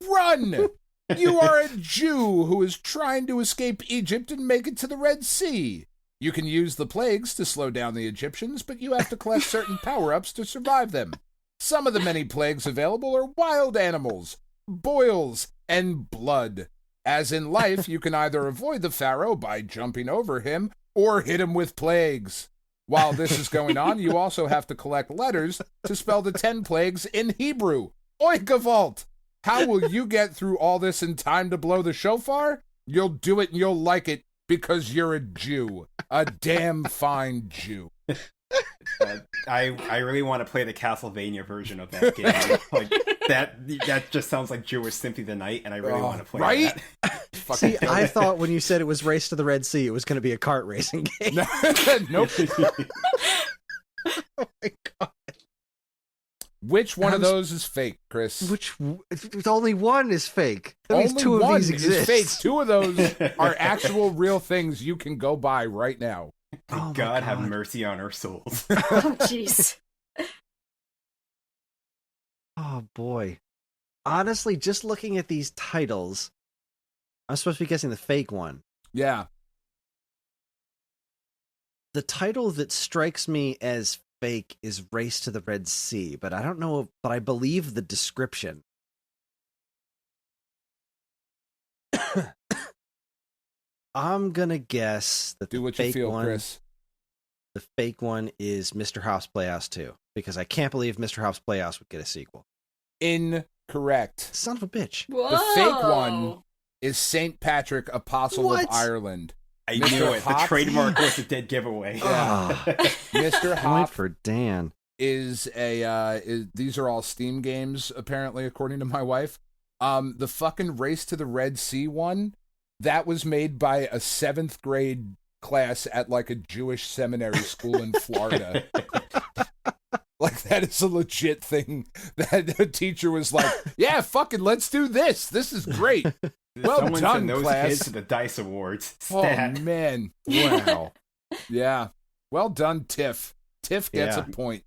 Run! You are a Jew who is trying to escape Egypt and make it to the Red Sea. You can use the plagues to slow down the Egyptians, but you have to collect certain power-ups to survive them. Some of the many plagues available are wild animals, boils, and blood. As in life, you can either avoid the Pharaoh by jumping over him or hit him with plagues. While this is going on, you also have to collect letters to spell the 10 plagues in Hebrew. Oikavalt! How will you get through all this in time to blow the shofar? You'll do it and you'll like it because you're a Jew. A damn fine Jew. I really want to play the Castlevania version of that game. Like that just sounds like Jewish Symphony of the Night, and I really want to play right? that. See, I thought when you said it was Race to the Red Sea, it was going to be a kart racing game. Nope. Oh my god! Which one of those is fake, Chris? Only one is fake. That means Only two of one these is exist. fake. Two of those are actual real things you can go buy right now. Oh God have mercy on our souls. Oh, jeez. Oh boy. Honestly, just looking at these titles, I'm supposed to be guessing the fake one. Yeah. The title that strikes me as fake is Race to the Red Sea, but I don't know, but I believe the description. I'm gonna guess that Do the what you fake feel, one, Chris. the fake one is Mr. Hop's Playhouse 2, because I can't believe Mr. Hop's Playhouse would get a sequel. Incorrect. Son of a bitch. Whoa. The fake one is St. Patrick, Apostle What? of Ireland. I Mr. knew it. The Hop? trademark was a dead giveaway. Yeah. Mr. Point Hop for Dan. is these are all Steam games, apparently, according to my wife. The fucking Race to the Red Sea one, that was made by a 7th grade class at like a Jewish seminary school in Florida. Like, that is a legit thing that the teacher was like, yeah, fucking let's do this. This is great. Well Someone done, sent those class. kids to the DICE Awards. Oh, Stat. man. Wow. Yeah. Well done, Tiff. Tiff gets Yeah. a point.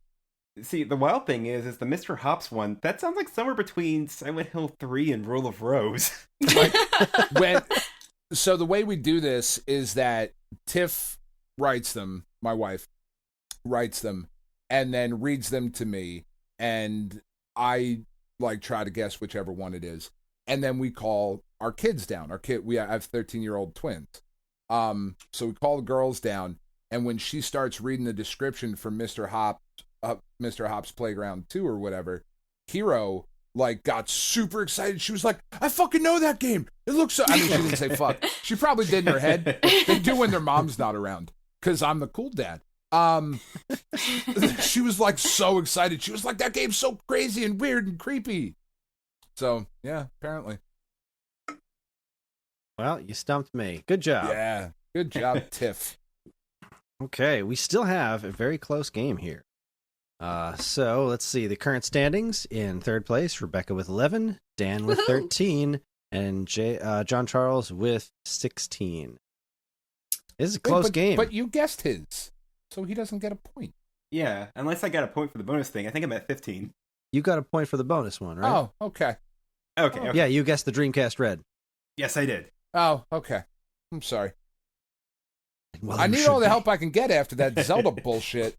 See, the wild thing is the Mr. Hops one, that sounds like somewhere between Silent Hill 3 and Rule of Rose. So the way we do this is that Tiff writes them, my wife writes them, and then reads them to me, and I like try to guess whichever one it is. And then we call our kids down. We have 13-year-old twins. So we call the girls down, and when she starts reading the description for Mr. Hop's Playground 2 or whatever, Hero like got super excited. She was like, I fucking know that game. It looks so... I mean, she didn't say fuck. She probably did in her head. They do when their mom's not around, because I'm the cool dad. She was like so excited. She was like, that game's so crazy and weird and creepy. So, yeah, apparently. Well, you stumped me. Good job. Yeah. Good job, Tiff. Okay, we still have a very close game here. So let's see the current standings. In third place, Rebecca with 11, Dan with Woohoo! 13, and John Charles with 16. This is a close game. But you guessed his, so he doesn't get a point. Yeah, unless I got a point for the bonus thing. I think I'm at 15. You got a point for the bonus one, right? Oh, okay. Okay. Yeah, you guessed the Dreamcast Red. Yes, I did. Oh, okay. I'm sorry. Well, I you need should all the be. help I can get after that Zelda bullshit.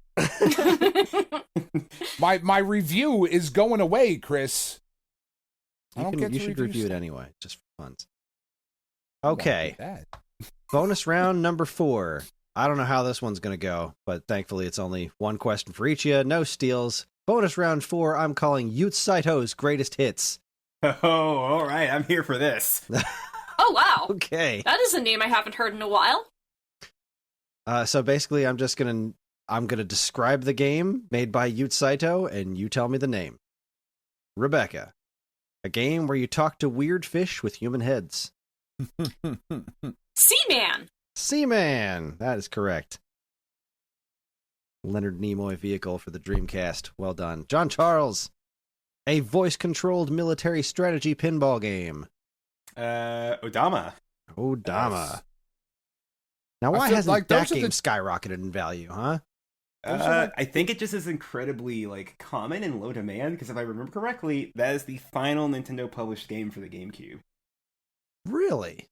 My review is going away, Chris. You should review it stuff. anyway, just for fun. I'm not Okay, like that. bonus round number 4. I don't know how this one's going to go, but thankfully it's only one question for each of you. No steals. Bonus round 4, I'm calling Ute Saito's Greatest Hits. Oh, all right. I'm here for this. Oh, wow. Okay. That is a name I haven't heard in a while. So basically, I'm gonna describe the game made by Ute Saito, and you tell me the name. Rebecca, a game where you talk to weird fish with human heads. Seaman. Seaman, that is correct. Leonard Nimoy vehicle for the Dreamcast. Well done, John Charles. A voice-controlled military strategy pinball game. Odama. Odama. Yes. Now, I why feel hasn't like that those are game the- skyrocketed in value, huh? I think it just is incredibly common and low demand because if I remember correctly, that is the final Nintendo published game for the GameCube. Really?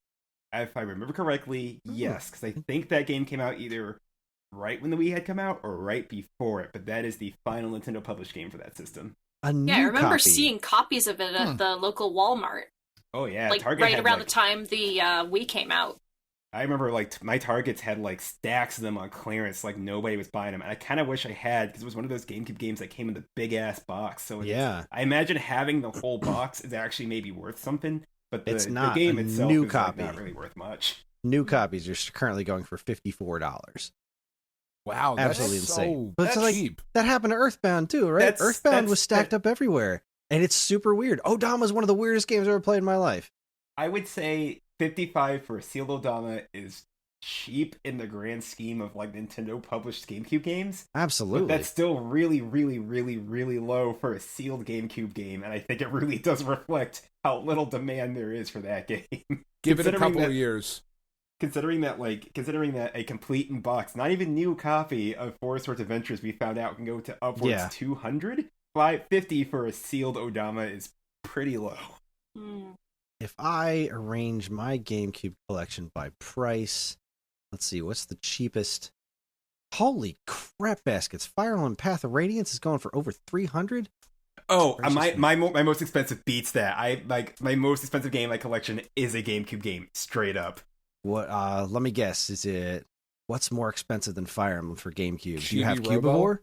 If I remember correctly, yes, because I think that game came out either right when the Wii had come out or right before it, but that is the final Nintendo published game for that system. A new Yeah, I remember copy. seeing copies of it at the local Walmart, Oh yeah, like Target right had, around the time the Wii came out. I remember my Targets had stacks of them on clearance, nobody was buying them, and I kind of wish I had because it was one of those GameCube games that came in the big ass box. So Yeah. I imagine having the whole box is actually maybe worth something, but It's the not. game A itself new is copy. not really worth much. New copies are currently going for $54. Wow, that's Absolutely so insane. But it's cheap. that happened to Earthbound too, right? Earthbound was stacked that- up everywhere, and it's super weird. Odama is one of the weirdest games I've ever played in my life. I would say 55 for a sealed Odama is cheap in the grand scheme of Nintendo published GameCube games. Absolutely. But that's still really, really, really, really low for a sealed GameCube game, and I think it really does reflect how little demand there is for that game. Give it a Considering couple that- of years. Considering that a complete in box, not even new copy of Forest Swords Adventures we found out can go to upwards Yeah. 200, 550 for a sealed Odama is pretty low. Hmm. If I arrange my GameCube collection by price, let's see, what's the cheapest? Holy crap baskets. Fire Emblem Path of Radiance is going for over 300. Oh, Gracious my most expensive beats that. My most expensive game in my collection is a GameCube game, straight up. What let me guess, what's more expensive than Fire Emblem for GameCube? Do you have Chibi Robo? Cubivore?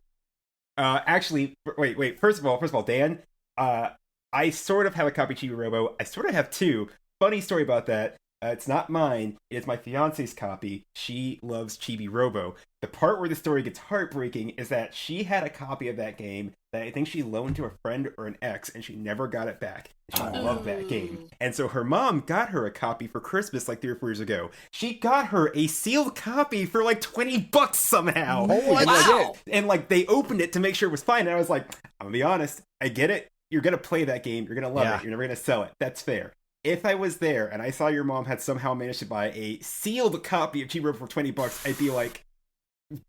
Actually, wait. First of all, Dan, I sort of have a copy of Chibi Robo. I sort of have two. Funny story about that. It's not mine. It is my fiance's copy. She loves Chibi Robo. The part where the story gets heartbreaking is that she had a copy of that game that I think she loaned to a friend or an ex, and she never got it back. She loved that game. And so her mom got her a copy for Christmas like 3 or 4 years ago. She got her a sealed copy for like $20 somehow. Wow. And like they opened it to make sure it was fine. And I was like, I'm gonna be honest, I get it. You're gonna play that game. You're gonna love it. You're never gonna sell it. That's fair. If I was there and I saw your mom had somehow managed to buy a sealed copy of Chibi Robo for $20, I'd be like,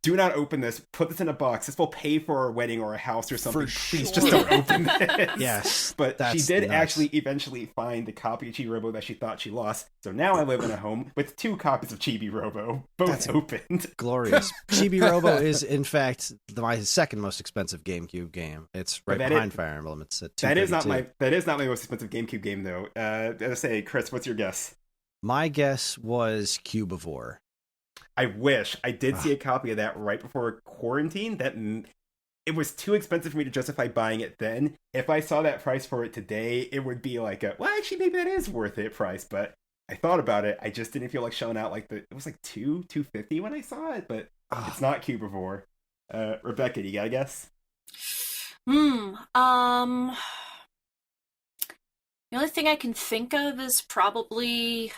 do not open this. Put this in a box. This will pay for a wedding or a house or something. Please just don't open this. Yes. But she did nuts. actually eventually find the copy of Chibi Robo that she thought she lost. So now I live in a home with 2 copies of Chibi Robo, both opened. Glorious. Chibi Robo is, in fact, my second most expensive GameCube game. It's right behind Fire Emblem. It's a that is not my most expensive GameCube game, though. Let's say, Chris, what's your guess? My guess was Cubivore. I wish. I did see a copy of that right before quarantine. It was too expensive for me to justify buying it then. If I saw that price for it today, it would be like well, actually, maybe that is worth it price. But I thought about it. I just didn't feel like shelling out it was like $250 when I saw it, but it's not Cubivore. Rebecca, do you got a guess? The only thing I can think of is probably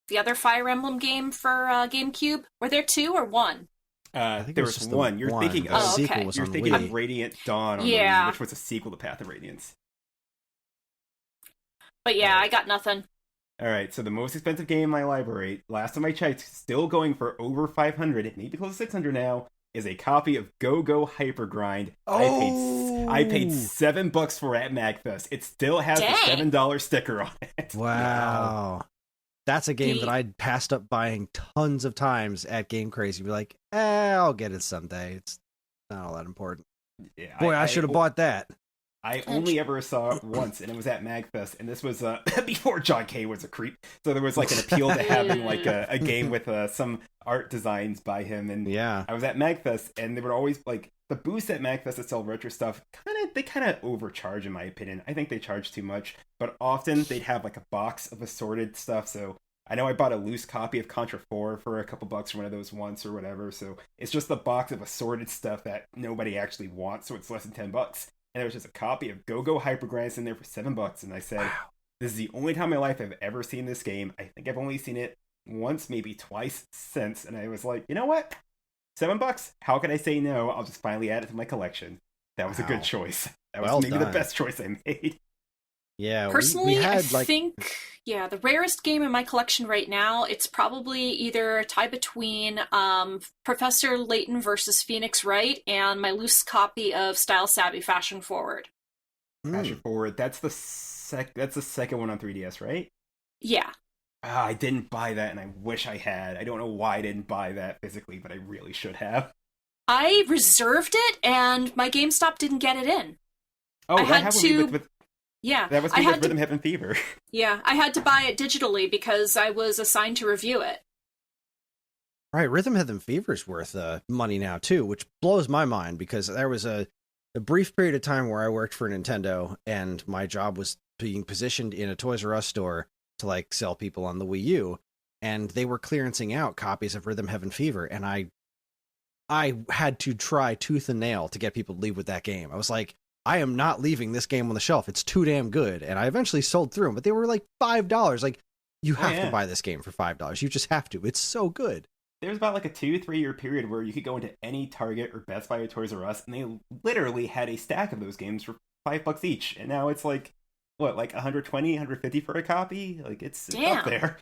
the other Fire Emblem game for GameCube. Were there 2 or 1? I think there it was was just one. You're thinking of sequel was you're on thinking Wii. of Radiant Dawn on Yeah. Wii, which was a sequel to Path of Radiance. But yeah, I got nothing. All right, so the most expensive game in my library, last time I checked, still going for over $500, maybe close to $600 now, is a copy of Go Go Hyper Grind. I paid $7 for it at MagFest. It still has the $7 sticker on it. Wow. That's a game that I'd passed up buying tons of times at Game Crazy. Be like, I'll get it someday. It's not all that important. Yeah, Boy, I should have bought that. I only ever saw it once, and it was at MagFest, and this was before John Kay was a creep. So there was like an appeal to having like a game with some art designs by him, and I was at MagFest, and they would always like the booths at MagFest that sell retro stuff. They kind of overcharge, in my opinion. I think they charge too much, but often they'd have like a box of assorted stuff. So I know I bought a loose copy of Contra 4 for a couple bucks for one of those once or whatever. So it's just a box of assorted stuff that nobody actually wants, so it's less than $10. And there was just a copy of Go Go Hyper Grind in there for $7. And I said, this is the only time in my life I've ever seen this game. I think I've only seen it once, maybe twice since. And I was like, you know what? $7? How can I say no? I'll just finally add it to my collection. That was a good choice. That was maybe the best choice I made. Yeah. Personally, we had, I think, the rarest game in my collection right now, it's probably either a tie between Professor Layton versus Phoenix Wright and my loose copy of Style Savvy Fashion Forward. Fashion Forward, that's the second one on 3DS, right? Yeah. I didn't buy that, and I wish I had. I don't know why I didn't buy that physically, but I really should have. I reserved it, and my GameStop didn't get it in. Oh, that happened with that was with Rhythm Heaven Fever. Yeah, I had to buy it digitally because I was assigned to review it. Right, Rhythm Heaven Fever is worth money now too, which blows my mind because there was a brief period of time where I worked for Nintendo, and my job was being positioned in a Toys R Us store to like sell people on the Wii U, and they were clearancing out copies of Rhythm Heaven Fever, and I had to try tooth and nail to get people to leave with that game. I was like, I am not leaving this game on the shelf. It's too damn good. And I eventually sold through them, but they were like $5. Like, you have to buy this game for $5. You just have to. It's so good. There was about like a 2-3 year period where you could go into any Target or Best Buy or Toys R Us, and they literally had a stack of those games for $5 each. And now it's like, what, like $120, $150 for a copy? Like, it's up there.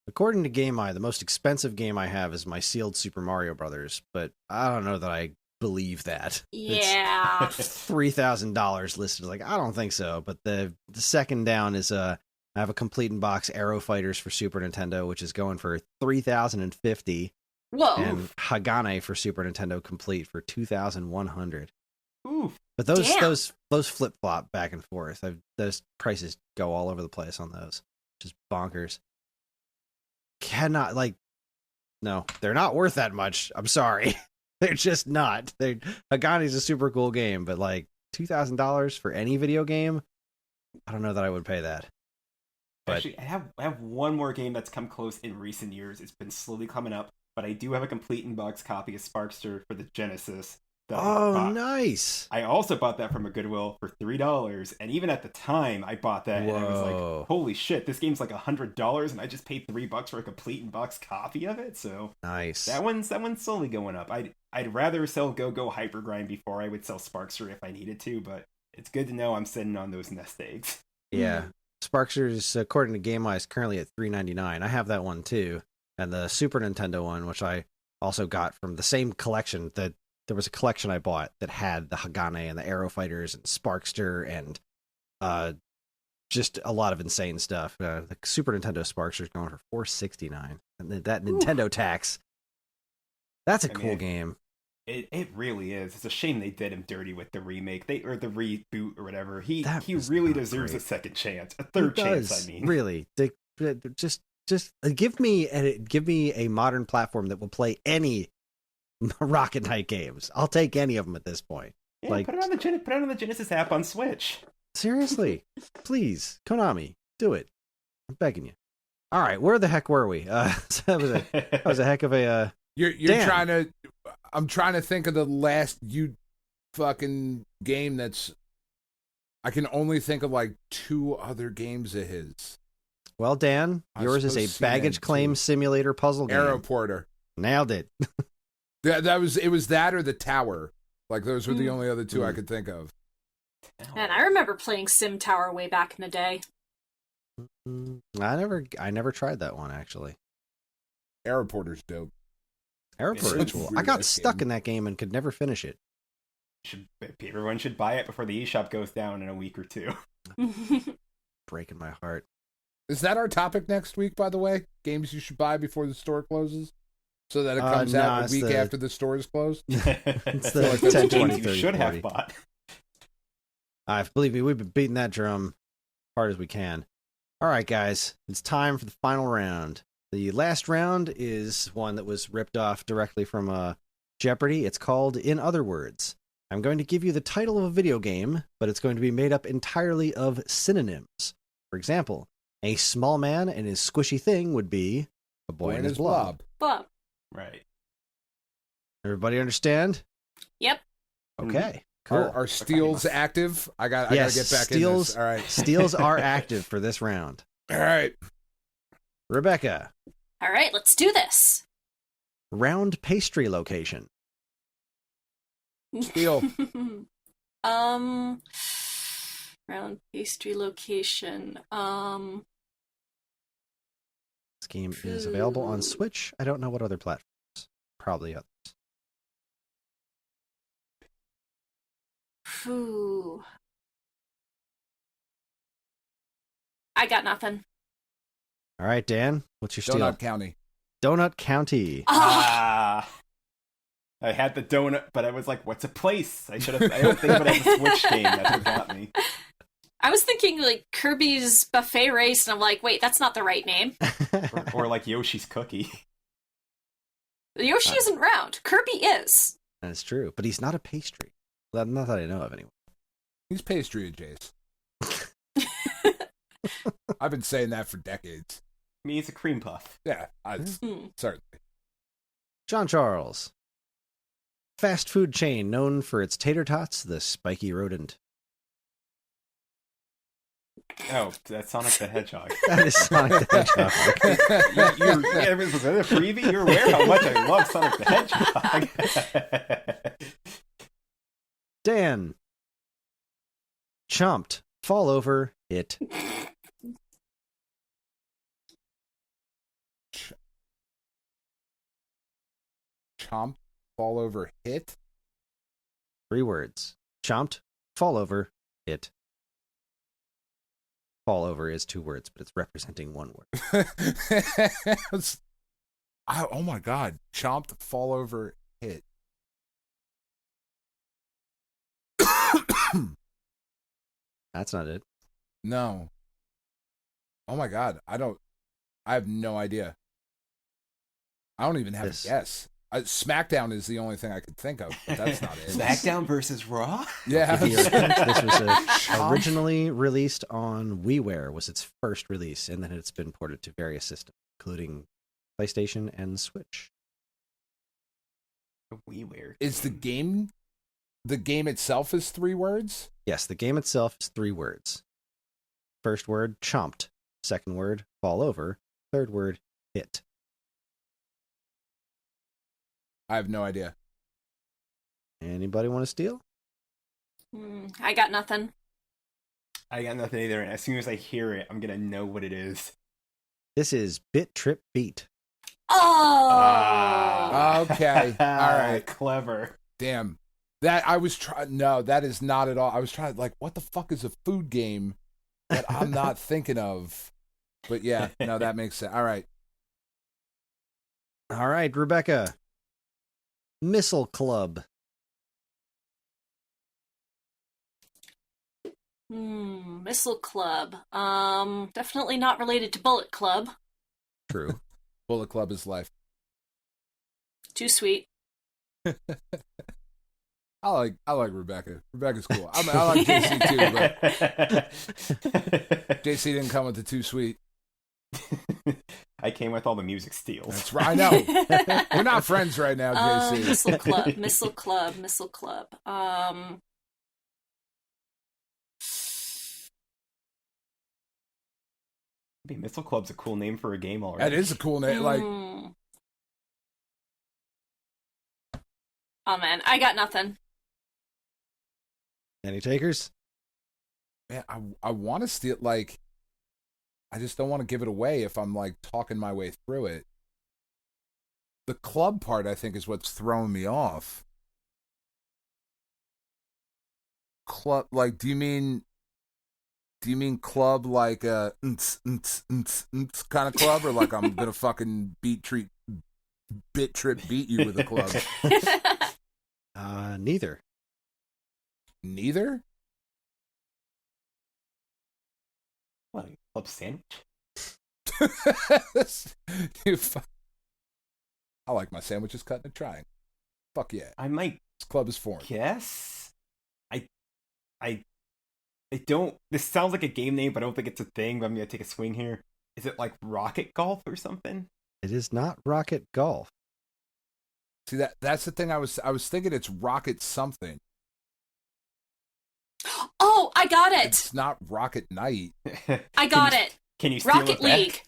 According to GameEye, the most expensive game I have is my sealed Super Mario Brothers, but I don't know that I believe that. Yeah. $3,000 listed. Like, I don't think so. But the second down is I have a complete in box Aero Fighters for Super Nintendo, which is going for $3,050. Whoa. And Hagane for Super Nintendo complete for $2,100. Oof. But those flip flop back and forth. Those prices go all over the place on those. Just bonkers. Cannot no, they're not worth that much. I'm sorry. They're just not. Hagani's a super cool game, but like $2,000 for any video game, I don't know that I would pay that. But Actually, I have one more game that's come close in recent years. It's been slowly coming up, but I do have a complete in-box copy of Sparkster for the Genesis. That I bought. Nice. I also bought that from a Goodwill for $3, and even at the time I bought that, and I was Whoa. like, "Holy shit! This game's like $100, and I just paid $3 for a complete in-box copy of it." So Nice. that one's slowly going up. I'd rather sell Go Hypergrind before I would sell Sparkster if I needed to, but it's good to know I'm sitting on those nest eggs. Yeah. Sparkster's, according to GameWise, is currently at $3.99. I have that one too. And the Super Nintendo one, which I also got from the same collection, that there was a collection I bought that had the Hagane and the Aero Fighters and Sparkster and just a lot of insane stuff. The Super Nintendo Sparkster's going for $4.69. And that Nintendo tax, that's a cool game. It really is. It's a shame they did him dirty with the remake, or the reboot or whatever. He That was really not deserves great. a second chance, a third chance. I mean, Really, just give me a modern platform that will play any Rocket Knight games. I'll take any of them at this point. yeah, like- put it on the Genesis app on Switch. Seriously, please, Konami, do it. I'm begging you. All right, where the heck were we? So that was a heck of a. You're Dan. trying to. I'm trying to think of the last fucking game that's. I can only think of like 2 other games of his. Well, Dan, I yours is a suppose C-Man baggage claim too. simulator puzzle game. Aeroporter. Nailed it. It was that or the Tower. Like those were the only other 2 I Mm. could think of. And I remember playing Sim Tower way back in the day. I never tried that one actually. Aeroporter's dope. Airport It's Ritual. really I got nice stuck game. in that game and could never finish it. Everyone should buy it before the eShop goes down in a week or 2. Breaking my heart. Is that our topic next week, by the way? Games you should buy before the store closes? So that it comes out a it's week the- after the store is closed? It's the like those 10, games 20, you 30, should 40. have bought. Believe me, we've been beating that drum hard as we can. All right, guys, it's time for the final round. The last round is one that was ripped off directly from Jeopardy. It's called In Other Words. I'm going to give you the title of a video game, but it's going to be made up entirely of synonyms. For example, a small man and his squishy thing would be a boy and his blob. But Right. Everybody understand? yep. Okay, cool. Are steals active? I gotta Yes, get back steals- in this. All right. Steals are active for this round. All right. Rebecca, All right, let's do this. round pastry location. Steal. Round pastry location. This game is available on Switch. I don't know what other platforms. Probably others. Phew. I got nothing. All right, Dan, what's your steal? Donut County. Donut County. Ah, I had the donut, but I was like, "What's a place?" I should have. I don't think of it as a Switch game. That's what got me. I was thinking like Kirby's Buffet Race, and I'm like, wait, that's not the right name. Or like Yoshi's Cookie. Yoshi isn't round. Kirby is. That's true, but he's not a pastry. Well, not that I know of, anyway. He's pastry adjacent. I've been saying that for decades. I mean, it's a cream puff. Yeah, Hmm. certainly. John Charles. Fast food chain known for its tater tots, the spiky rodent. Oh, that's Sonic the Hedgehog. That is Sonic the Hedgehog. Was that a freebie? You're aware how much I love Sonic the Hedgehog. Dan. Chomped. Fall over. It. Chomp, fall over, hit. 3 words. Chomped. Fall over. It. Fall over is 2 words, but it's representing 1 word. Oh my god. Chomped, fall over, hit. That's not it. No. Oh my god. I have no idea. I don't even have This- a guess. SmackDown is the only thing I could think of, but that's not it. SmackDown versus Raw? Yeah. This was originally released on WiiWare, was its first release, and then it's been ported to various systems, including PlayStation and Switch. WiiWare. Is the game itself is 3 words? Yes, the game itself is 3 words. First word, chomped. Second word, fall over. Third word, hit. I have no idea. Anybody want to steal? I got nothing. I got nothing either, and as soon as I hear it, I'm gonna know what it is. This is Bit Trip Beat. Oh! Okay. All right. Clever. Damn. That I was trying. No, that is not at all. I was trying, like, what the fuck is a food game that I'm not thinking of? But yeah, no, that makes sense. All right. All right, Rebecca. Missile Club. Missile Club. Definitely not related to Bullet Club. True. Bullet Club is life. Too sweet. I like Rebecca. Rebecca's cool. I like JC too, but JC didn't come with the too sweet. I came with all the music steals. That's right. I know. We're not friends right now, JC. Missile Club. Missile Club. Missile Club. Missile Club's a cool name for a game already. That is a cool name. Like, oh man, I got nothing. Any takers? man, I want to steal, like, I just don't want to give it away if I'm, like, talking my way through it. The club part, I think, is what's throwing me off. Club, like, do you mean club like a kind of club, or like I'm gonna fucking bit trip beat you with a club? Neither. Neither? What, club sandwich? I like my sandwiches cut and trying. Fuck yeah. I might This club is foreign. guess. I don't. This sounds like a game name, but I don't think it's a thing. But I'm gonna take a swing here. Is it like Rocket Golf or something? It is not Rocket Golf. See, that's the thing. I was thinking it's Rocket something. Oh, I got it. It's not Rocket Knight. I got it. Can you steal Rocket it back? League.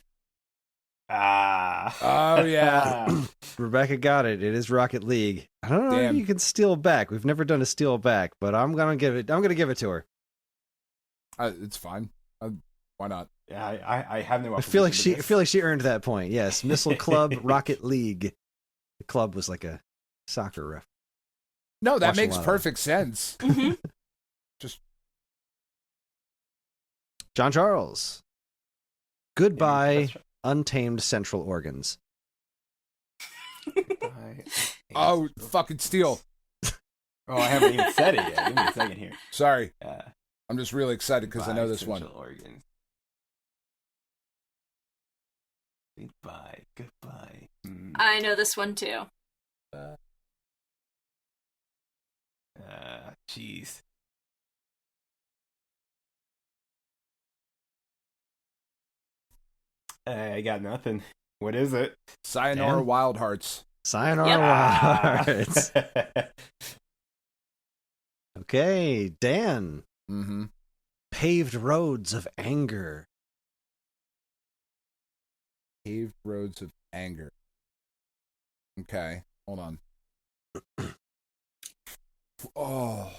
Ah. Oh yeah. Rebecca got it. It is Rocket League. I don't know Damn. if you can steal back. We've never done a steal back, but I'm gonna give it to her. It's fine. Why not? Yeah, I have no. I feel like opposition to she earned that point. Yes, Missile Club, Rocket League. The club was like a soccer ref. No, that Watch a makes lot of perfect sense. Mhm. Just John Charles. this. Goodbye, untamed central organs. oh, fucking steal. Oh, I haven't even said it yet. Give me a second here. Sorry, I'm just really excited because I know Goodbye, this one. Central Organs. Goodbye. I know this one too. Jeez. I got nothing. What is it? Sayonara Dan? Wild Hearts. Sayonara Yep. Wild Hearts. Okay, Dan. Mm-hmm. Paved roads of anger. Paved Roads of Anger. Okay, hold on. Oh,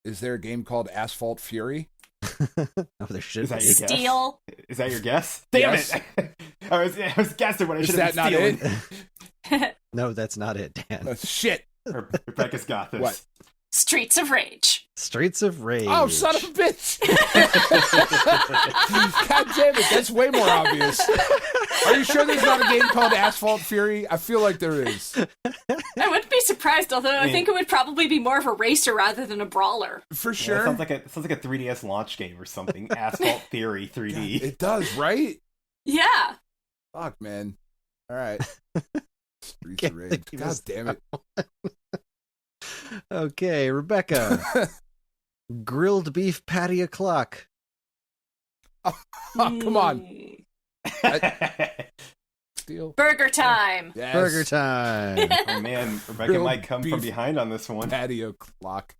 is there a game called Asphalt Fury? Oh, there should Is that be. your guess? Steal. Is that your guess? Damn Yes. it! I was guessing what I Is should have that been not stealing. No, that's not it, Dan. Shit. Rebecca's got this. What? Streets of Rage. Streets of Rage. Oh, son of a bitch! God damn it, that's way more obvious. Are you sure there's not a game called Asphalt Fury? I feel like there is. I wouldn't be surprised, although I think it would probably be more of a racer rather than a brawler. For Yeah, sure. it sounds like a 3DS launch game or something. Asphalt Theory 3D. It does, right? Yeah. Fuck, man. All right. Greasy Can't Rig. think of God his- damn it. Okay, Rebecca. Grilled beef patty o'clock. Oh, come on. Mm. Steal. Burger time. Yes. Burger time. Oh man, Rebecca Grilled might come beef. from behind on this one. Patio clock.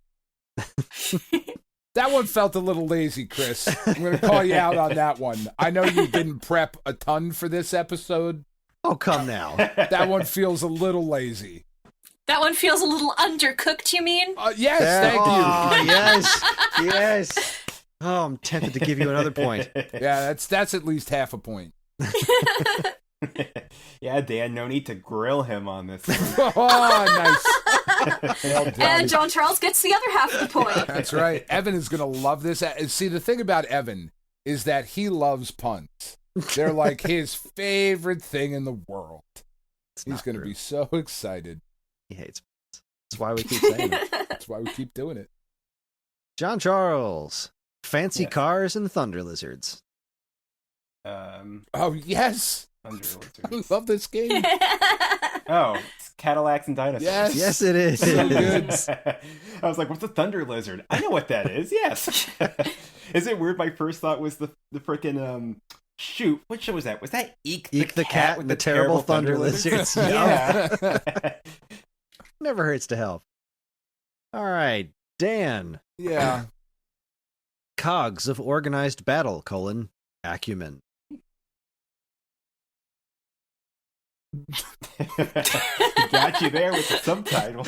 That one felt a little lazy, Chris. I'm going to call you out on that one. I know you didn't prep a ton for this episode. Oh, come now. That one feels a little lazy. That one feels a little undercooked, you mean? Yes, thank Oh, you. yes. Yes. Oh, I'm tempted to give you another point. Yeah, that's at least half a point. Yeah, Dan, no need to grill him on this one. Oh, nice. Well done. And John Charles gets the other half of the point. That's right. Evan is going to love this. See, the thing about Evan is that he loves puns. They're like his favorite thing in the world. It's He's not going to true. be so excited. He hates puns. That's why we keep saying it. That's why we keep doing it. John Charles. Fancy Yes. cars and thunder lizards. Oh, yes. Thunder I lizards. love this game. Oh, it's Cadillacs and dinosaurs. Yes. Yes, it is. So good. I was like, what's a thunder lizard? I know what that is. Yes. Is it weird? My first thought was the freaking shoot. What show was that? Was that Eek the Cat with and the Terrible Thunder Lizards? Yeah. Never hurts to help. All right, Dan. Yeah. Cogs of organized battle, acumen. Got you there with the subtitle.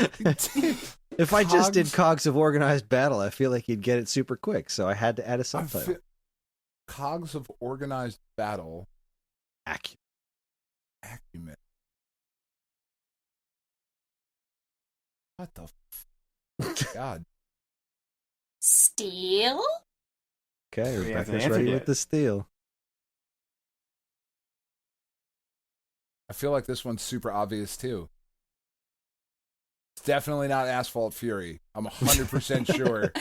If I just did Cogs- cogs of organized battle, I feel like you'd get it super quick, so I had to add a subtitle. Cogs of organized battle. Acumen. Acumen. What the God? Steel? Okay, He hasn't Rebecca's answered ready yet. with the steel. I feel like this one's super obvious too. It's definitely not Asphalt Fury. I'm 100% sure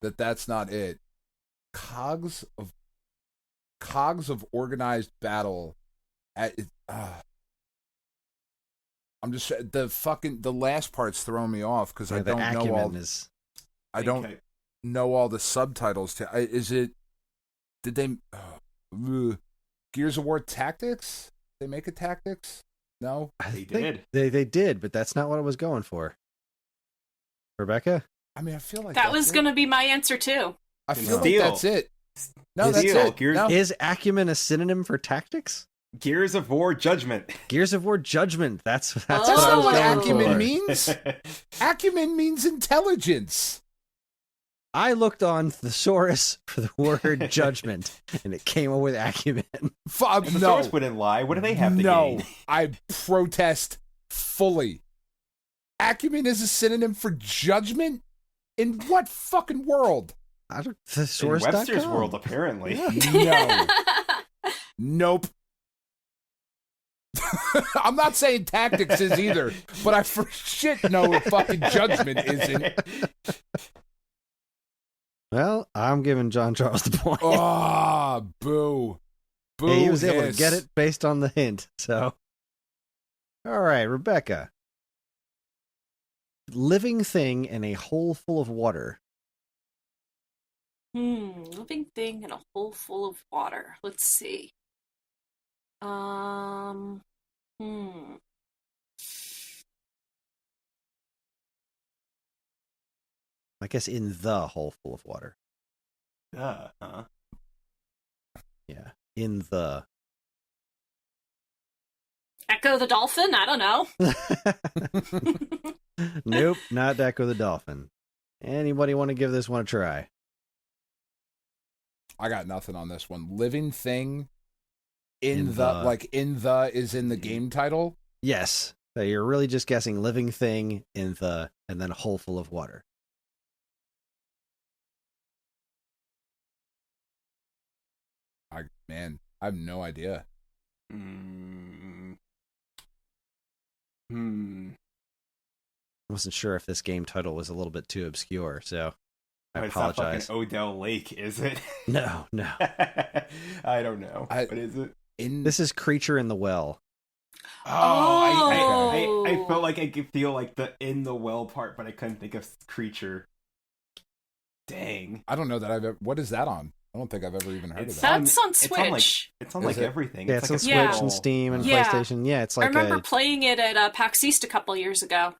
that that's not it. Cogs of organized battle. I'm just the last part's throwing me off because I Yeah, the don't know acumen all. is. I don't know all the subtitles. Is it? Did they? Gears of War Tactics? They make a Tactics? No. I They think did. They did, but that's not what I was going for. Rebecca? I mean, I feel like That that's was it. going to be my answer, too. I feel Steel. like that's it. No, Is that's Steel. it. Gears- No. Is acumen a synonym for tactics? Gears of War Judgment. Gears of War Judgment. That's Oh. what I That's not was what going acumen for. means. Acumen means intelligence. I looked on thesaurus for the word judgment, and it came up with acumen. The No. source wouldn't lie. What do they have to No. gain? I protest fully. Acumen is a synonym for judgment? In what fucking world? I don't, In thesaurus.com. Webster's world, apparently. No. Nope. I'm not saying tactics is either, but I for shit know what fucking judgment isn't. Well, I'm giving John Charles the point. Oh, boo. Boo. Hey, he was able to hiss. get it based on the hint, so. All right, Rebecca. Living thing in a hole full of water. Living thing in a hole full of water. Let's see. I guess in the hole full of water. Huh? Yeah, in the. Echo the dolphin? I don't know. Nope, not Echo the Dolphin. Anybody want to give this one a try? I got nothing on this one. Living thing in In the the. like in the is in the game title. Yes. So you're really just guessing living thing in the, and then a hole full of water. I have no idea. I wasn't sure if this game title was a little bit too obscure, so I It's not apologize. fucking Odell Lake, is it? No. I don't know. I- What is it? In This is Creature in the Well. I felt like I could feel like the in the well part, but I couldn't think of creature. Dang. I don't know that I've ever... What is that on? I don't think I've ever even heard of that. That's on Switch. It's on like everything. Yeah, it's on like Switch and Steam and PlayStation. Yeah, it's like I remember playing it at PAX East a couple years ago.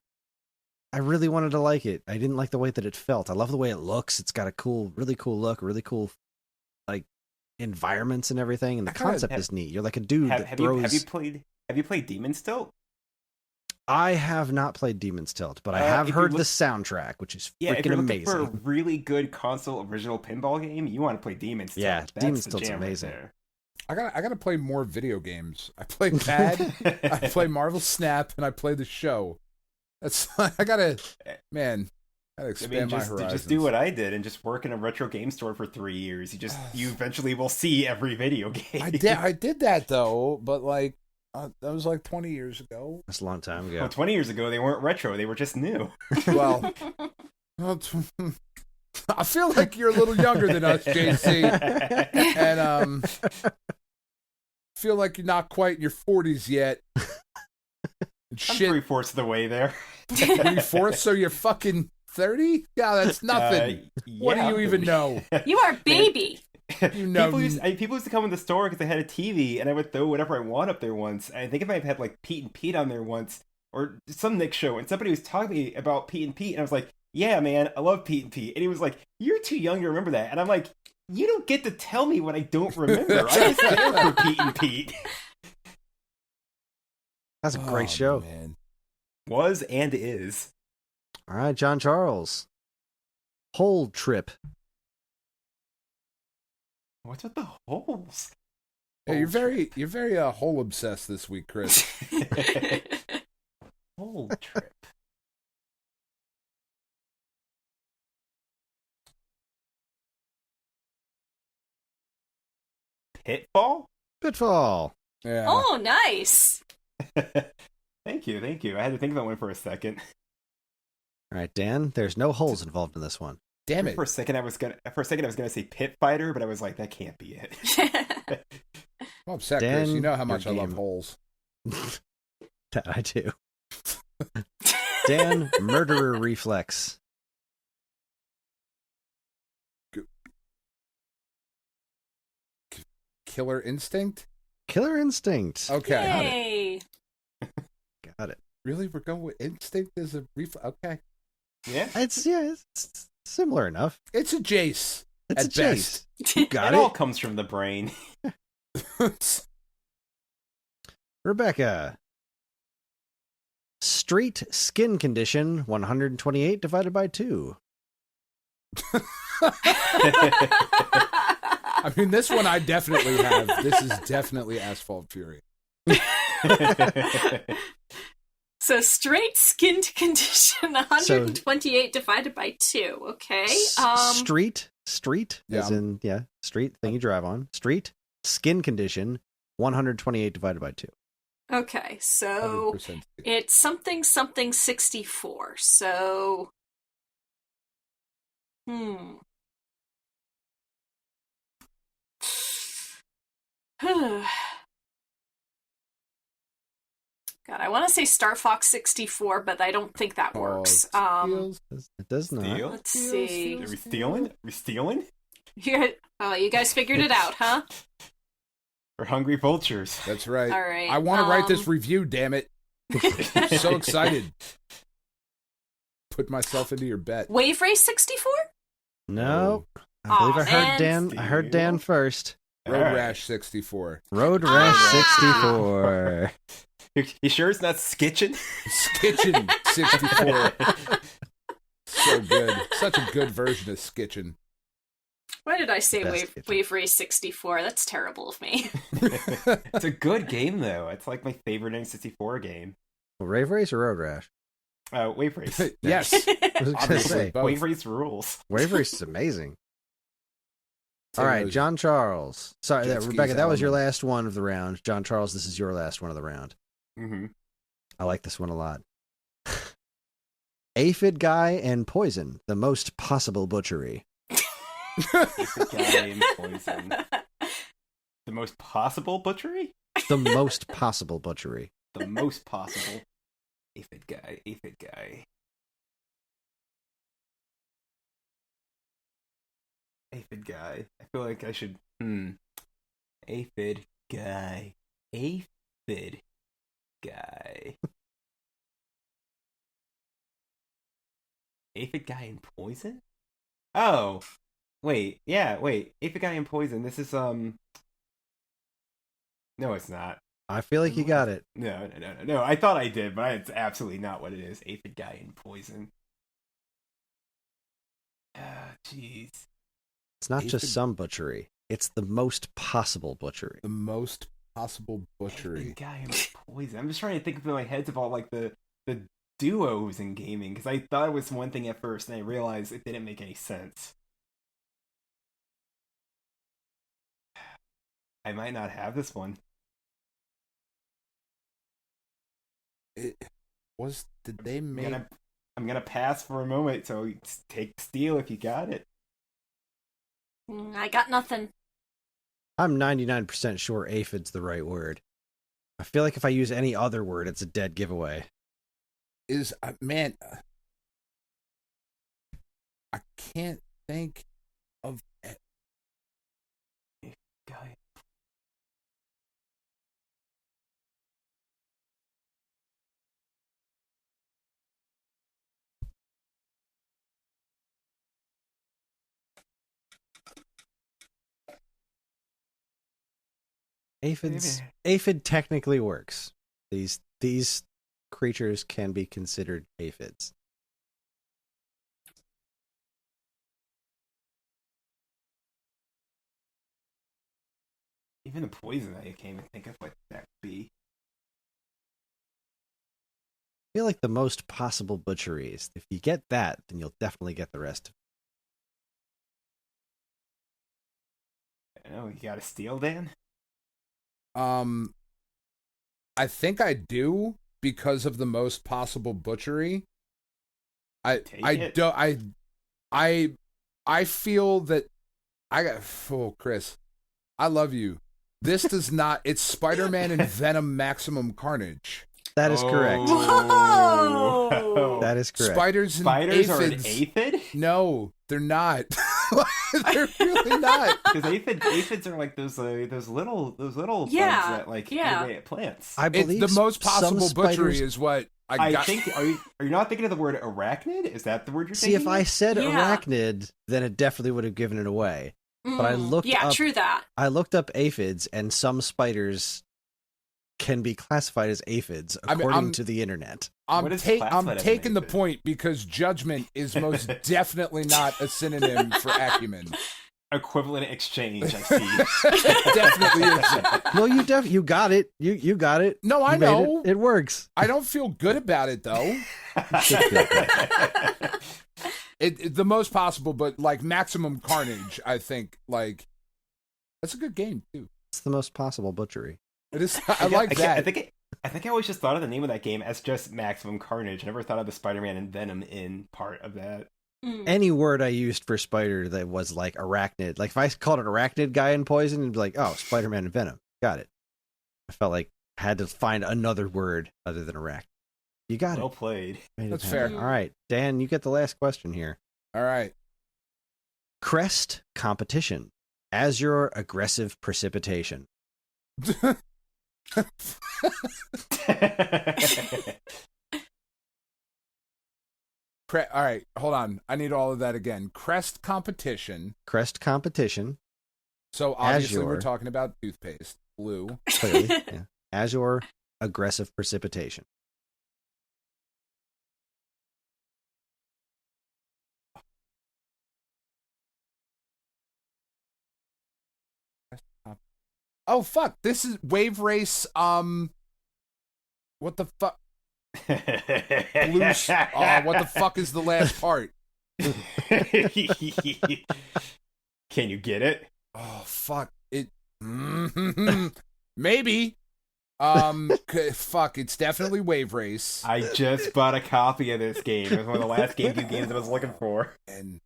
I really wanted to like it. I didn't like the way that it felt. I love the way it looks. It's got a really cool look, really cool like environments and everything, and the concept is neat. You're like a dude that throws... Have you played Demon's Tilt? I have not played Demon's Tilt, but I have heard the soundtrack, which is freaking if you're looking amazing. for a really good console original pinball game, you want to play Demon's Tilt. Yeah, That's Demon's the Tilt's jam amazing. Right I gotta play more video games. I play Pad, I play Marvel Snap, and I play the show. That's I gotta expand my horizons. Just do what I did and just work in a retro game store for 3 years. You eventually will see every video game. I did that though, but like that was like 20 years ago. That's a long time ago. Well, 20 years ago, they weren't retro. They were just new. Well, I feel like you're a little younger than us, JC. And feel like you're not quite in your 40s yet. I'm 3/4 of the way there. 3/4? So you're fucking 30? Yeah, that's nothing. What do you even know? You are a baby. You know, people used to come in the store because they had a TV, and I would throw whatever I want up there once. And I think I might have had like Pete and Pete on there once, or some Nick show, and somebody was talking to me about Pete and Pete, and I was like, "Yeah, man, I love Pete and Pete." And he was like, "You're too young to remember that." And I'm like, "You don't get to tell me what I don't remember. I just there for Pete and Pete." That's a great show. Man. Was and is. All right, John Charles. Whole trip. What's with the holes? Hey, you're very hole obsessed this week, Chris. Whole trip. Pitfall? Pitfall. Yeah. Oh, nice. Thank you. I had to think about one for a second. All right, Dan. There's no holes involved in this one. Damn it. For a second I was gonna say Pit Fighter, but I was like, that can't be it. I'm upset, Dan, Chris. You know how much I your love game. holes. That I do. Dan, murderer reflex. Killer instinct? Killer instinct. Okay. Yay. Got it. Really? We're going with instinct as a reflex? Okay. Yeah. It's similar enough. It's a Jace. It's at a Jace. You got It all it. comes from the brain. best. Rebecca. Street skin condition 128 divided by 2. I mean, this one I definitely have. This is definitely Asphalt Fury. So straight skin condition 128 divided by 2. Okay. Street, Yeah. as in, street, thing you drive on. Street, skin condition 128 divided by 2. Okay, so 100%. it's something 64. So God, I want to say Star Fox 64, but I don't think that works. It does not. Steal? Let's see. Are we stealing? You guys figured it out, huh? We're hungry vultures. That's right. All right. I want to write this review, damn it. I'm so excited. Put myself into your bet. Wave Race 64? No. I believe I heard man. Dan. I heard Dan first. Road All right. Rash 64. Road Rash 64. You sure it's not Skitchin? Skitchin 64. So good. Such a good version of Skitchin. Why did I say Best Wave Race 64? That's terrible of me. It's a good game, though. It's like my favorite N64 game. Rave Race or Road Rash? Wave Race. Yes. I was going to Obviously, say. both. Wave Race rules. Wave Race is amazing. Same All right, as John Charles. Sorry, Jet skis Rebecca, that was your element. last one of the round. John Charles, this is your last one of the round. Mm-hmm. I like this one a lot. Aphid guy and poison, the most possible butchery. Guy in poison. The most possible butchery? The most possible butchery. the most possible. Aphid guy, aphid guy. Aphid guy. I feel like I should. Aphid guy. Aphid guy. Aphid guy and poison? Oh! Wait, yeah, wait. Aphid guy and poison. This is, No, it's not. I feel like you got it. No. I thought I did, but it's absolutely not what it is. Aphid guy and poison. Ah, jeez. It's not just some butchery. It's the most possible butchery. The most possible butchery. Aphid guy and poison. I'm just trying to think in my head of all, like, the duos in gaming, because I thought it was one thing at first, and I realized it didn't make any sense. I might not have this one. Did they make... I'm gonna pass for a moment, so take steal if you got it. I got nothing. I'm 99% sure aphid's the right word. I feel like if I use any other word, it's a dead giveaway. Man, I can't think of it. Guy. Aphid technically works. These creatures can be considered aphids. Even the poison I can't even think of what that would be. I feel like the most possible butcheries. If you get that, then you'll definitely get the rest. I know, you got to steal, Dan? I think I do because of the most possible butchery. I feel that Chris, I love you. This does not. It's Spider-Man and Venom Maximum Carnage. That is correct. Whoa! That is correct. Spiders are an aphids. aphid? No, they're not. They're really not. Because aphids are like those little bugs that like eat away at plants. I believe It's the most possible butchery spiders... is what I got. think. Are you not thinking of the word arachnid? Is that the word you're See, thinking? if I said Yeah. arachnid, then it definitely would have given it away. But I looked up. True that. I looked up aphids, and some spiders can be classified as aphids according to the internet. What is classified I'm as an taking the aphid? point because judgment is most definitely not a synonym for acumen. Equivalent exchange. I see. Definitely isn't. No, you got it. You got it. No, I You made know. it works. I don't feel good about it though. The most possible, but like Maximum Carnage, I think like that's a good game too. It's the most possible butchery. It is. I like that. I think I always just thought of the name of that game as just Maximum Carnage. I never thought of the Spider-Man and Venom in part of that. Any word I used for spider that was like arachnid, like if I called it arachnid guy and poison, it'd be like, oh, Spider-Man and Venom. Got it. I felt like I had to find another word other than arachnid. You got Well it. played. That's fair. All right, Dan, you get the last question here. All right. Crest competition. Azure aggressive precipitation. All right, hold on. I need all of that again. Crest competition. Crest competition. So obviously Azure. we're talking about toothpaste. Blue. Clearly. Yeah. Azure aggressive precipitation. Oh fuck! This is Wave Race. What the fuck? Blue. What the fuck is the last part? Can you get it? Oh fuck it. Maybe. Fuck. It's definitely Wave Race. I just bought a copy of this game. It was one of the last GameCube games I was looking for. And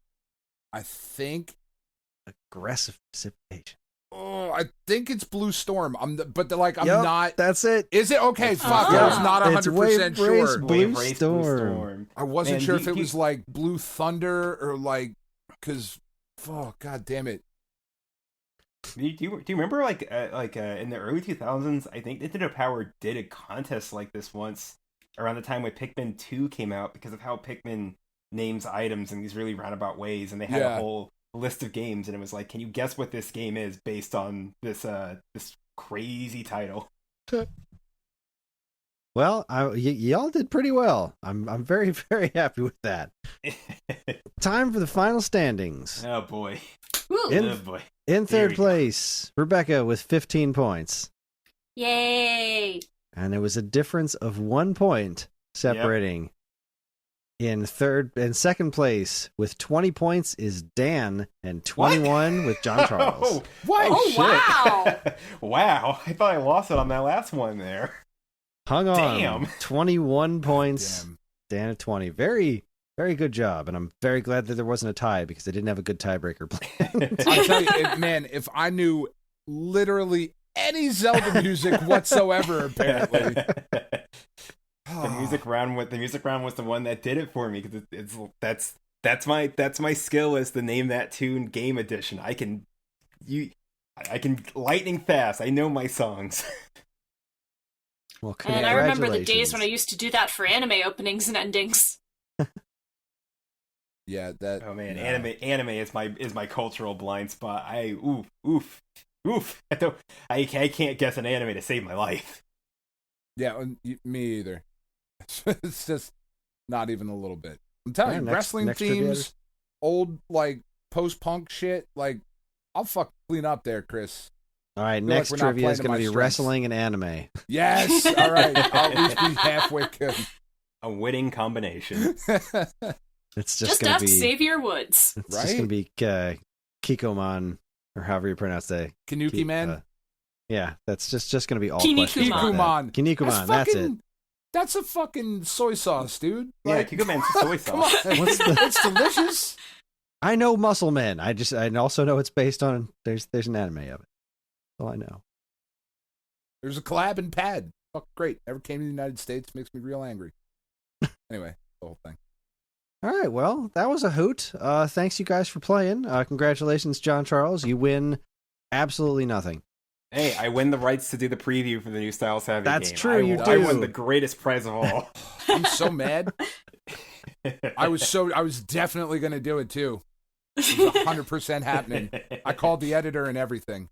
I think Aggressive precipitation. Oh, I think it's Blue Storm. I'm Yep, not. That's it. Is it okay? Fuck, Yeah. I was not It's 100% Wave Race sure. Blue Wave Race Storm. I wasn't Man, sure do if it you- was like Blue Thunder or like because. Oh god damn it! Do you remember like in the early 2000s? I think Nintendo Power did a contest like this once around the time when Pikmin 2 came out because of how Pikmin names items in these really roundabout ways, and they had Yeah. a whole list of games, and it was like, can you guess what this game is based on this crazy title? Well, y'all did pretty well. I'm very, very happy with that. Time for the final standings. Oh boy. Woo. In- Oh boy. In There third we go. place, Rebecca with 15 points. Yay. And there was a difference of 1 point separating. In second place with 20 points is Dan, and 21 with John Charles. Oh, What? Oh, shit. wow. Wow. I thought I lost it on that last one there. Hung on. Damn. 21 points. Damn. Dan at 20. Very, very good job. And I'm very glad that there wasn't a tie because I didn't have a good tiebreaker plan. I tell you, man, if I knew literally any Zelda music whatsoever, apparently. The music round was the one that did it for me because that's my skill is to name that tune game edition. I can lightning fast. I know my songs. Well, And I remember the days congratulations. when I used to do that for anime openings and endings. Yeah, that. Oh man, no. anime is my cultural blind spot. Oof. I can't guess an anime to save my life. Yeah, me either. It's just not even a little bit. I'm telling Yeah, you, next wrestling trivia. themes, old like post-punk shit. Like, I'll fuck clean up there, Chris. All right, feel like next we're not trivia is playing to going my to be strengths. wrestling and anime. Yes. All right. I'll at least be halfway good. A winning combination. It's just Just going to ask be Xavier Woods. it's just Right? going to be Kikomon or however you pronounce that. Kanuki Man. Yeah, that's just going to be all Kinnikuman. questions about that. Kikuman. Kinnikuman, that's it. That's a fucking soy sauce, dude. Yeah, Like, Kikuman's soy come sauce. on. It's delicious. I know Muscle Men. I also know it's based on there's an anime of it. That's all I know. There's a collab in Pad. Fuck, great. Never came to the United States. Makes me real angry. Anyway, the whole thing. All right, well, that was a hoot. Thanks you guys for playing. Congratulations, John Charles. You win absolutely nothing. Hey, I win the rights to do the preview for the new Style Savvy That's game. true, you I do. won the greatest prize of all. I'm so mad. I was definitely going to do it too. It was 100% happening. I called the editor and everything.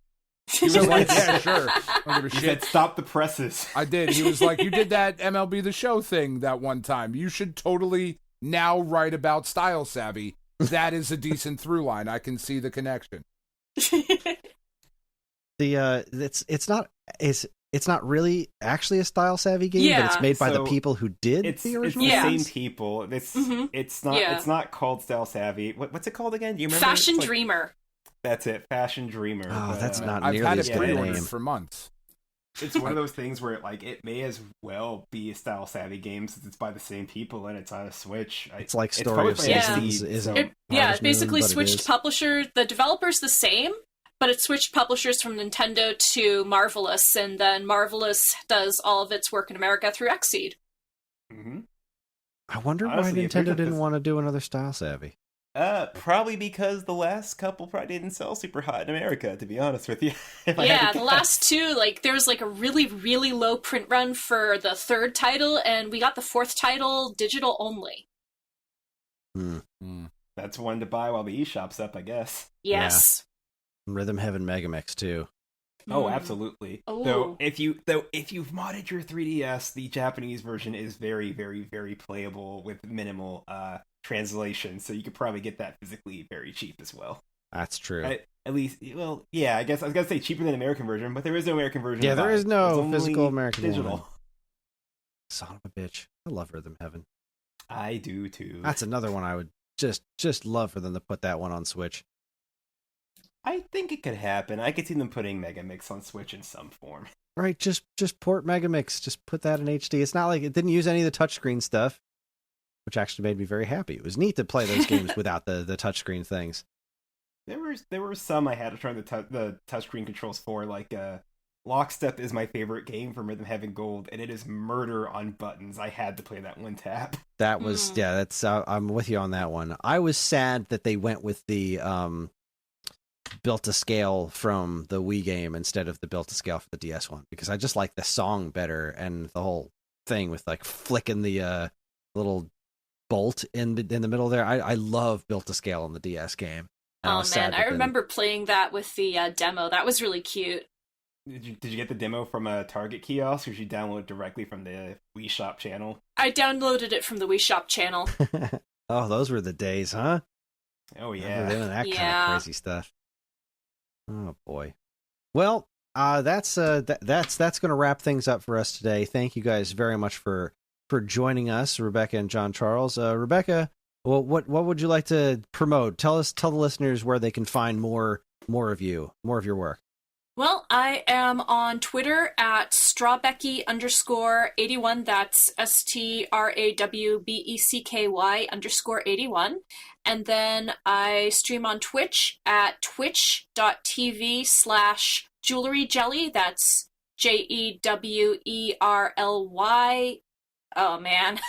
He was like, yeah, sure. I don't give a He shit. said, "Stop the presses." I did. He was like, you did that MLB The Show thing that one time. You should totally now write about Style Savvy. That is a decent through line. I can see the connection. It's not really actually a Style Savvy game, but it's Yeah. made by the So, people who did It's the the original. Yeah. same people. It's Mhm. it's not Yeah. it's not called Style Savvy. What's it called again? Do you remember? Fashion It's like- Dreamer. That's it, Fashion Dreamer. Oh, But, that's not I've nearly had as it good a pre-ordered name. for months. It's one of those things where it may as well be a Style Savvy game since it's by the same people and it's on a Switch. It's like it's Story of published by Citizens SAG, isn't so- It Harvest Moon, basically but it switched is. publisher. The developer's the same, but it switched publishers from Nintendo to Marvelous, and then Marvelous does all of its work in America through Xseed. Mhm. I wonder Honestly, why if there's Nintendo a didn't phys- want to do another Style Savvy. Probably because the last couple probably didn't sell super hot in America, to be honest with you. If I had Yeah, to the guess. last two, like, there was like a really, really low print run for the third title, and we got the fourth title digital only. That's one to buy while the eShop's up, I guess. Yes. Rhythm Heaven Megamix too. Oh, Mm. absolutely. Ooh. Though if you've modded your 3DS, the Japanese version is very, very, very playable with minimal translation, so you could probably get that physically very cheap as well. That's true. At least, well, yeah, I guess I was gonna say cheaper than the American version, but there is no American version. Yeah, to there buy. is no It's only physical American digital. one. Son of a bitch. I love Rhythm Heaven. I do too. That's another one I would just love for them to put that one on Switch. I think it could happen. I could see them putting Mega Mix on Switch in some form. Right, just port Megamix. Just put that in HD. It's not like it didn't use any of the touchscreen stuff, which actually made me very happy. It was neat to play those games without the touchscreen things. There were some I had to turn the touchscreen controls for, like Lockstep is my favorite game from Rhythm Heaven Gold, and it is murder on buttons. I had to play that one tap. That was that's I'm with you on that one. I was sad that they went with the built to scale from the Wii game instead of the built to scale for the DS one, because I just like the song better, and the whole thing with like flicking the little bolt in the middle there. I love built to scale in the DS game. Oh man, I remember playing that with the demo. That was really cute. Did you get the demo from a Target kiosk, or did you download it directly from the Wii Shop channel? I downloaded it from the Wii Shop channel. Oh, those were the days, huh? Oh yeah, doing that kind of crazy stuff. Oh boy. Well, that's going to wrap things up for us today. Thank you guys very much for joining us, Rebecca and John Charles. Rebecca, well, what would you like to promote? Tell the listeners where they can find more of you, more of your work. Well, I am on Twitter at strawbecky_81. That's STRAWBECKY_81. And then I stream on Twitch at twitch.tv/jewelryjelly. That's JEWERLY. Oh man.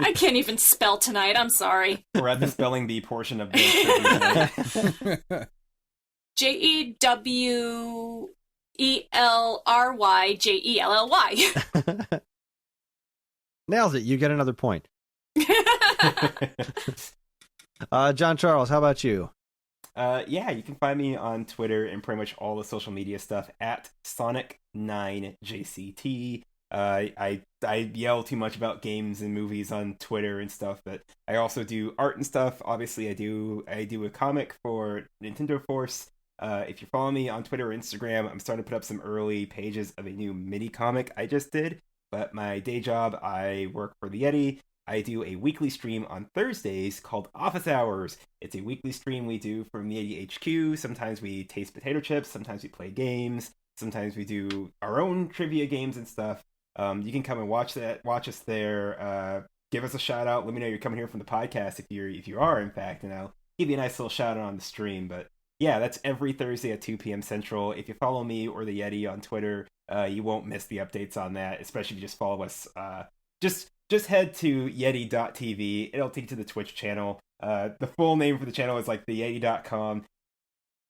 I can't even spell tonight. I'm sorry. We're at the spelling bee portion of the JEWELRYJELLY. Nailed it. You get another point. John Charles, how about you? Yeah, you can find me on Twitter and pretty much all the social media stuff at Sonic9JCT. I yell too much about games and movies on Twitter and stuff, but I also do art and stuff. Obviously, I do a comic for Nintendo Force. If you follow me on Twitter or Instagram, I'm starting to put up some early pages of a new mini comic I just did. But my day job, I work for the Yeti. I do a weekly stream on Thursdays called Office Hours. It's a weekly stream we do from the Yeti HQ. Sometimes we taste potato chips, sometimes we play games, sometimes we do our own trivia games and stuff. You can come and watch us there. Give us a shout out. Let me know you're coming here from the podcast if you are, in fact, and I'll give you a nice little shout out on the stream. But yeah, that's every Thursday at 2 p.m. Central. If you follow me or the Yeti on Twitter, you won't miss the updates on that, especially if you just follow us. Just head to yeti.tv. It'll take you to the Twitch channel. The full name for the channel is like theyeti.com.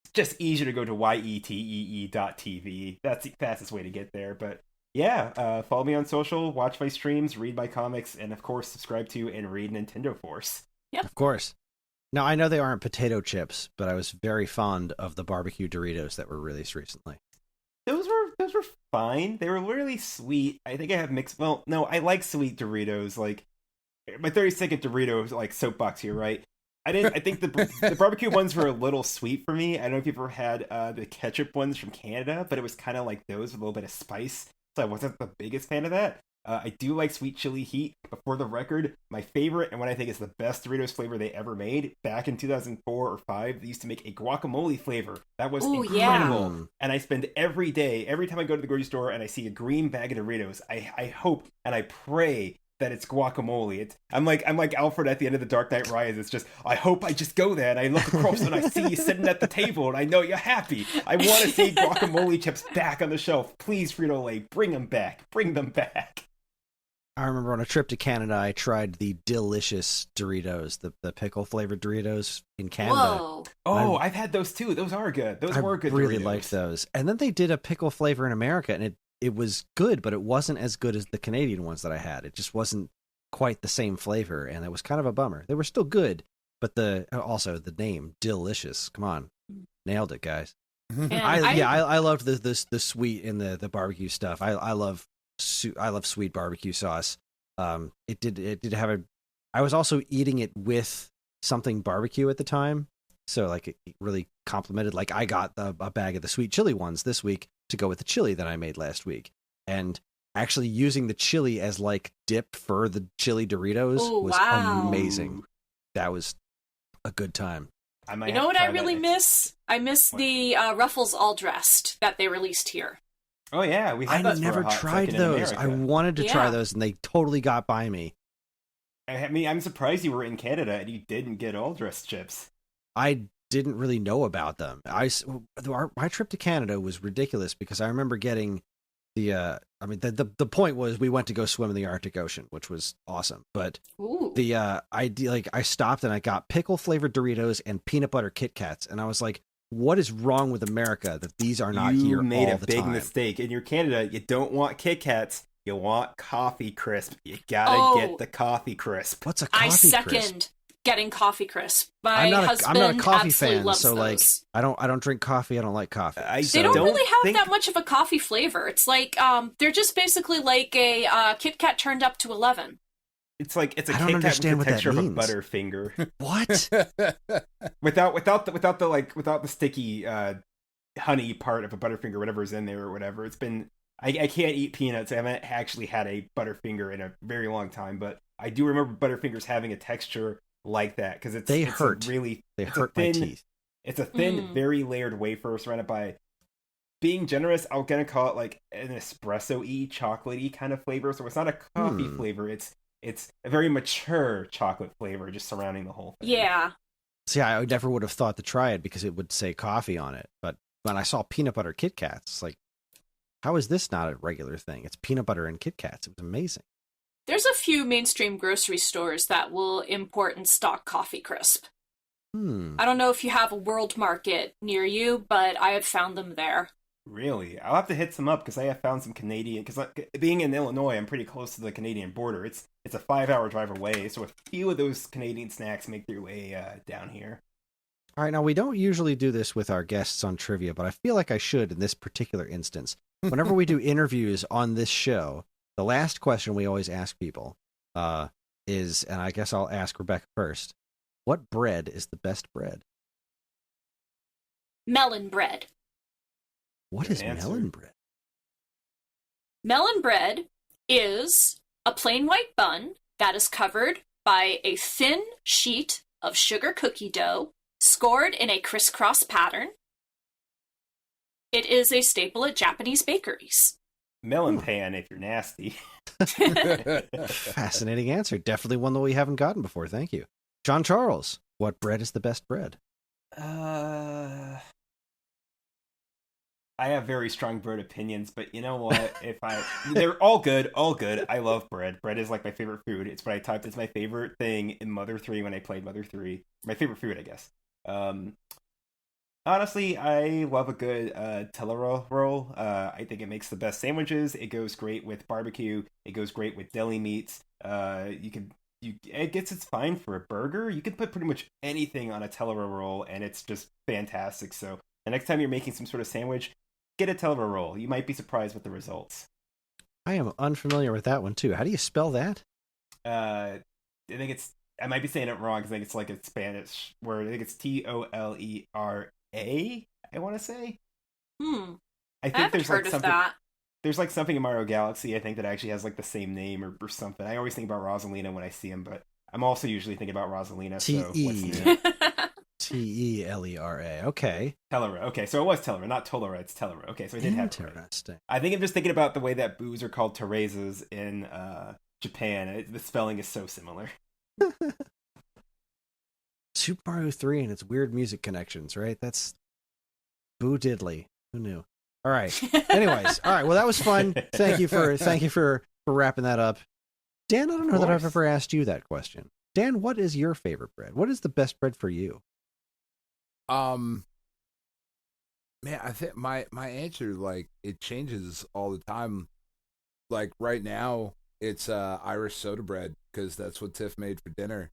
It's just easier to go to yetee.tv. That's the fastest way to get there. But yeah, follow me on social, watch my streams, read my comics, and of course subscribe to and read Nintendo Force. Yep. Of course. Now, I know they aren't potato chips, but I was very fond of the barbecue Doritos that were released recently. Those were fine. They were really sweet. I think I have mixed. Well, no, I like sweet Doritos. Like my 30-second Doritos, like soapbox here, right? I think the barbecue ones were a little sweet for me. I don't know if you've ever had the ketchup ones from Canada, but it was kind of like those with a little bit of spice. So I wasn't the biggest fan of that. I do like sweet chili heat, but for the record, my favorite and what I think is the best Doritos flavor they ever made, back in 2004 or 5, they used to make a guacamole flavor. That was incredible. Yeah. And I spend every time I go to the grocery store and I see a green bag of Doritos, I hope and I pray that it's guacamole. I'm like Alfred at the end of The Dark Knight Rises. It's just, I hope I just go there and I look across and I see you sitting at the table and I know you're happy. I want to see guacamole chips back on the shelf. Please, Frito-Lay, bring them back. Bring them back. I remember on a trip to Canada, I tried the delicious Doritos, the pickle flavored Doritos in Canada. Whoa. Oh, I've had those too. Those are good. Those were good. I really Doritos. liked those. And then they did a pickle flavor in America, and it was good, but it wasn't as good as the Canadian ones that I had. It just wasn't quite the same flavor, and it was kind of a bummer. They were still good, but also the name, delicious. Come on, nailed it, guys. I loved the sweet in the barbecue stuff. I love sweet barbecue sauce. It did have I was also eating it with something barbecue at the time, so like it really complemented. Like I got a bag of the sweet chili ones this week to go with the chili that I made last week, and actually using the chili as like dip for the chili Doritos was amazing. That was a good time. You know what I really miss? I miss the Ruffles All Dressed that they released here. Oh yeah, I never tried those. I wanted to try those, and they totally got by me. I mean, I'm surprised you were in Canada and you didn't get all dressed chips. I didn't really know about them. My trip to Canada was ridiculous because I remember getting the point was we went to go swim in the Arctic Ocean, which was awesome. But Ooh. I stopped and I got pickle flavored Doritos and peanut butter Kit Kats, and I was like, what is wrong with America that these are not here all the time? You made a big mistake. In your Canada, you don't want Kit Kats. You want Coffee Crisp. You gotta get the Coffee Crisp. What's a Coffee Crisp? I second getting Coffee Crisp. My I'm husband not a coffee absolutely fan, loves so those. I don't drink coffee. I don't like coffee. They don't really have that much of a coffee flavor. It's like they're just basically like a Kit Kat turned up to 11. It's like it's a I don't Kit Kat with understand the what that texture of a means. Butterfinger. What? without the sticky honey part of a Butterfinger, whatever's in there or whatever. It's been I can't eat peanuts. I haven't actually had a Butterfinger in a very long time, but I do remember Butterfingers having a texture like that because they hurt my teeth. It's a thin, very layered wafer surrounded by. Being generous, I'm gonna call it like an espresso-y, chocolatey kind of flavor. So it's not a coffee flavor. It's a very mature chocolate flavor just surrounding the whole thing. Yeah. See, I never would have thought to try it because it would say coffee on it. But when I saw peanut butter Kit Kats, it's like, how is this not a regular thing? It's peanut butter and Kit Kats. It was amazing. There's a few mainstream grocery stores that will import and stock Coffee Crisp. I don't know if you have a World Market near you, but I have found them there. Really? I'll have to hit some up because I have found some Canadian... Because being in Illinois, I'm pretty close to the Canadian border. It's a 5-hour drive away, so a few of those Canadian snacks make their way down here. All right, now we don't usually do this with our guests on trivia, but I feel like I should in this particular instance. Whenever we do interviews on this show, the last question we always ask people is, and I guess I'll ask Rebecca first, what bread is the best bread? Melon bread. What is melon bread? Melon bread is a plain white bun that is covered by a thin sheet of sugar cookie dough scored in a crisscross pattern. It is a staple at Japanese bakeries. Melon pan if you're nasty. Fascinating answer. Definitely one that we haven't gotten before. Thank you. John Charles, what bread is the best bread? I have very strong bread opinions, but you know what? They're all good. I love bread. Bread is like my favorite food. It's what I typed as my favorite thing in Mother 3 when I played Mother 3. My favorite food, I guess. Honestly, I love a good Tellera roll. I think it makes the best sandwiches. It goes great with barbecue. It goes great with deli meats. It gets it's fine for a burger. You can put pretty much anything on a Tellera roll, and it's just fantastic. So the next time you're making some sort of sandwich, get a Tellera roll. You might be surprised with the results. I am unfamiliar with that one, too. How do you spell that? I might be saying it wrong because I think it's like a Spanish word. I think it's Tolera, I want to say. I think haven't there's heard like of something. that. There's like something in Mario Galaxy, I think, that actually has like the same name or something. I always think about Rosalina when I see him, but I'm also usually thinking about Rosalina. So what's new? Telera. Okay. Tellera. Okay, so it was Tellera, not Tolera. It's Tellera. Okay, so I did have it right. Interesting. I think I'm just thinking about the way that booze are called Terezas in Japan. The spelling is so similar. Super Mario 3 and its weird music connections, right? That's boo diddly. Who knew? All right. Anyways, all right. Well, that was fun. Thank you for wrapping that up. Dan, I don't know that I've ever asked you that question. Dan, what is your favorite bread? What is the best bread for you? Man, I think my answer, like, it changes all the time. Like right now, it's Irish soda bread because that's what Tiff made for dinner.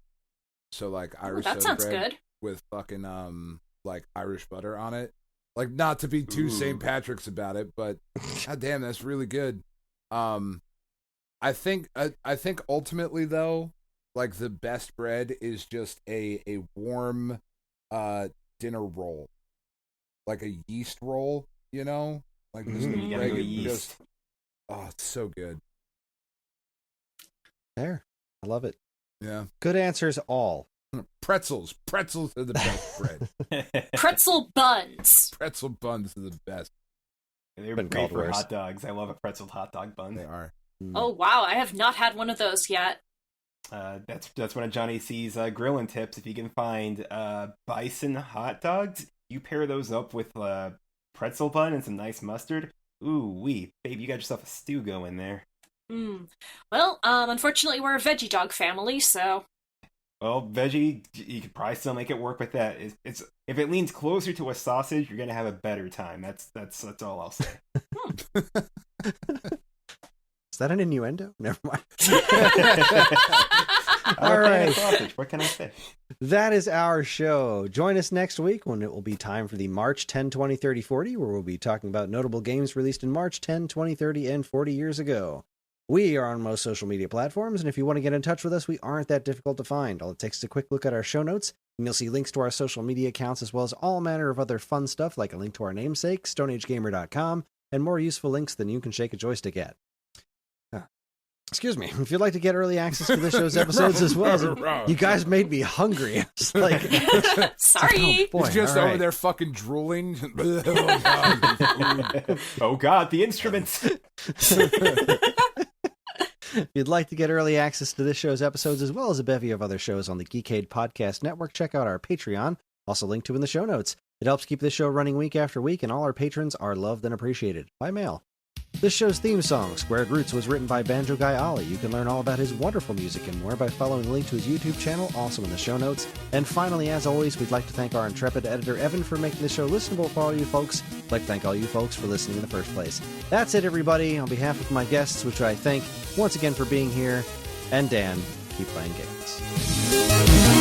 So like Irish soda bread with fucking like Irish butter on it. Like, not to be too St. Patrick's about it, but god damn, that's really good. I think ultimately though, like the best bread is just a warm dinner roll, like a yeast roll, you know, like yeast. Oh, it's so good. There, I love it. Yeah, good answers all. Pretzels are the best bread. Pretzel buns. Pretzel buns are the best. They're great for hot dogs. I love a pretzel hot dog bun. They are. Oh wow, I have not had one of those yet. That's one of Johnny C's grilling tips. If you can find bison hot dogs, you pair those up with pretzel bun and some nice mustard. Ooh wee, babe, you got yourself a stew going there. Well, unfortunately, we're a veggie dog family, so. Well, veggie, you could probably still make it work with that. It's if it leans closer to a sausage, you're gonna have a better time. That's all I'll say. Is that an innuendo? Never mind. All right. Sausage. What can I say? That is our show. Join us next week when it will be time for the March 10, 20, 30, 40, where we'll be talking about notable games released in March 10, 20, 30, and 40 years ago. We are on most social media platforms, and if you want to get in touch with us, we aren't that difficult to find. All it takes is a quick look at our show notes, and you'll see links to our social media accounts as well as all manner of other fun stuff like a link to our namesake, StoneAgeGamer.com, and more useful links than you can shake a joystick at. Excuse me. If you'd like to get early access to this show's episodes as well as you guys made me hungry. It's like, sorry. Oh, boy, He's just all over right. there fucking drooling. Oh God, the instruments. If you'd like to get early access to this show's episodes as well as a bevy of other shows on the Geekade Podcast Network, check out our Patreon, also linked to in the show notes. It helps keep this show running week after week, and all our patrons are loved and appreciated by mail. This show's theme song, Squared Roots, was written by Banjo Guy Ollie. You can learn all about his wonderful music and more by following the link to his YouTube channel, also in the show notes. And finally, as always, we'd like to thank our intrepid editor, Evan, for making the show listenable for all you folks. I'd like to thank all you folks for listening in the first place. That's it, everybody. On behalf of my guests, which I thank once again for being here, and Dan, keep playing games.